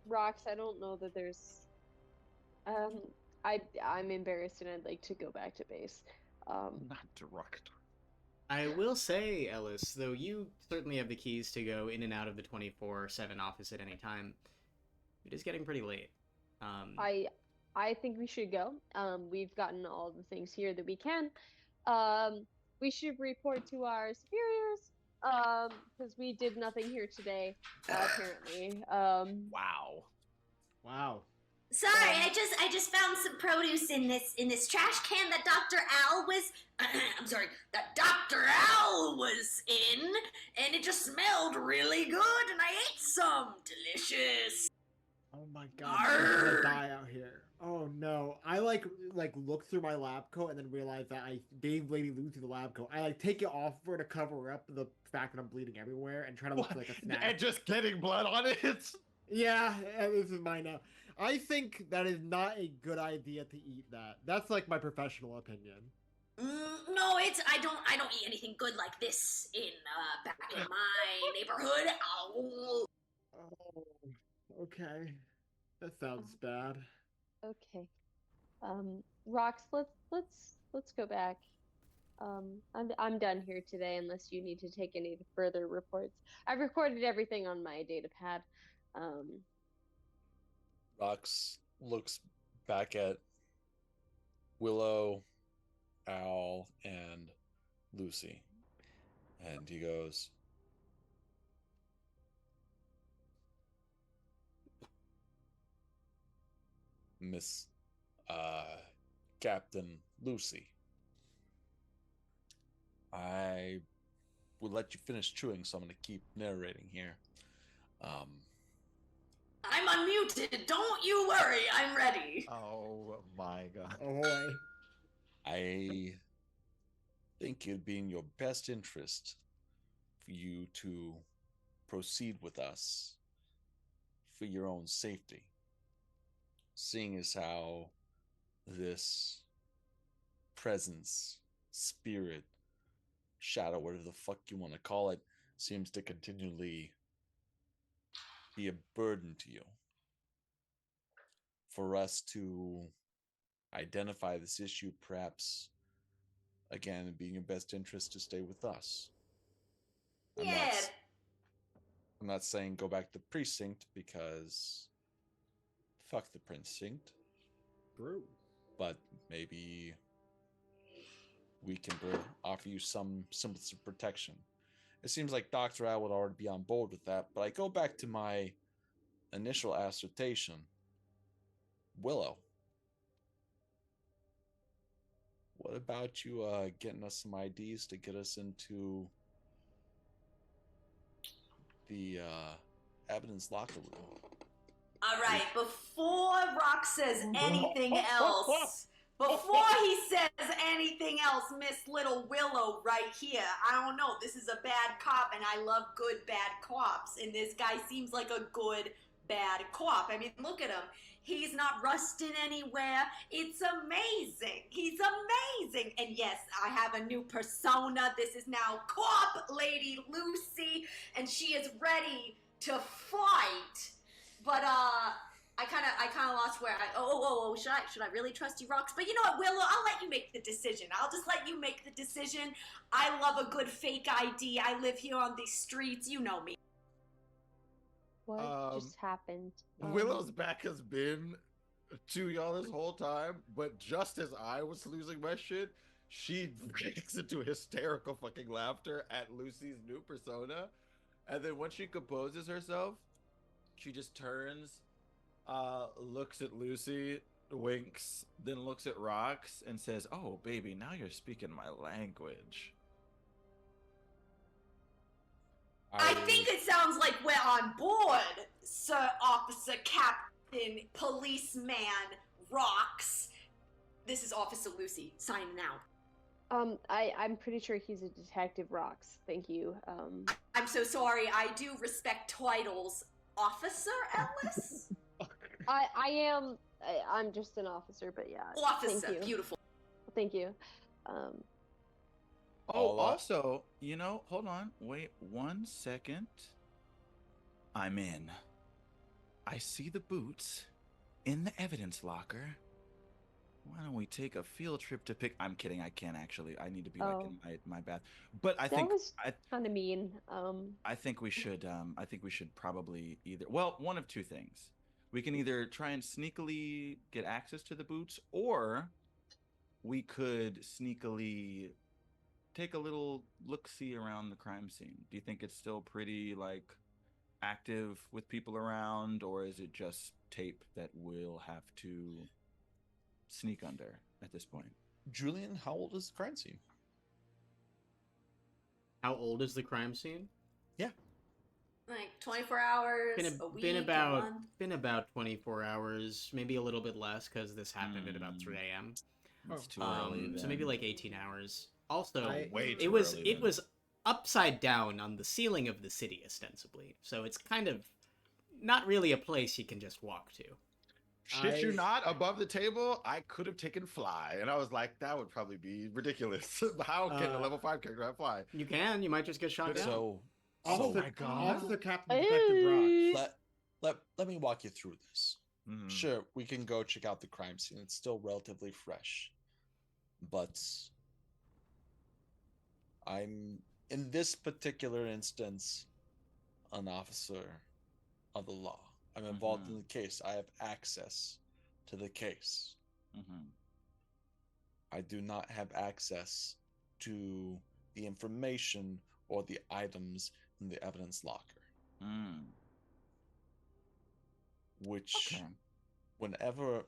Roks, I don't know that there's I'm embarrassed and I'd like to go back to base. Not derogatory. I will say, Ellis, though you certainly have the keys to go in and out of the 24/7 office at any time, it is getting pretty late. I think we should go. We've gotten all the things here that we can. We should report to our superiors. Because we did nothing here today, apparently. Wow. Sorry, I just found some produce in this trash can that Dr. Al was I'm sorry, that Dr. Al was in, and it just smelled really good, and I ate some. Delicious. Oh my god, I'm gonna die out here. Oh no. I like look through my lab coat and then realize that I gave Lady Lucy the lab coat. I like take it off for her to cover up the fact that I'm bleeding everywhere and try to look like a snack. And just getting blood on it. Yeah, this is mine now. I think that is not a good idea to eat that. That's like my professional opinion. No, I don't eat anything good like this in back in my neighborhood. Oh. Oh, okay. That sounds bad. Okay. Roks, let's go back. I'm done here today unless you need to take any further reports. I've recorded everything on my data pad. Roks looks back at Willow, Al, and Lucy, and he goes, Miss Captain Lucy, I will let you finish chewing, so I'm going to keep narrating here. I'm unmuted. Don't you worry. I'm ready. Oh my god. Oh boy. I think it'd be in your best interest for you to proceed with us for your own safety. Seeing as how this presence, spirit, shadow, whatever the fuck you want to call it, seems to continually be a burden to you. For us to identify this issue, perhaps, again, it'd be in your best interest to stay with us. I'm not saying go back to the precinct, because fuck the precinct. True. But maybe we can offer you some semblance of protection. It seems like Dr. Al would already be on board with that, but I go back to my initial assertion. Willow, what about you getting us some IDs to get us into the evidence locker room? All right, before Roks says anything else, Miss Little Willow right here, I don't know, this is a bad cop, and I love good bad cops, and this guy seems like a good bad cop. I mean, look at him. He's not rusting anywhere. It's amazing. He's amazing. And yes, I have a new persona. This is now Cop Lady Lucy, and she is ready to fight. But I kind of lost where should I really trust you, Roks? But you know what, Willow, I'll let you make the decision. I'll just let you make the decision. I love a good fake ID. I live here on these streets. You know me. What just happened? Willow's back has been to y'all this whole time, but just as I was losing my shit, she breaks into hysterical fucking laughter at Lucy's new persona. And then when she composes herself, she just turns, looks at Lucy, winks, then looks at Roks and says, "Oh, baby, now you're speaking my language." I think it sounds like we're on board, Sir Officer Captain Policeman Roks. This is Officer Lucy signing out. I'm pretty sure he's a detective, Roks. Thank you. I'm so sorry. I do respect titles. Officer Ellis? I'm just an officer, but yeah. Officer, thank you. Beautiful. Thank you. Also, hold on. Wait 1 second. I'm in. I see the boots in the evidence locker. Why don't we take a field trip to pick? I'm kidding. I can't actually. I need to be like in my bath. But I think that was kind of mean. I think we should. I think we should probably one of two things. We can either try and sneakily get access to the boots, or we could sneakily take a little look-see around the crime scene. Do you think it's still pretty active with people around, or is it just tape that we'll have to sneak under at this point? Julian, how old is the crime scene? How old is the crime scene? Yeah. Like 24 hours, a week, a month? Been about 24 hours, maybe a little bit less, because this happened at about 3 a.m. That's too early. So maybe 18 hours. Also, way it too was early, it was upside down on the ceiling of the city, ostensibly. So it's kind of not really a place you can just walk to. Shit you not, above the table, I could have taken fly. And I was like, that would probably be ridiculous. How can a level 5 character have fly? You can. You might just get shot down. So, my God. Officer Captain Detective Roks. let me walk you through this. Mhm. Sure, we can go check out the crime scene. It's still relatively fresh. But I'm, in this particular instance, an officer of the law. I'm involved in the case. I have access to the case. I do not have access to the information or the items in the evidence locker. Which, whenever,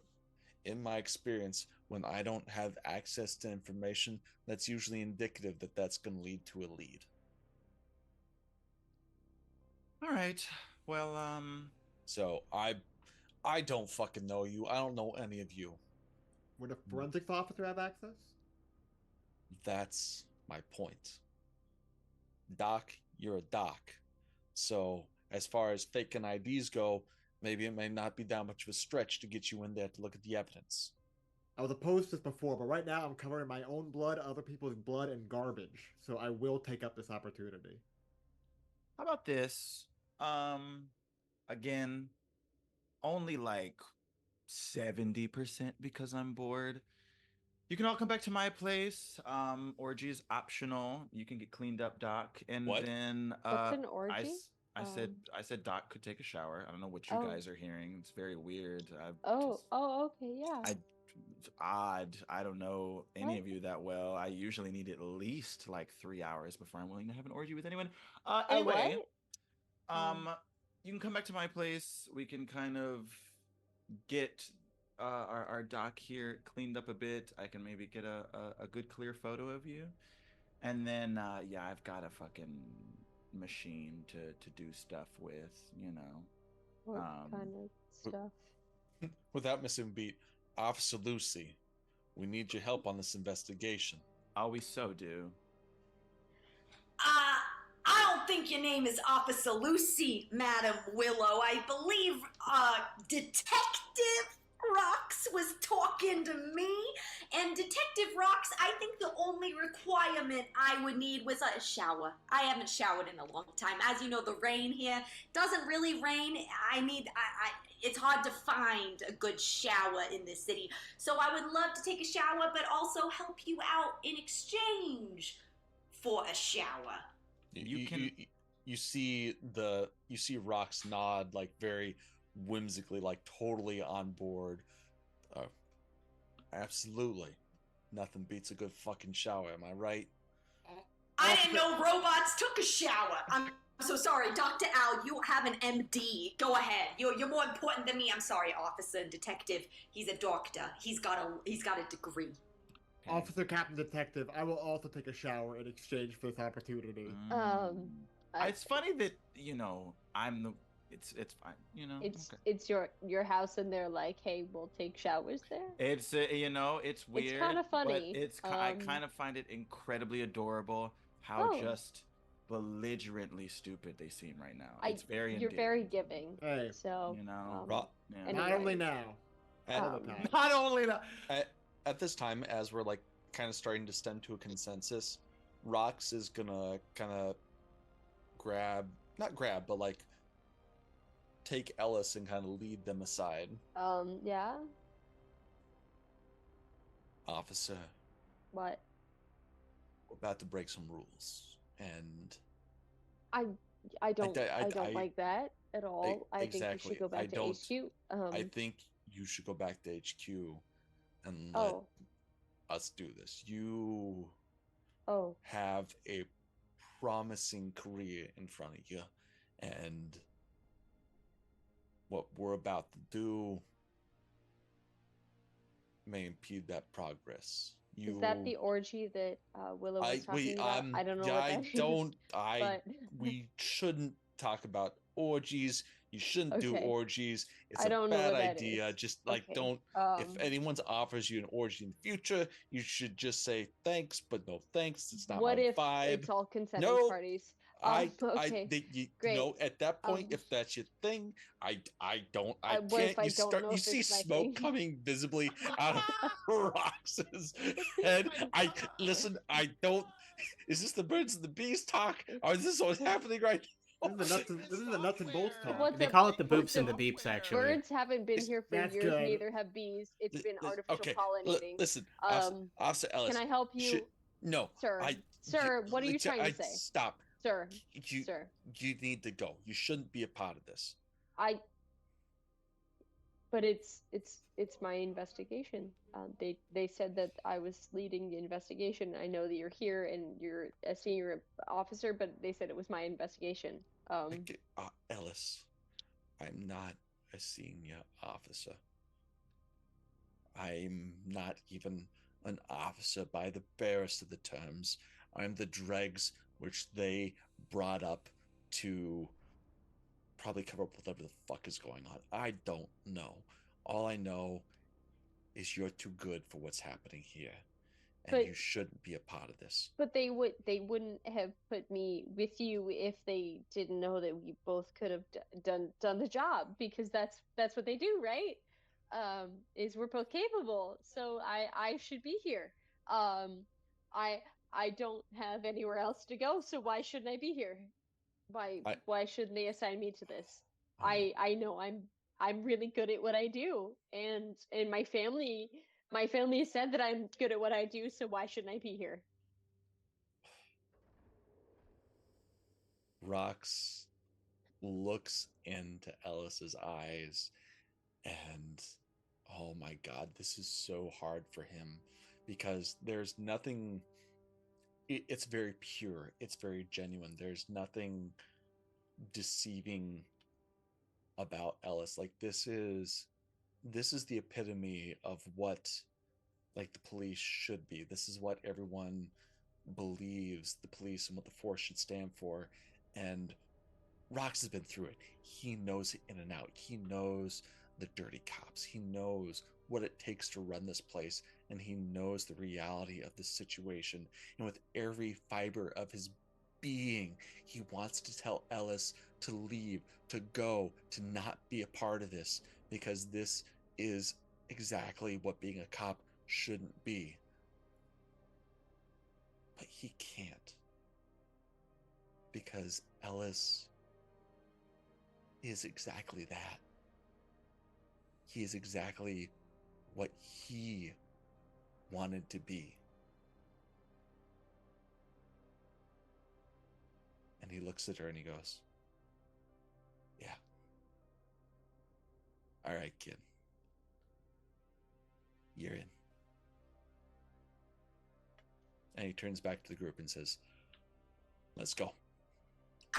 in my experience, when I don't have access to information, that's usually indicative that that's going to lead to a lead. All right. Well, So I don't fucking know you. I don't know any of you. Would a forensics officer have access? That's my point. Doc, you're a doc. So as far as faking IDs go, maybe it may not be that much of a stretch to get you in there to look at the evidence. I was opposed to this before, but right now I'm covering my own blood, other people's blood, and garbage. So I will take up this opportunity. How about this? Again, only like 70% because I'm bored. You can all come back to my place. Orgy is optional. You can get cleaned up, Doc, and What? then What's an orgy? I said Doc could take a shower. I don't know what you guys are hearing. It's very weird. Okay, yeah. It's odd. I don't know any of you that well. I usually need at least like 3 hours before I'm willing to have an orgy with anyone. Anyway, you can come back to my place. We can kind of get our doc here cleaned up a bit. I can maybe get a good clear photo of you, and then I've got a fucking machine to do stuff with. What kind of stuff? Without missing a beat, Officer Lucy, we need your help on this investigation. Oh, we so do. I don't think your name is Officer Lucy, Madam Willow. I believe Detective Roks was talking to me. And Detective Roks, I think the only requirement I would need was a shower. I haven't showered in a long time. As you know, the rain here doesn't really rain. It's hard to find a good shower in this city. So I would love to take a shower, but also help you out in exchange for a shower. You see Roks nod like very whimsically, like totally on board. Absolutely, nothing beats a good fucking shower. Am I right? I didn't know robots took a shower. I'm so sorry, Dr. Al. You have an MD. Go ahead. You're more important than me. I'm sorry, officer and detective. He's a doctor. He's got a degree. Officer, Captain, Detective, I will also take a shower in exchange for this opportunity. It's funny that I'm the. It's fine. It's your house, and they're like, hey, we'll take showers there. It's it's weird. It's kind of funny. But I kind of find it incredibly adorable how just belligerently stupid they seem right now. It's very. You're very giving. Hey, so not anyway. only now. All the time. Not only now. At this time, as we're like kind of starting to stem to a consensus, Roks is gonna kind of but like take Ellis and kind of lead them aside. Yeah. Officer. What? We're about to break some rules, and I don't like that at all. I think you should go back to HQ. I think you should go back to HQ and let us do this. You have a promising career in front of you, and what we're about to do may impede that progress. Is that the orgy that Willow was talking about? I don't know We shouldn't talk about orgies. You shouldn't do orgies. It's a bad idea. Just don't. If anyone offers you an orgy in the future, you should just say thanks, but no thanks. It's not my vibe. What if it's all consenting parties? Great. At that point, if that's your thing, I can't. You see smoke coming visibly out of Rox's head. I don't. Is this the birds and the bees talk, or is this what's happening right now? This is the nuts and bolts talk. They call it the boops and the beeps, actually. Birds haven't been here for years, good. Neither have bees. It's been artificial pollinating. Listen, Officer Ellis. Can I help you? No. Sir, what are you trying to say? Stop. Sir. You need to go. You shouldn't be a part of this. But it's my investigation. They said that I was leading the investigation. I know that you're here and you're a senior officer, but they said it was my investigation. Ellis, I'm not a senior officer. I'm not even an officer by the barest of the terms. I'm the dregs which they brought up to probably cover up whatever the fuck is going on. I don't know. All I know is you're too good for what's happening here. and you shouldn't be a part of this. But they wouldn't have put me with you if they didn't know that we both could have done the job, because that's what they do, right? Is we're both capable, so I should be here. I don't have anywhere else to go, so why shouldn't I be here? Why shouldn't they assign me to this? I know I'm really good at what I do, and my family has said that I'm good at what I do, so why shouldn't I be here? Roks looks into Ellis's eyes, and oh my God, this is so hard for him, because there's nothing. It's very pure. It's very genuine. There's nothing deceiving about Ellis. Like, this is the epitome of what, like, the police should be. This is what everyone believes the police and what the force should stand for. And Roks has been through it. He knows it in and out. He knows the dirty cops. He knows what it takes to run this place, and he knows the reality of the situation. And with every fiber of his being, he wants to tell Ellis to leave, to go, to not be a part of this, because this is exactly what being a cop shouldn't be. But he can't, because Ellis is exactly that. He is exactly what he wanted to be. And he looks at her and he goes, yeah. All right, kid. You're in. And he turns back to the group and says, let's go.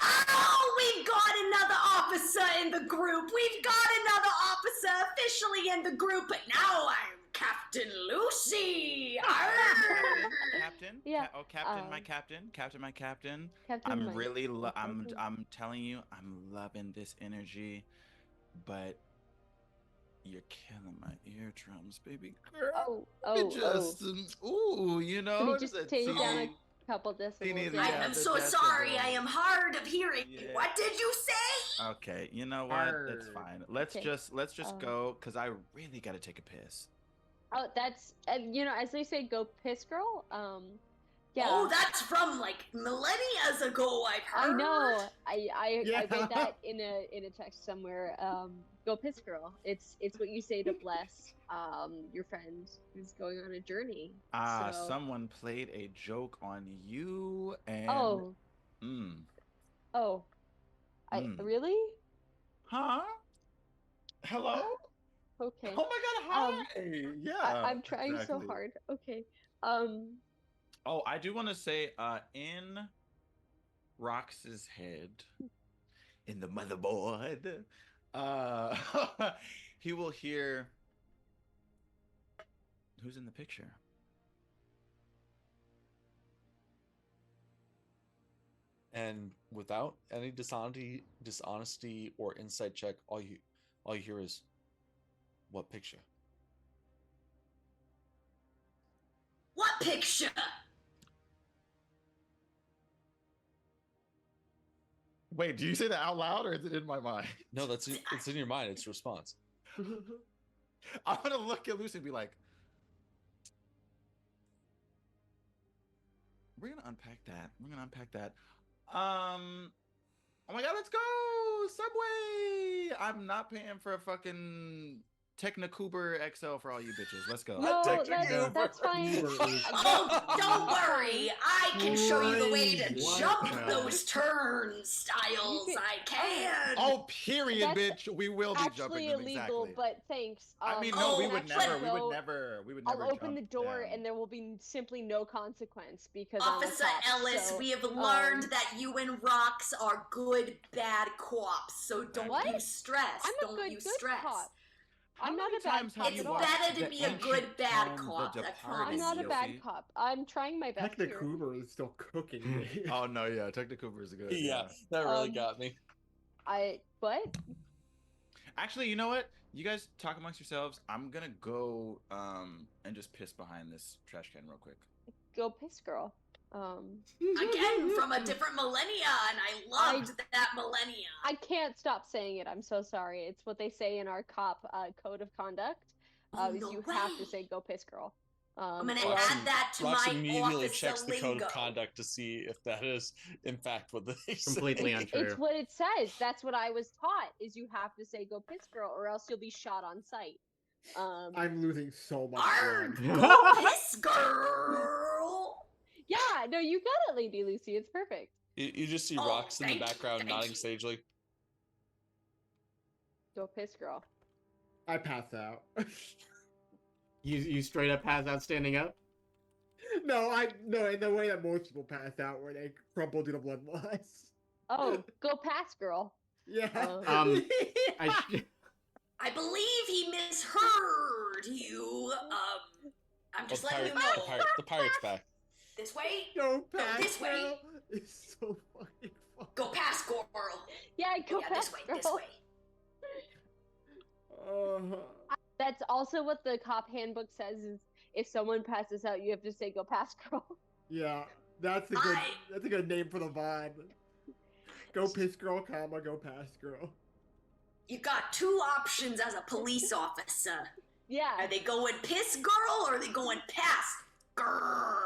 Oh, we've got another officer in the group. We've got another officer officially in the group, but now I'm Captain Lucy. Captain? Yeah. Captain, my captain. Captain, my captain. Captain I'm Mike. really, I'm Captain. telling you, I'm loving this energy, but you're killing my eardrums, baby girl. Ooh, you know. Can we just take down a couple decibels? I am so sorry. I am hard of hearing. Yeah. What did you say? Okay, you know what? That's fine. Let's just go, because I really got to take a piss. Oh, that's as they say, go piss, girl. Yeah. Oh, that's from like millennia ago. I've heard. I know. I read that in a text somewhere. Go piss, girl. It's what you say to bless your friend who's going on a journey. Someone played a joke on you, and Really? Huh? Hello? Okay. Oh my God! Hi. Yeah. I'm trying so hard. Okay. Oh, I do want to say, in Roks's head, in the motherboard, he will hear, who's in the picture? And without any dishonesty or insight check, all you hear is, what picture? What picture? Wait, do you say that out loud or is it in my mind? No, it's in your mind. It's a response. I'm gonna look at Lucy and be like, we're gonna unpack that. Oh my God, let's go Subway. I'm not paying for a fucking Technicuber XL for all you bitches. Let's go. No, that's fine. Oh, don't worry. I can show you the way to jump those turnstiles. I can. Oh, period, bitch. We will be jumping them. Actually illegal, but thanks. I mean, no, we would never. I'll open the door and there will be simply no consequence because Officer Ellis, we have learned that you and Roks are good, bad cops. So don't you stress. I'm a good cop. I'm not a bad cop. It's better to be a good bad cop. I'm not a bad cop. I'm trying my best. Technicuber is still cooking me. Oh no, yeah, Technicuber is a good idea. Yeah, that really got me. But Actually, you know what? You guys talk amongst yourselves. I'm gonna go and just piss behind this trash can real quick. Go piss, girl. Again, from a different millennia, and I loved that millennia. I can't stop saying it. I'm so sorry. It's what they say in our cop code of conduct. Oh, Is no you way. have to say "go piss, girl." I'm gonna or add that to Roks my immediately office checks the code of lingo. conduct to see if that is in fact what they say. Completely untrue. It's what it says. That's what I was taught. Is you have to say "go piss, girl," or else you'll be shot on sight. I'm losing so much Arg, blood. go piss, girl. Yeah, no, you got it, Lady Lucy. It's perfect. You just see Oh, Roks in the thank you, background thank nodding you. sagely. Go piss, girl. I pass out. You straight up pass out standing up? No, in the way that most people pass out, where they crumple to the blood loss. Oh, go pass, girl. Yeah. I believe he misheard you. I'm just letting you know. The pirate's back. This way. Go No, past, this way. girl. It's so fucking fun. Go past, girl. Yeah, go Yeah, pass, this way. girl. This way. That's also what the cop handbook says is if someone passes out, you have to say "go pass, girl." Yeah, that's a good name for the vibe. Go piss girl, comma, go past girl. You got two options as a police officer. Yeah. Are they going piss girl or are they going past girl?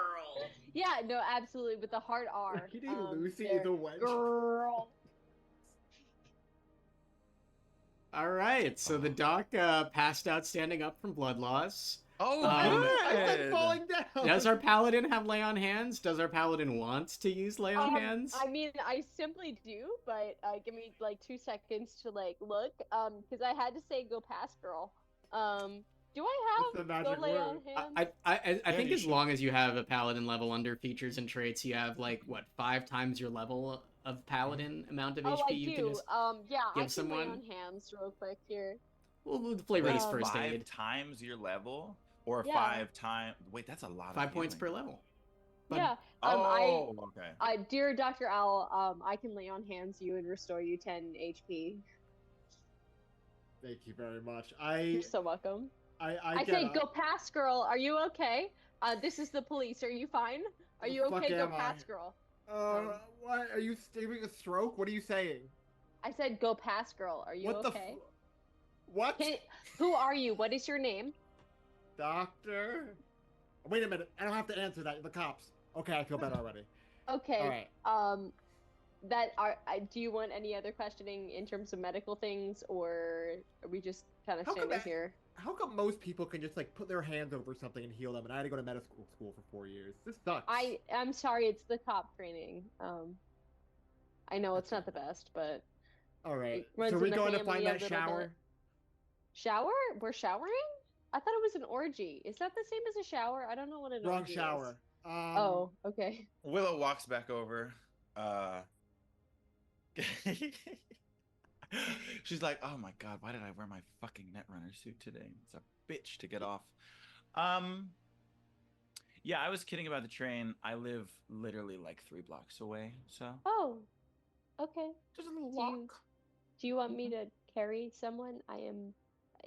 Yeah, no, absolutely, with the hard R. You think Lucy is a wench? Girl. All right, so the doc passed out standing up from blood loss. Oh, I'm falling down. Does our paladin have lay on hands? Does our paladin want to use lay on hands? I mean, I simply do, but give me like 2 seconds to like look, because I had to say "go past, girl." Do I What's the have magic go lay on word? hands? I think as long as you have a paladin level under features and traits, you have like what 5 times your level of paladin amount of HP I you do. can just Yeah, give I someone. can lay on hands real quick here. Well, the flavor is first 5 aid. times your level, or Yeah. 5 times. Wait, that's a lot. 5 of points per healing. level. But Yeah. okay. Dear Dr. Owl, I can lay on hands you and restore you 10 HP. Thank you very much. You're so welcome. I say, go past, girl. Are you okay? This is the police. Are you fine? Are you fuck okay? Go am I? past, girl. What? Are you having a stroke? What are you saying? I said, go past, girl. Are you What okay? What? Who are you? What is your name? Doctor? Wait a minute. I don't have to answer that. The cops. Okay, I feel better already. Okay. All right. Do you want any other questioning in terms of medical things, or are we just kind of standing here? How come most people can just like put their hands over something and heal them, and I had to go to medical school for 4 years? This sucks. I'm sorry. It's the cop training. I know it's not the best, but. All right. So we're going to find that shower. Shower? We're showering? I thought it was an orgy. Is that the same as a shower? I don't know what an Wrong orgy shower. is. Oh, okay. Willow walks back over. She's like, "Oh my god, why did I wear my fucking Netrunner suit today? It's a bitch to get off." Yeah, I was kidding about the train. I live literally like 3 blocks away, so. Oh, okay. Just a little walk. Do you want me to carry someone? I am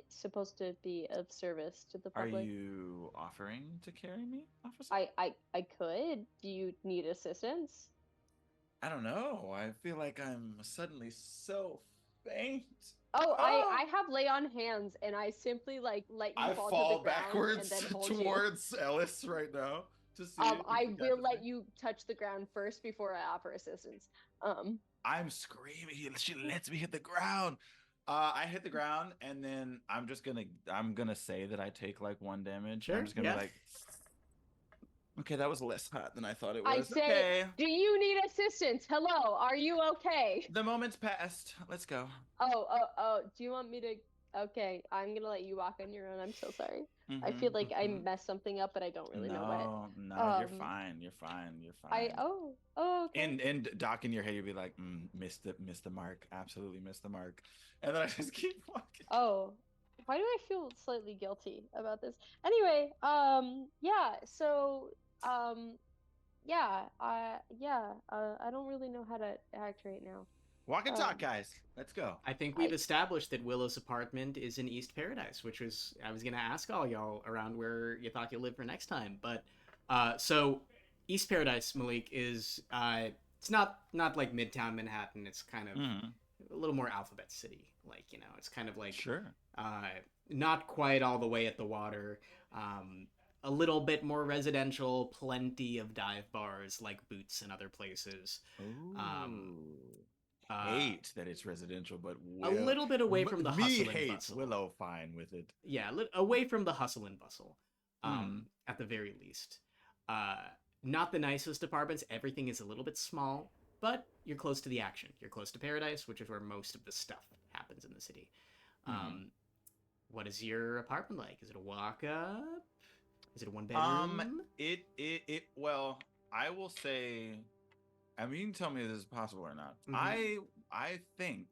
supposed to be of service to the public. Are you offering to carry me, officer? I could. Do you need assistance? I don't know. I feel like I'm suddenly so faint. Oh, I have lay on hands, and I simply like let you fall to the ground backwards and then hold towards Ellis right now to see. I will let you touch the ground first before I offer assistance. I'm screaming. She lets me hit the ground. I hit the ground, and then I'm gonna say that I take like 1 damage. Sure, I'm just gonna be like, okay, that was less hot than I thought it I was. say, okay. do you need assistance? Hello, are you okay? The moment's passed. Let's go. Oh, do you want me to? Okay, I'm gonna let you walk on your own. I'm so sorry. I feel like I messed something up, but I don't really know what. No, you're fine. You're fine. Okay. And Doc, in your head, you'll be like, missed the mark. Absolutely missed the mark. And then I just keep walking. Oh, why do I feel slightly guilty about this? Anyway, yeah. So, I don't really know how to act right now. Walk and talk, guys. Let's go. I think we've established that Willow's apartment is in East Paradise, which I was gonna ask all y'all around where you thought you'd live for next time. But so East Paradise, Malik, is it's not like Midtown Manhattan. It's kind of a little more Alphabet City, like, you know, it's kind of like not quite all the way at the water. A little bit more residential, plenty of dive bars like Boots and other places. Hate that it's residential, but a little bit away from the hustle and bustle. Willow fine with it. Yeah, away from the hustle and bustle, at the very least. Not the nicest apartments. Everything is a little bit small, but you're close to the action. You're close to Paradise, which is where most of the stuff happens in the city. What is your apartment like? Is it a walk-up? Is it a one-bedroom? Well, I will say, I mean, you can tell me if this is possible or not. I think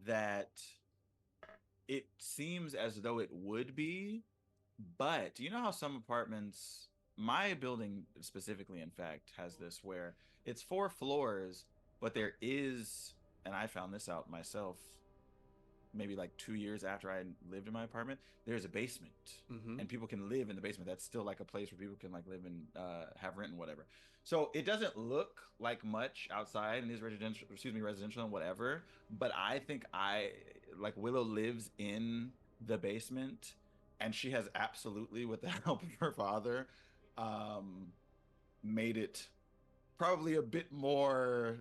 that it seems as though it would be, but you know how some apartments, my building specifically, in fact, has this where it's 4 floors, but there is, and I found this out myself maybe like 2 years after I lived in my apartment, there's a basement and people can live in the basement. That's still like a place where people can like live and have rent and whatever. So it doesn't look like much outside in these residential and whatever, but I think Willow lives in the basement, and she has absolutely, with the help of her father, made it probably a bit more,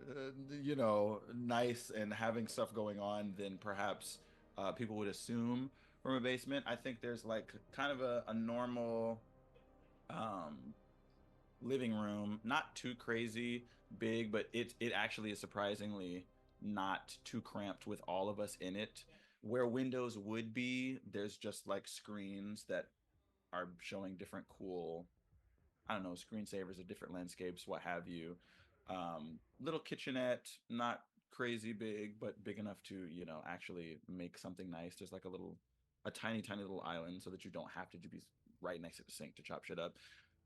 nice and having stuff going on than perhaps people would assume from a basement. I think there's like kind of a normal living room, not too crazy big, but it actually is surprisingly not too cramped with all of us in it. Where windows would be, there's just like screens that are showing different cool, I don't know, screensavers of different landscapes, what have you. Little kitchenette, not crazy big, but big enough to, actually make something nice. There's like a tiny little island so that you don't have to be right next to the sink to chop shit up.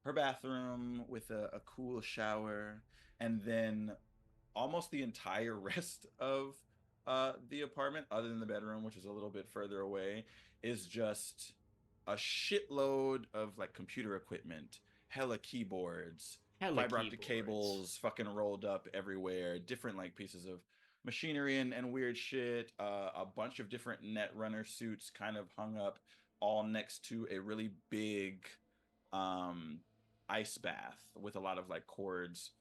Her bathroom with a cool shower, and then almost the entire rest of the apartment, other than the bedroom, which is a little bit further away, is just a shitload of like computer equipment, hella keyboards, fiber optic cables fucking rolled up everywhere, different like pieces of machinery and weird shit, a bunch of different Netrunner suits kind of hung up all next to a really big ice bath with a lot of like cords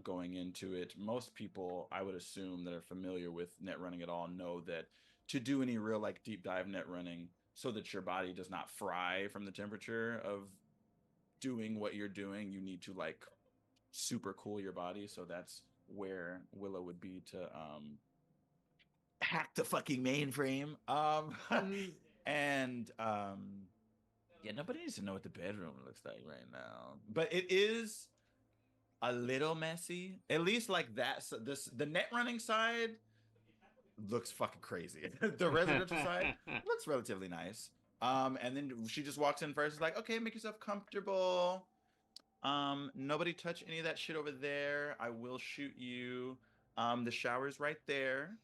going into it. Most people, I would assume, that are familiar with net running at all know that to do any real like deep dive net running, so that your body does not fry from the temperature of doing what you're doing, you need to like super cool your body. So that's where Willow would be to hack the fucking mainframe. And yeah, nobody needs to know what the bedroom looks like right now, but it is a little messy. At least like that. So the net running side looks fucking crazy. The residential side looks relatively nice. And then she just walks in first. Is like, okay, make yourself comfortable. Nobody touch any of that shit over there. I will shoot you. The shower's right there.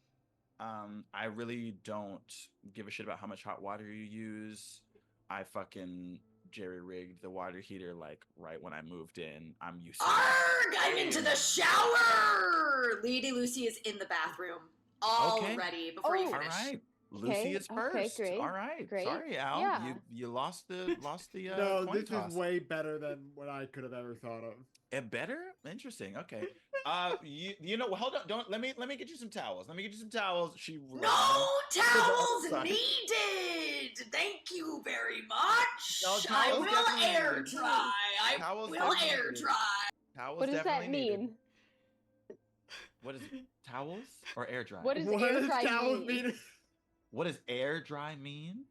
I really don't give a shit about how much hot water you use. I fucking jerry-rigged the water heater like right when I moved in. I'm used to it. Arrgh! I'm into the shower! Lady Lucy is in the bathroom already before you finish. All right. Lucy is first. Okay, great. All right. Great. Sorry, Al. Yeah. You lost the No, coin this toss. is way better than what I could have ever thought of. Better? Interesting. Okay. You know, hold on. Don't let me get you some towels. Let me get you some towels. No towels needed. Thank you very much. No, I towels will definitely air needed. dry. I Towels will definitely air needed. dry. Towels What does that definitely needed. mean? What is it? Towels or air dry? What does What air does dry towels mean? mean? What does air dry mean?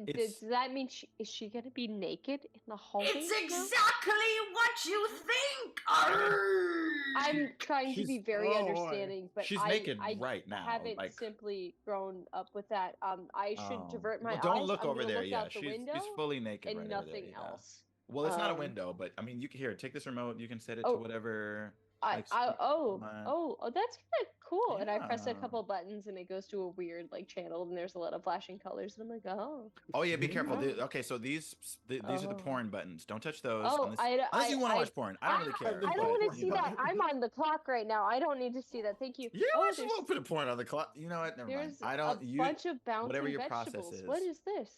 Does that mean is she gonna be naked in the hallway? It's now? exactly what you think. Arrgh! I'm trying to be very boy. understanding, but She's I naked right now. haven't like, simply grown up with that. I should divert my well, don't eyes. look I'm over gonna there. look Yeah, out the she's window fully naked and right over nothing there, yeah. else. Well, it's not a window, but I mean, you can take this remote. You can set it to whatever I that's kind of cool. And I press a Yeah. couple buttons and it goes to a weird like channel and there's a lot of flashing colors and I'm like, oh. Oh yeah, be careful. Oh. Okay, so these are the porn buttons. Don't touch those Oh, unless you want to watch porn. I don't really care. I don't want to see that. I'm on the clock right now. I don't need to see that. Thank you. Yeah, oh, she won't put a porn on the clock. You know what? Never mind. There's I don't. a bunch of bouncing whatever your vegetables. process is. What is this?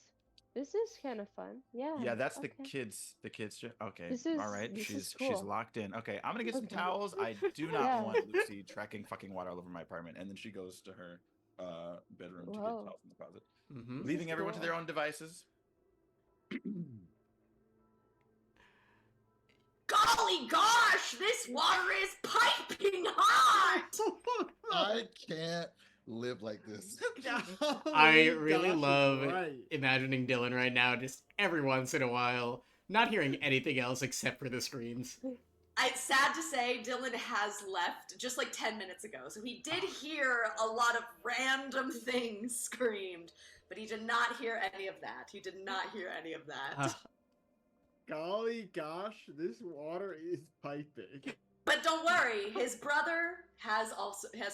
This is kind of fun. Yeah. Yeah, that's okay. the kids. Okay. This is, all right. this She's is cool. she's locked in. Okay, I'm gonna get some Okay. towels. I do not Yeah. want Lucy tracking fucking water all over my apartment. And then she goes to her bedroom to get Whoa. towels in the closet, Mm-hmm. leaving everyone to cool. their own devices. Golly gosh, this water is piping hot! I can't live like this. I really Gosh, love right. imagining Dylan right now, just every once in a while, not hearing anything else except for the screams. It's sad to say Dylan has left just like 10 minutes ago, so he did hear a lot of random things screamed, but he did not hear any of that. He did not hear any of that. Golly gosh, this water is piping. But don't worry, his brother has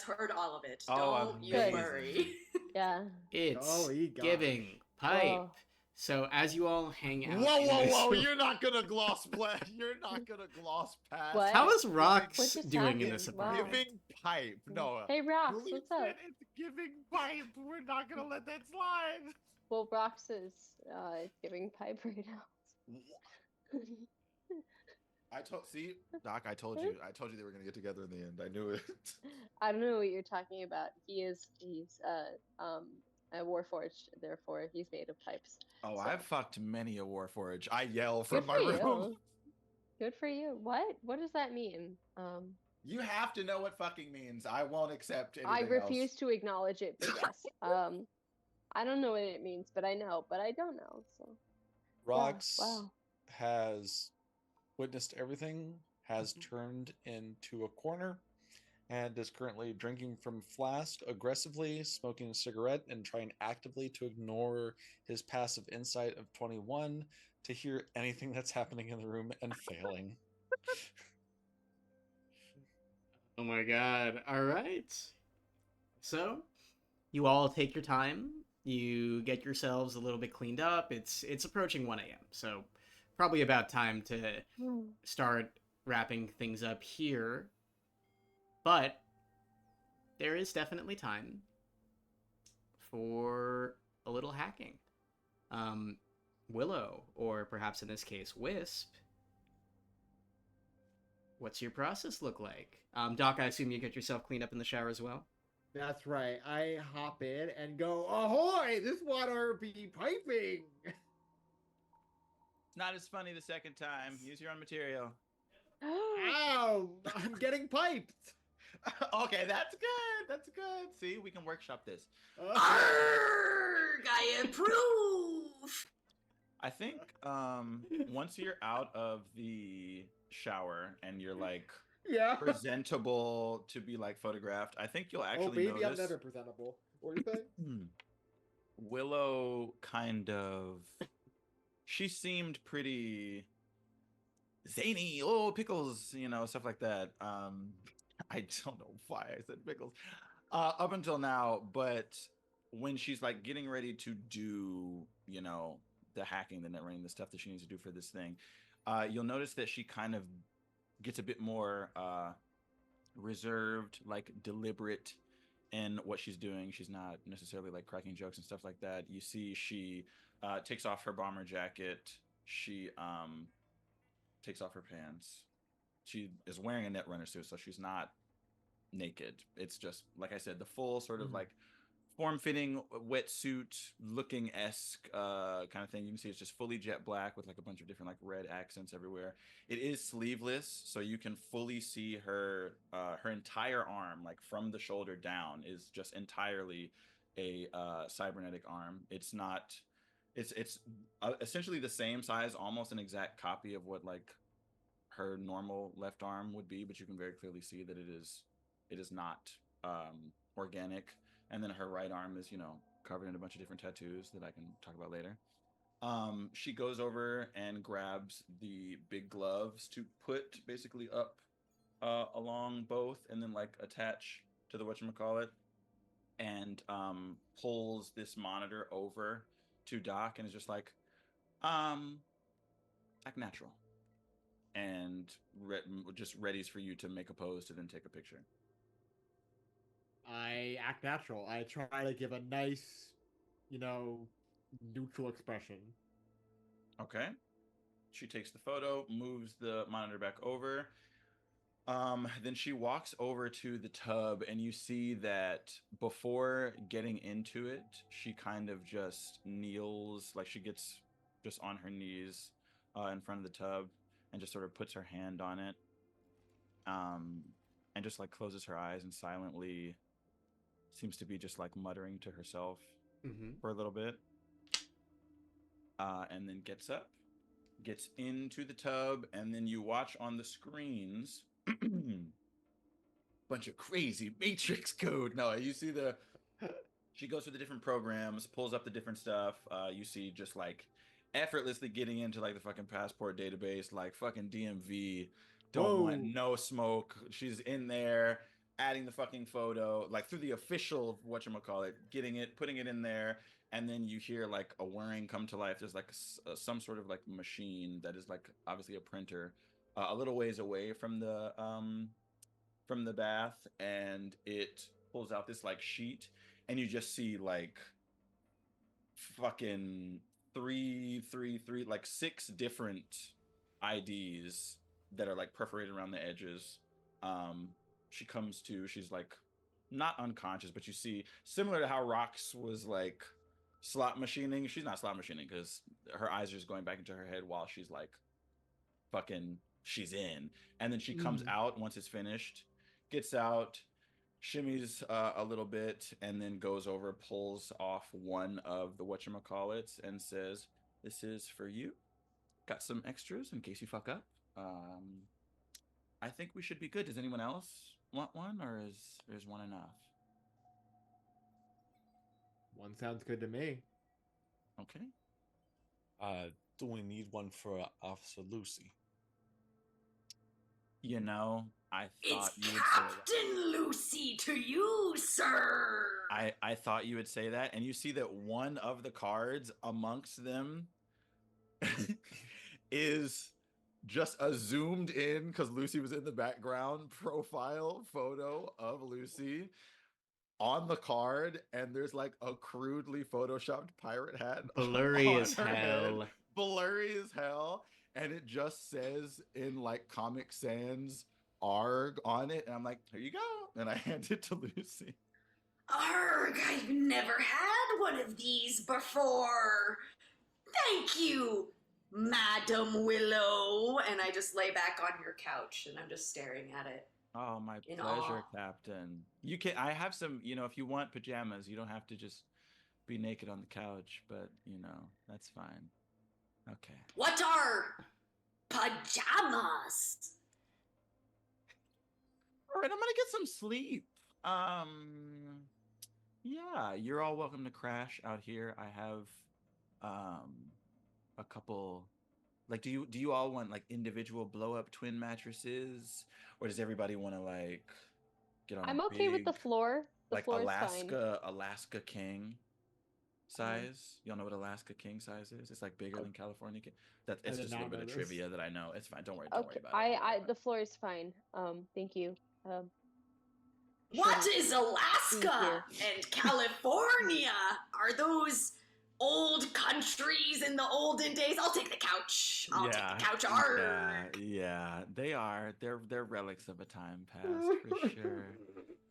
heard all of it. Oh, Don't you amazing. worry. Yeah. It's Golly gosh. giving pipe. Oh. So as you all hang out, Whoa, in whoa, this- whoa! You're not gonna gloss You're not gonna gloss past. What? How is What Roks just doing in happened? this Wow. apartment? Giving pipe. No. Hey, Rox, Julian what's up? said it's giving pipe. We're not gonna let that slide. Well, Rox is giving pipe right now. Doc. I told you they were gonna get together in the end. I knew it. I don't know what you're talking about. He's a warforged, therefore he's made of pipes. Oh, So- I've fucked many a Warforged. I yell from Good my for room. you. Good for you. What? What does that mean? You have to know what fucking means. I won't accept anything I refuse else. to acknowledge it, but yes. I don't know what it means, but I know, but I don't know. So Roks wow. has witnessed everything, has turned into a corner, and is currently drinking from flask aggressively, smoking a cigarette, and trying actively to ignore his passive insight of 21 to hear anything that's happening in the room and failing. Oh my god. All right. So, you all take your time. You get yourselves a little bit cleaned up. It's approaching 1 a.m. So, probably about time to start wrapping things up here. But there is definitely time for a little hacking. Willow, or perhaps in this case, Wisp, what's your process look like? Doc, I assume you get yourself cleaned up in the shower as well? That's right. I hop in and go, ahoy! This water be piping! Not as funny the second time. Use your own material. Ow! I'm getting piped! Okay, that's good. That's good. See, we can workshop this. Arrgh, I approve! I think once you're out of the shower and you're like Yeah. presentable to be like photographed, I think you'll actually Oh, baby, I'm notice never presentable. What do you think? Willow kind of, she seemed pretty zany. Oh, pickles, stuff like that. I don't know why I said pickles up until now, but when she's like getting ready to do, the hacking, the net running, the stuff that she needs to do for this thing, you'll notice that she kind of gets a bit more reserved, like deliberate in what she's doing. She's not necessarily like cracking jokes and stuff like that. You see she takes off her bomber jacket. She takes off her pants. She is wearing a netrunner suit, so she's not naked. It's just, like I said, the full sort of like form-fitting wetsuit looking esque kind of thing. You can see it's just fully jet black with like a bunch of different like red accents everywhere. It is sleeveless, so you can fully see her her entire arm, like from the shoulder down, is just entirely a cybernetic arm. It's not. It's essentially the same size, almost an exact copy of what like her normal left arm would be, but you can very clearly see that it is not organic. And then her right arm is, covered in a bunch of different tattoos that I can talk about later. She goes over and grabs the big gloves to put basically up along both, and then like attach to the whatchamacallit, and pulls this monitor over to Doc, and is just like, act natural, and just readies for you to make a pose to then take a picture. I act natural. I try to give a nice, neutral expression. Okay. She takes the photo, moves the monitor back over. Then she walks over to the tub, and you see that before getting into it, she kind of just kneels, like she gets just on her knees in front of the tub, and just sort of puts her hand on it, and just like closes her eyes and silently seems to be just like muttering to herself for a little bit, and then gets up, gets into the tub, and then you watch on the screens bunch of crazy matrix code. No, you see she goes through the different programs, pulls up the different stuff. You see just like effortlessly getting into like the fucking passport database, like fucking DMV, don't want no smoke. She's in there adding the fucking photo, like through the official whatchamacallit, getting it, putting it in there. And then you hear like a whirring come to life. There's like some sort of like machine that is like obviously a printer, a little ways away from the bath, and it pulls out this like sheet, and you just see like fucking three, like 6 different IDs that are like perforated around the edges. She comes to, she's like not unconscious, but you see, similar to how Roks was like slot machining, she's not slot machining because her eyes are just going back into her head while she's like fucking, she's in. And then she comes out once it's finished, gets out, shimmies a little bit, and then goes over, pulls off one of the whatchamacallits, and says, "This is for you. Got some extras in case you fuck up. I think we should be good. Does anyone else want one, or is one enough?" One sounds good to me. Okay. Do we need one for Officer Lucy? You know, I thought It's you would say that. Captain Lucy to you, sir. I thought you would say that, and you see that one of the cards amongst them is just a zoomed in, because Lucy was in the background, profile photo of Lucy on the card, and there's like a crudely photoshopped pirate hat. Blurry as hell. Blurry as hell. And it just says in like Comic Sans ARG on it. And I'm like, here you go. And I hand it to Lucy. Arg, I've never had one of these before. Thank you, Madam Willow. And I just lay back on your couch and I'm just staring at it. Oh, my In pleasure, awe. Captain. You can, I have some, if you want pajamas, you don't have to just be naked on the couch, but that's fine. Okay. What are pajamas? All right, I'm gonna get some sleep. Yeah, you're all welcome to crash out here. I have a couple, like, do you all want like individual blow up twin mattresses, or does everybody want to like get on I'm a okay with the big, floor. The like floor is fine. Alaska king size? Y'all know what Alaska king size is? It's like bigger than California king. It's just a little bit of trivia that I know. It's fine. Don't worry about it. The floor is fine. Thank you. What is Alaska and California? Are those old countries in the olden days? I'll take the couch. I'll take the couch. Yeah, they are. They're relics of a time past for sure.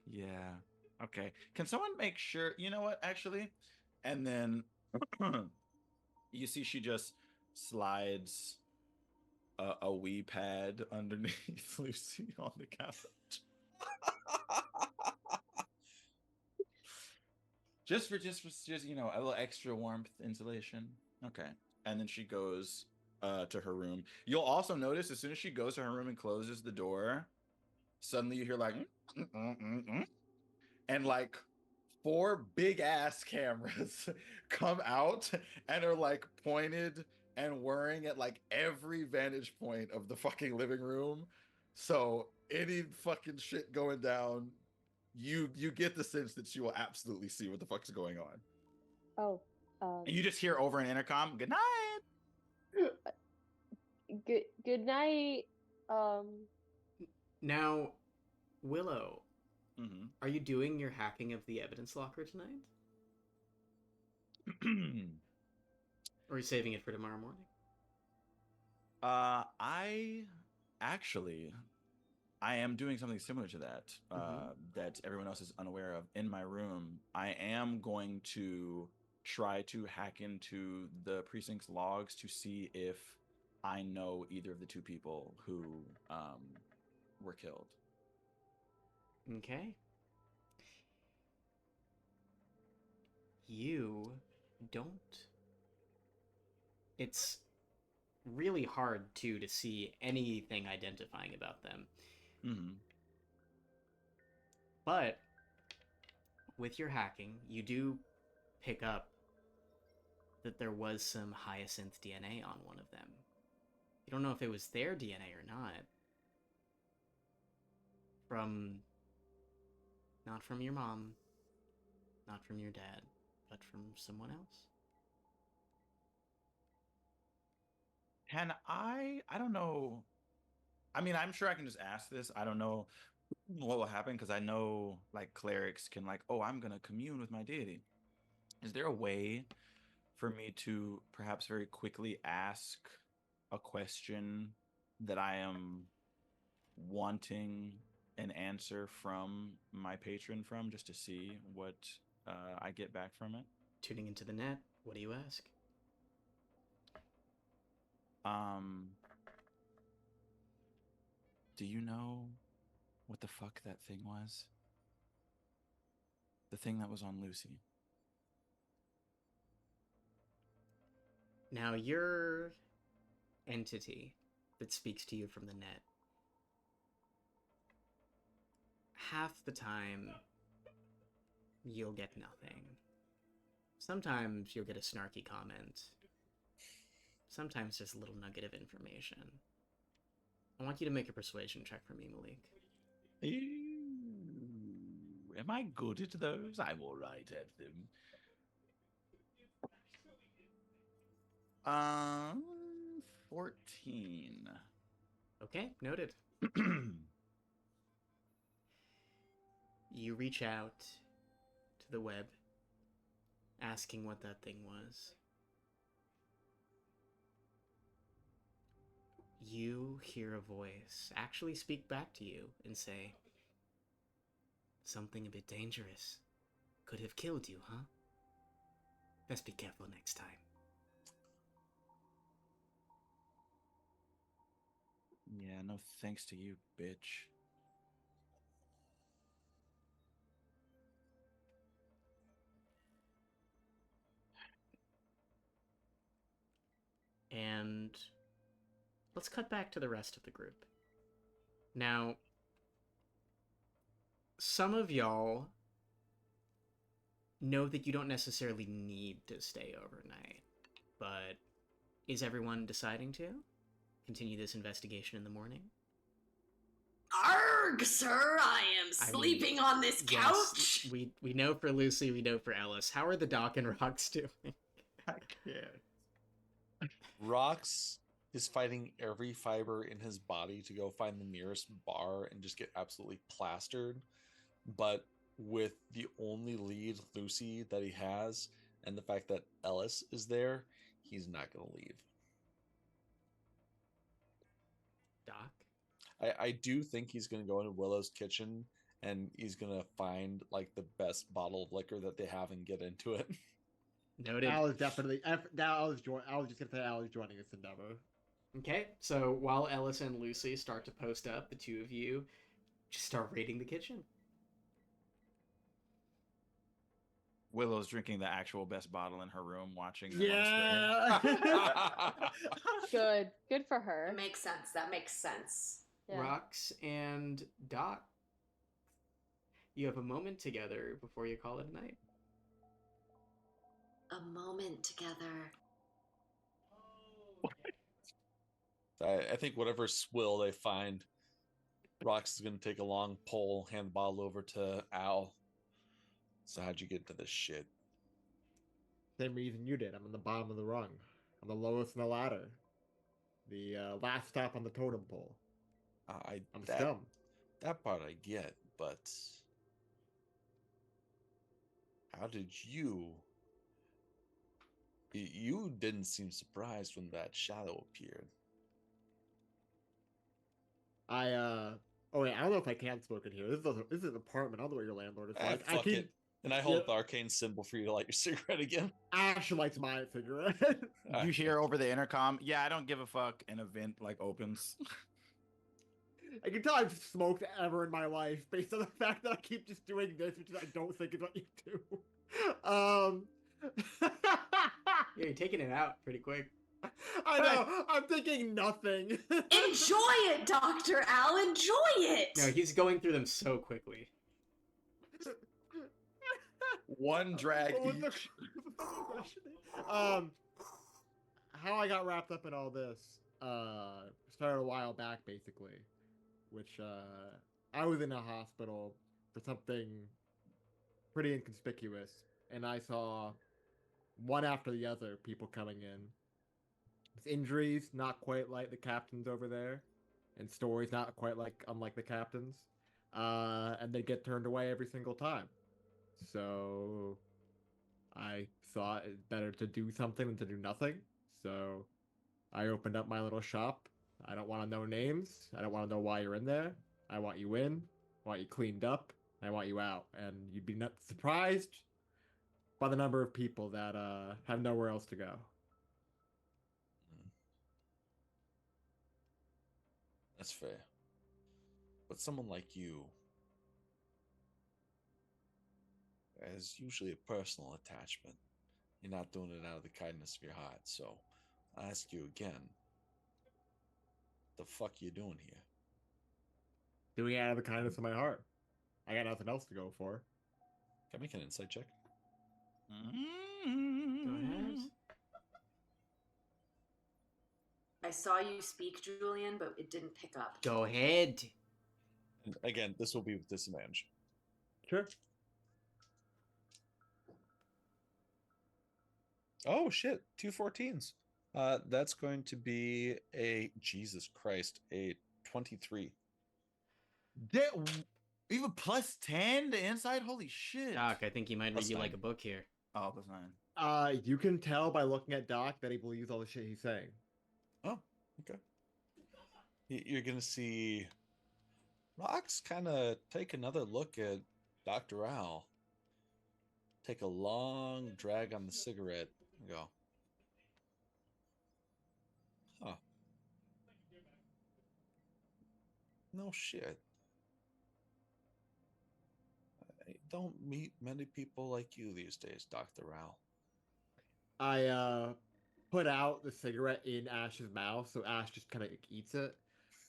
Yeah. Okay. Can someone make sure? You know what? Actually, and then you see she just slides a wee pad underneath Lucy on the couch. just a little extra warmth, insulation. Okay. And then she goes to her room. You'll also notice as soon as she goes to her room and closes the door, suddenly you hear like and like 4 big ass cameras come out and are like pointed and whirring at like every vantage point of the fucking living room, So any fucking shit going down, you get the sense that she will absolutely see what the fuck's going on. Oh, And you just hear over an intercom, "Good night." good night. Now, Willow, Mm-hmm. are you doing your hacking of the evidence locker tonight? Or are you saving it for tomorrow morning? I actually, I am doing something similar to that, that everyone else is unaware of. In my room, I am going to try to hack into the precinct's logs to see if I know either of the two people who were killed. Okay. You don't. It's really hard, too, to see anything identifying about them. Mm-hmm. But with your hacking, you do pick up that there was some Hyacinth DNA on one of them. You don't know if it was their DNA or not. Not from your mom, not from your dad, but from someone else. Can I don't know. I mean, I'm sure I can just ask this. I don't know what will happen because I know like clerics can like, oh, I'm gonna commune with my deity. Is there a way for me to perhaps very quickly ask a question that I am wanting an answer from my patron from, just to see what I get back from it? Tuning into the net, what do you ask? Do you know what the fuck that thing was? The thing that was on Lucy. Now, your entity that speaks to you from the net, half the time, you'll get nothing. Sometimes you'll get a snarky comment. Sometimes just a little nugget of information. I want you to make a persuasion check for me, Malik. Ooh, am I good at those? I'm all right at them. 14. Okay, noted. You reach out to the web, asking what that thing was. You hear a voice actually speak back to you and say, "Something a bit dangerous. Could have killed you, huh? Best be careful next time." Yeah, no thanks to you, bitch. And let's cut back to the rest of the group. Now, some of y'all know that you don't necessarily need to stay overnight, but is everyone deciding to continue this investigation in the morning? Arg, sir, I am sleeping on this couch. Yes, we know for Lucy, we know for Ellis. How are the Doc and Roks doing? I can't. Roks is fighting every fiber in his body to go find the nearest bar and just get absolutely plastered. But with the only lead, Lucy, that he has, and the fact that Ellis is there, he's not going to leave. Doc? I do think he's going to go into Willow's kitchen and he's going to find like the best bottle of liquor that they have and get into it. Noted. Al is definitely. I was just gonna say Al is joining this endeavor. Okay, so while Ellis and Lucy start to post up, the two of you just start raiding the kitchen. Willow's drinking the actual best bottle in her room, watching. Yeah. Good for her. That makes sense. That makes sense. Yeah. Roks and Doc, you have a moment together before you call it a night. A moment together. I think whatever swill they find Roks is gonna take a long pole, hand the bottle over to Al. So how'd you get into this shit? Same reason you did. I'm on the bottom of the rung. I'm the lowest in the ladder. The last stop on the totem pole. I'm scum. That part I get, but how did you? You didn't seem surprised when that shadow appeared. Oh wait, I don't know if I can smoke in here. This is an apartment. I don't know what your landlord is like. Fuck it. And I hold the arcane symbol for you to light your cigarette again. Ash likes my cigarette. You hear over the intercom, yeah, I don't give a fuck, an event like opens. I can tell I've smoked ever in my life based on the fact that I keep just doing this, which I don't think is what you do. Yeah, you're taking it out pretty quick. I know. I'm thinking nothing. Enjoy it, Dr. Al. Enjoy it. No, he's going through them so quickly. One drag each. How I got wrapped up in all this started a while back, basically, which I was in a hospital for something pretty inconspicuous, and I saw one after the other people coming in with injuries not quite like the captains over there, and stories not quite unlike the captains, and they get turned away every single time. So I thought it's better to do something than to do nothing. So I opened up my little shop. I don't want to know names. I don't want to know why you're in there. I want you in. I want you cleaned up. I want you out. And you'd be not surprised by the number of people that have nowhere else to go. That's fair. But someone like you has usually a personal attachment. You're not doing it out of the kindness of your heart. So I'll ask you again. The fuck you doing here? Doing it out of the kindness of my heart. I got nothing else to go for. Can I make an insight check? Go ahead. I saw you speak, Julian, but it didn't pick up. Go ahead. And again, this will be with disadvantage. Sure. Oh shit, 2 14s. That's going to be a Jesus Christ, a 23. Even plus 10 to insight? Holy shit. Doc, I think he might read Plus you 9. like a book here. Oh, plus 9. You can tell by looking at Doc that he believes all the shit he's saying. Oh, okay. You're gonna see Roks kind of take another look at Dr. Al. Take a long drag on the cigarette and go, huh. No shit. I don't meet many people like you these days, Dr. Al. I put out the cigarette in Ash's mouth, so Ash just kind of eats it.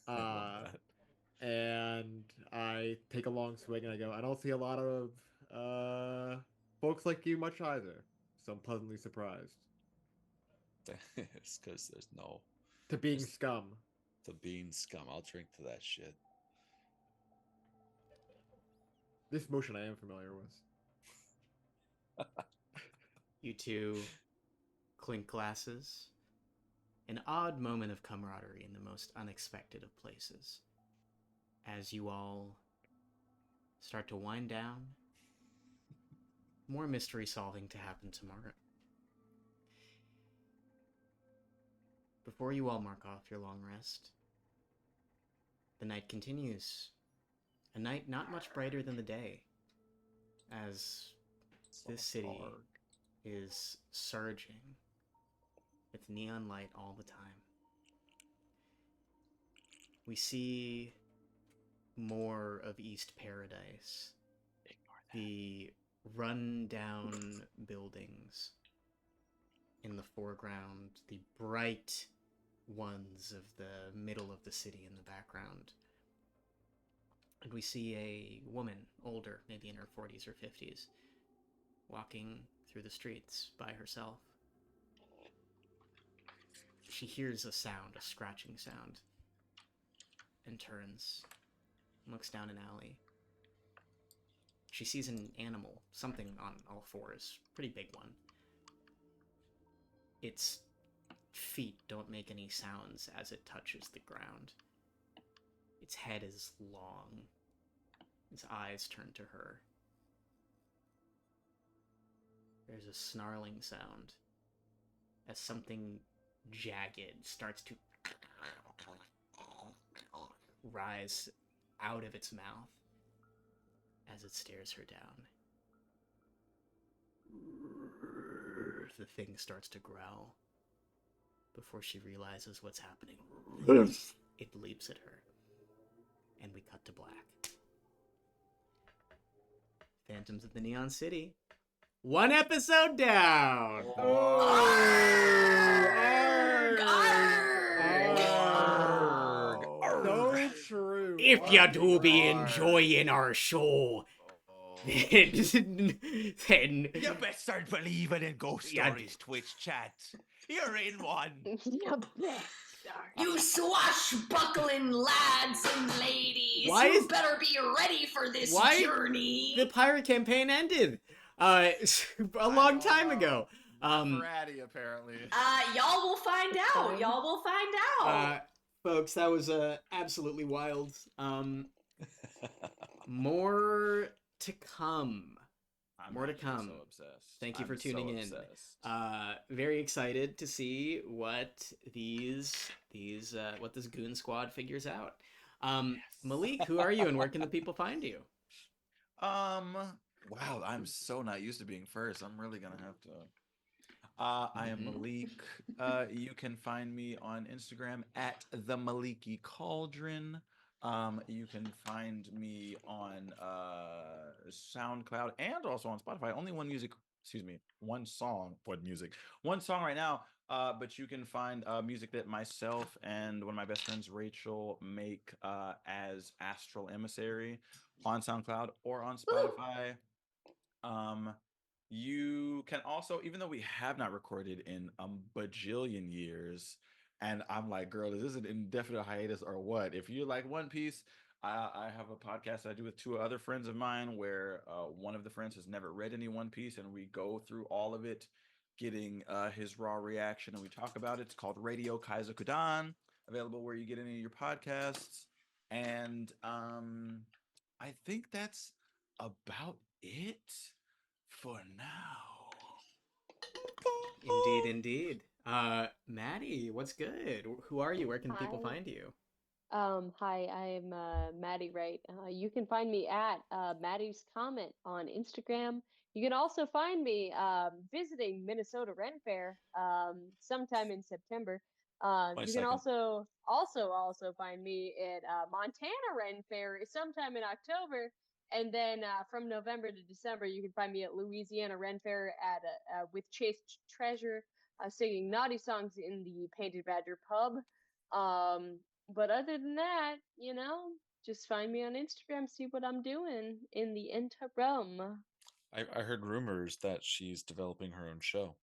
I love that. And I take a long swig and I go, I don't see a lot of folks like you much either. So I'm pleasantly surprised. It's because there's no... To being scum. To being scum. I'll drink to that shit. This motion I am familiar with. You two clink glasses. An odd moment of camaraderie in the most unexpected of places. As you all start to wind down, more mystery solving to happen tomorrow. Before you all mark off your long rest, the night continues. A night not much brighter than the day, as this city is surging with neon light all the time. We see more of East Paradise. The run-down buildings in the foreground, the bright ones of the middle of the city in the background. And we see a woman, older, maybe in her 40s or 50s, walking through the streets by herself. She hears a sound, a scratching sound, and turns looks down an alley. She sees an animal, something on all fours, pretty big one. Its feet don't make any sounds as it touches the ground. Its head is long. Its eyes turn to her. There's a snarling sound as something jagged starts to rise out of its mouth as it stares her down. The thing starts to growl. Before she realizes what's happening, it leaps at her. And we cut to black. Phantoms of the Neon City. One episode down! So true. If you do be enjoying our show, then You best start believing in ghost stories, Twitch chat. You're in one. You swashbuckling lads and ladies, better be ready for this journey. The pirate campaign ended a long time ago. For Addie, apparently. Y'all will find out. Y'all will find out. Folks, that was absolutely wild. More to come. More to come. So obsessed. Thank you for tuning in. Obsessed. Very excited to see what what this goon squad figures out. Malik, who are you and where can the people find you? Wow, I'm so not used to being first. I'm really gonna have to. I am Malik. You can find me on Instagram at the Maliki Cauldron. You can find me on SoundCloud and also on Spotify. Only one song right now. But you can find music that myself and one of my best friends, Rachel, make as Astral Emissary on SoundCloud or on Spotify. You can also, even though we have not recorded in a bajillion years, and I'm like, girl, is this an indefinite hiatus or what? If you like One Piece, I have a podcast I do with two other friends of mine where one of the friends has never read any One Piece, and we go through all of it, getting his raw reaction, and we talk about it. It's called Radio Kaizokudan, available where you get any of your podcasts. And I think that's about it for now. Indeed. Maddie, what's good? Who are you? Where can people find you? Hi, I'm Maddie Wright. You can find me at Maddie's Comment on Instagram. You can also find me visiting Minnesota Ren Fair sometime in September. You can also find me at Montana Ren Fair sometime in October. And then from November to December, you can find me at Louisiana Ren Fair at with Chase Treasure, singing naughty songs in the Painted Badger pub. But other than that, just find me on Instagram, see what I'm doing in the interim. I heard rumors that she's developing her own show.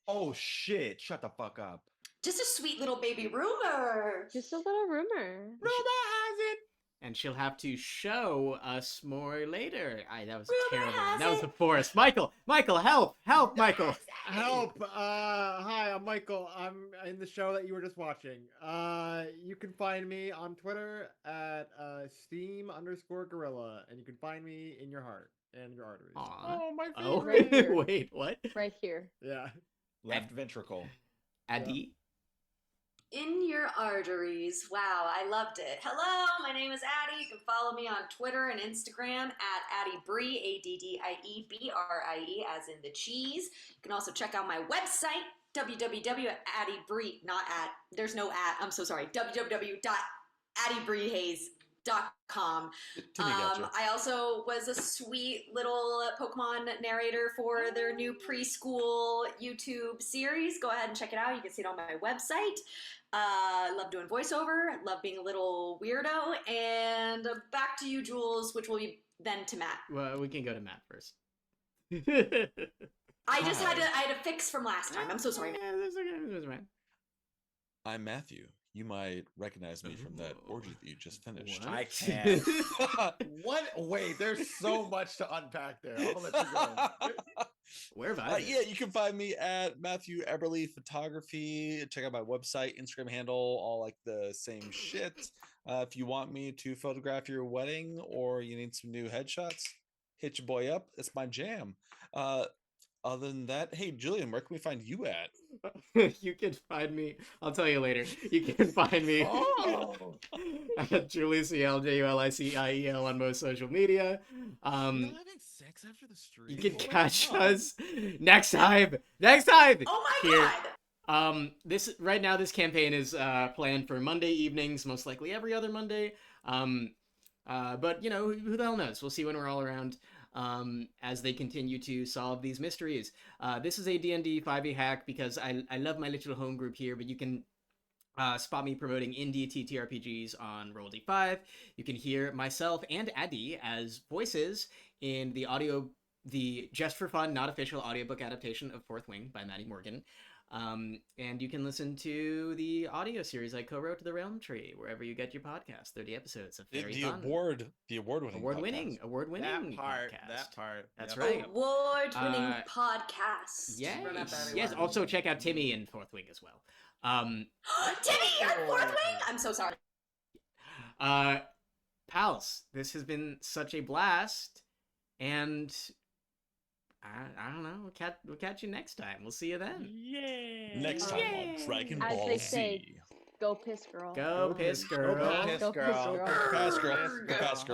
Oh shit! Shut the fuck up. Just a sweet little baby rumor. Just a little rumor. Rumor has it. And she'll have to show us more later. That was terrible. That was the forest. Michael, help, Michael. Help. Hi, I'm Michael. I'm in the show that you were just watching. You can find me on Twitter at Steam_Gorilla, and you can find me in your heart and your arteries. Aww. Oh, my Oh, favorite. wait, what? Right here. Yeah. Left ventricle. Addie. In your arteries. Wow, I loved it. Hello, my name is Addie. You can follow me on Twitter and Instagram at Addie Brie, ADDIEBRIE, as in the cheese. You can also check out my website, www.addiebrie, there's no at, I'm so sorry, www.addiebriehays.com. I also was a sweet little Pokemon narrator for their new preschool YouTube series. Go ahead and check it out. You can see it on my website. I love doing voiceover. I love being a little weirdo. And back to you, Jules, which will be then to Matt. Well, we can go to Matt first. I just had a fix from last time. I'm so sorry. Yeah, that's okay. I'm Matthew. you might recognize me from that orgy that you just finished. I can't. What? Wait, there's so much to unpack there. I'll let you go. Where have I been? Yeah, you can find me at Matthew Eberle Photography. Check out my website, Instagram handle, all like the same shit. If you want me to photograph your wedding or you need some new headshots, hit your boy up. It's my jam. Other than that, hey, Julian, where can we find you at? You can find me. I'll tell you later. You can find me at JuliusEL on most social media. Having sex after the stream. You can catch us next time. Next time. Oh my here. god. This right now, this campaign is planned for Monday evenings, most likely every other Monday. But you know, who the hell knows? We'll see when we're all around. As they continue to solve these mysteries. This is a D&D 5e hack because I love my little home group here, but you can spot me promoting indie TTRPGs on Roll-D5. You can hear myself and Addie as voices in the Just for Fun, not official audiobook adaptation of Fourth Wing by Maddie Morgan. And you can listen to the audio series I co-wrote to the Realm Tree, wherever you get your podcast. 30 episodes of very fun. Award-winning podcast. That part. That's right. Award-winning podcast. Yes. Also check out Timmie in Fourth Wing as well. Timmie, you're in Fourth Wing? I'm so sorry. Pals, this has been such a blast, and I don't know. We'll catch you next time. We'll see you then. Yeah. Next time on Dragon As Ball they Z. say, go piss girl. Go piss girl. Go piss girl. Go pass girl. Go pass girl.